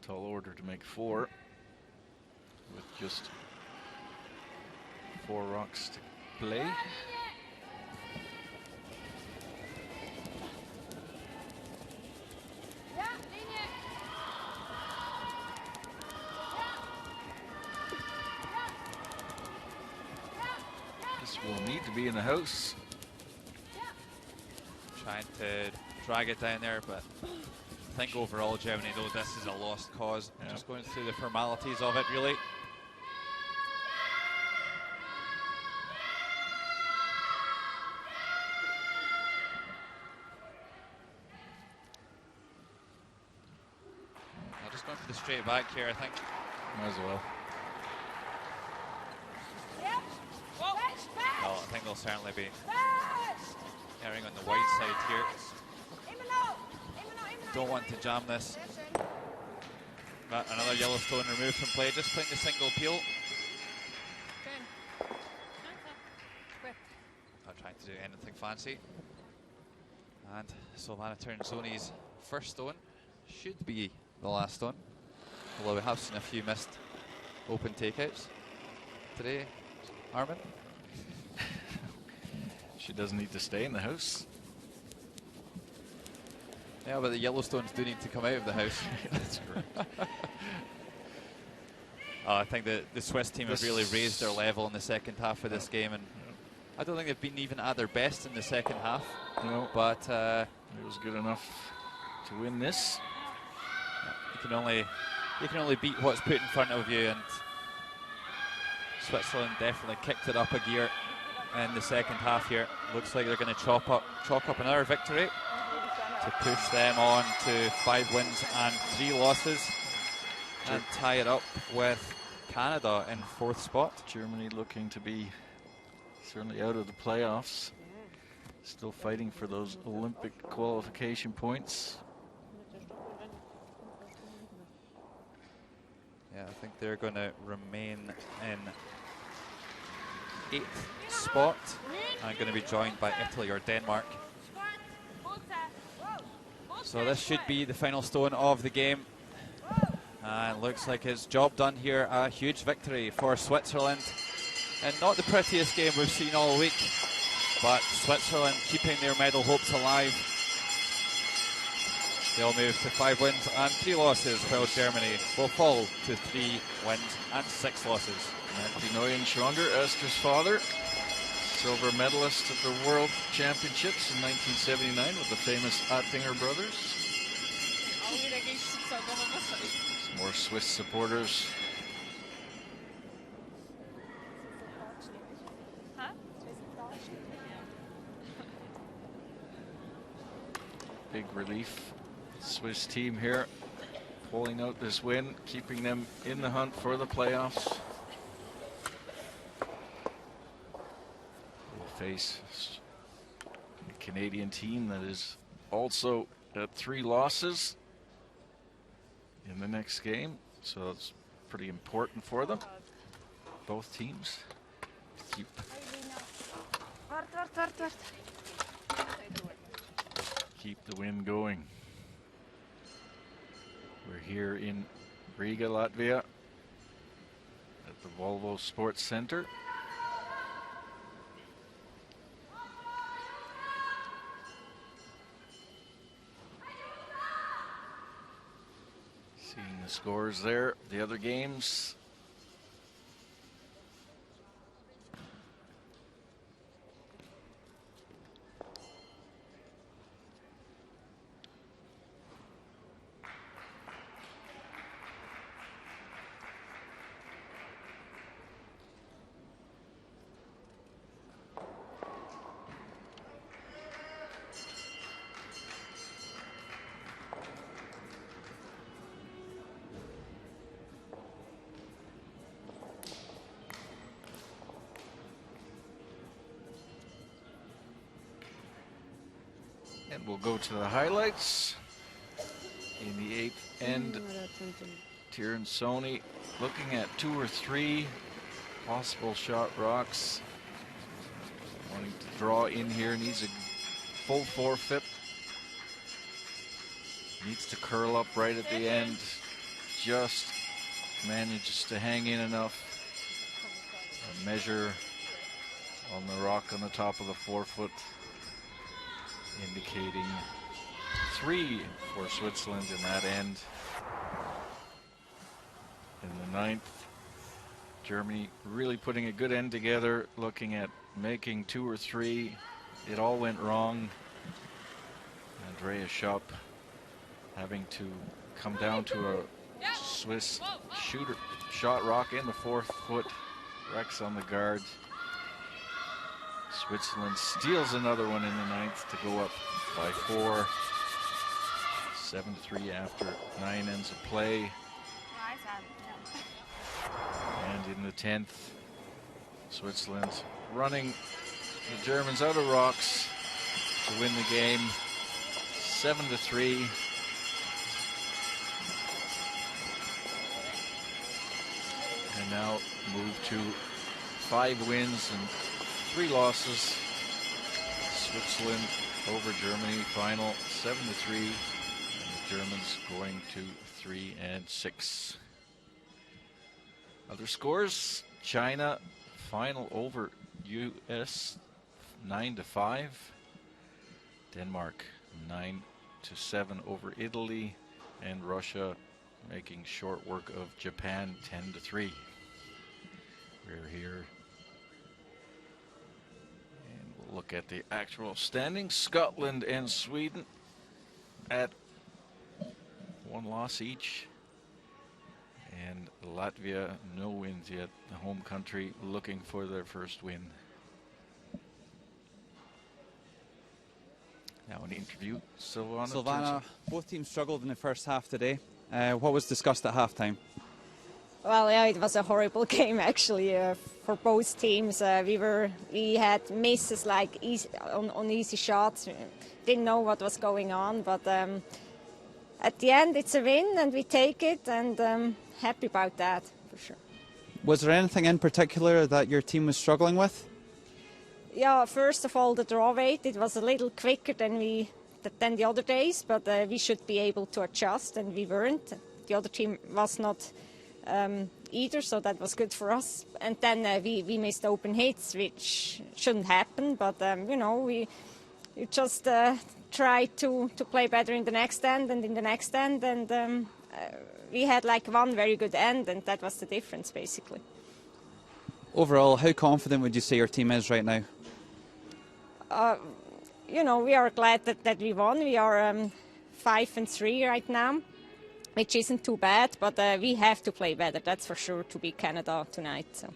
Tall order to make 4 with just 4 rocks to play. This will need to be in the house. trying to drag it down there, but I think overall Germany, though, this is a lost cause. Yeah. Just going through the formalities of it, really. I'll just going for the straight back here, I think. Might as well. Well, I think they'll certainly be erring on the wide side here. Don't want to jam this. But another Yellowstone removed from play, just playing the single peel. Not trying to do anything fancy. And Silvana turns Zoni's first stone. Should be the last stone. Although we have seen a few missed open takeouts today. Armin? She doesn't need to stay in the house. Yeah, but the Yellowstones do need to come out of the house. That's correct. I think the Swiss team have really raised their level in the second half of this game, and I don't think they've been even at their best in the second half. No, but it was good enough to win this. You can only beat what's put in front of you, and Switzerland definitely kicked it up a gear in the second half here. Looks like they're going to chalk up another victory to push them on to 5 wins and 3 losses and tie it up with Canada in 4th spot. Germany looking to be certainly out of the playoffs. Still fighting for those Olympic qualification points. Yeah, I think they're going to remain in 8th spot and going to be joined by Italy or Denmark. So this should be the final stone of the game. And looks like it's job done here. A huge victory for Switzerland. And not the prettiest game we've seen all week, but Switzerland keeping their medal hopes alive. They'll move to 5 wins and 3 losses, while Germany will fall to 3 wins and 6 losses. Matthew Neuenschwanger, Esther's father, silver medalist at the World Championships in 1979 with the famous Attinger brothers. Some more Swiss supporters. Big relief. Swiss team here pulling out this win, keeping them in the hunt for the playoffs. We'll face a Canadian team that is also at 3 losses in the next game, so it's pretty important for them, both teams, to keep the win going. We're here in Riga, Latvia, at the Volvo Sports Center. Seeing the scores there, the other games. And we'll go to the highlights. In the 8th end, Tiransoni looking at 2 or 3 possible shot rocks. Wanting to draw in here, needs a full forfeit. Needs to curl up right at the end. Just manages to hang in enough. A measure on the rock on the top of the 4-foot, indicating 3 for Switzerland in that end. In the 9th, Germany really putting a good end together, looking at making 2 or 3. It all went wrong. Andrea Schopp having to come down to a Swiss shot rock in the 4th foot. Rex on the guard. Switzerland steals another one in the 9th to go up by 4. 7-3 after 9 ends of play. And in the 10th, Switzerland running the Germans out of rocks to win the game 7-3. And now move to 5 wins and 3 losses. Switzerland over Germany, final 7-3. And the Germans going to 3-6. Other scores: China final over US 9-5. Denmark 9-7 over Italy, and Russia making short work of Japan 10-3. We're here. And we'll look at the actual standings. Scotland and Sweden at 1 loss each. And Latvia, no wins yet. The home country looking for their first win. Now an interview. Silvana, both teams struggled in the first half today. What was discussed at halftime? Well, yeah, it was a horrible game actually for both teams. We had misses like on easy shots. Didn't know what was going on, but at the end it's a win and we take it, and happy about that for sure. Was there anything in particular that your team was struggling with? Yeah, first of all, the draw weight. It was a little quicker than the other days, but we should be able to adjust, and we weren't. The other team was not either, so that was good for us. And then we missed open hits, which shouldn't happen, but you know, we just try to play better in the next end and in the next end, and we had like one very good end, and that was the difference basically. Overall, how confident would you say your team is right now? You know, we are glad that we won. We are 5-3 right now, which isn't too bad, but we have to play better, that's for sure, to beat Canada tonight. So.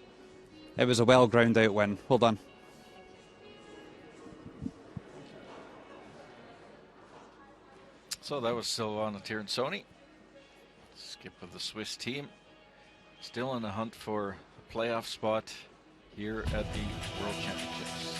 It was a well-ground-out win. Well done. So that was Silvana Tiransoni, skip of the Swiss team, still in the hunt for a playoff spot here at the World Championships.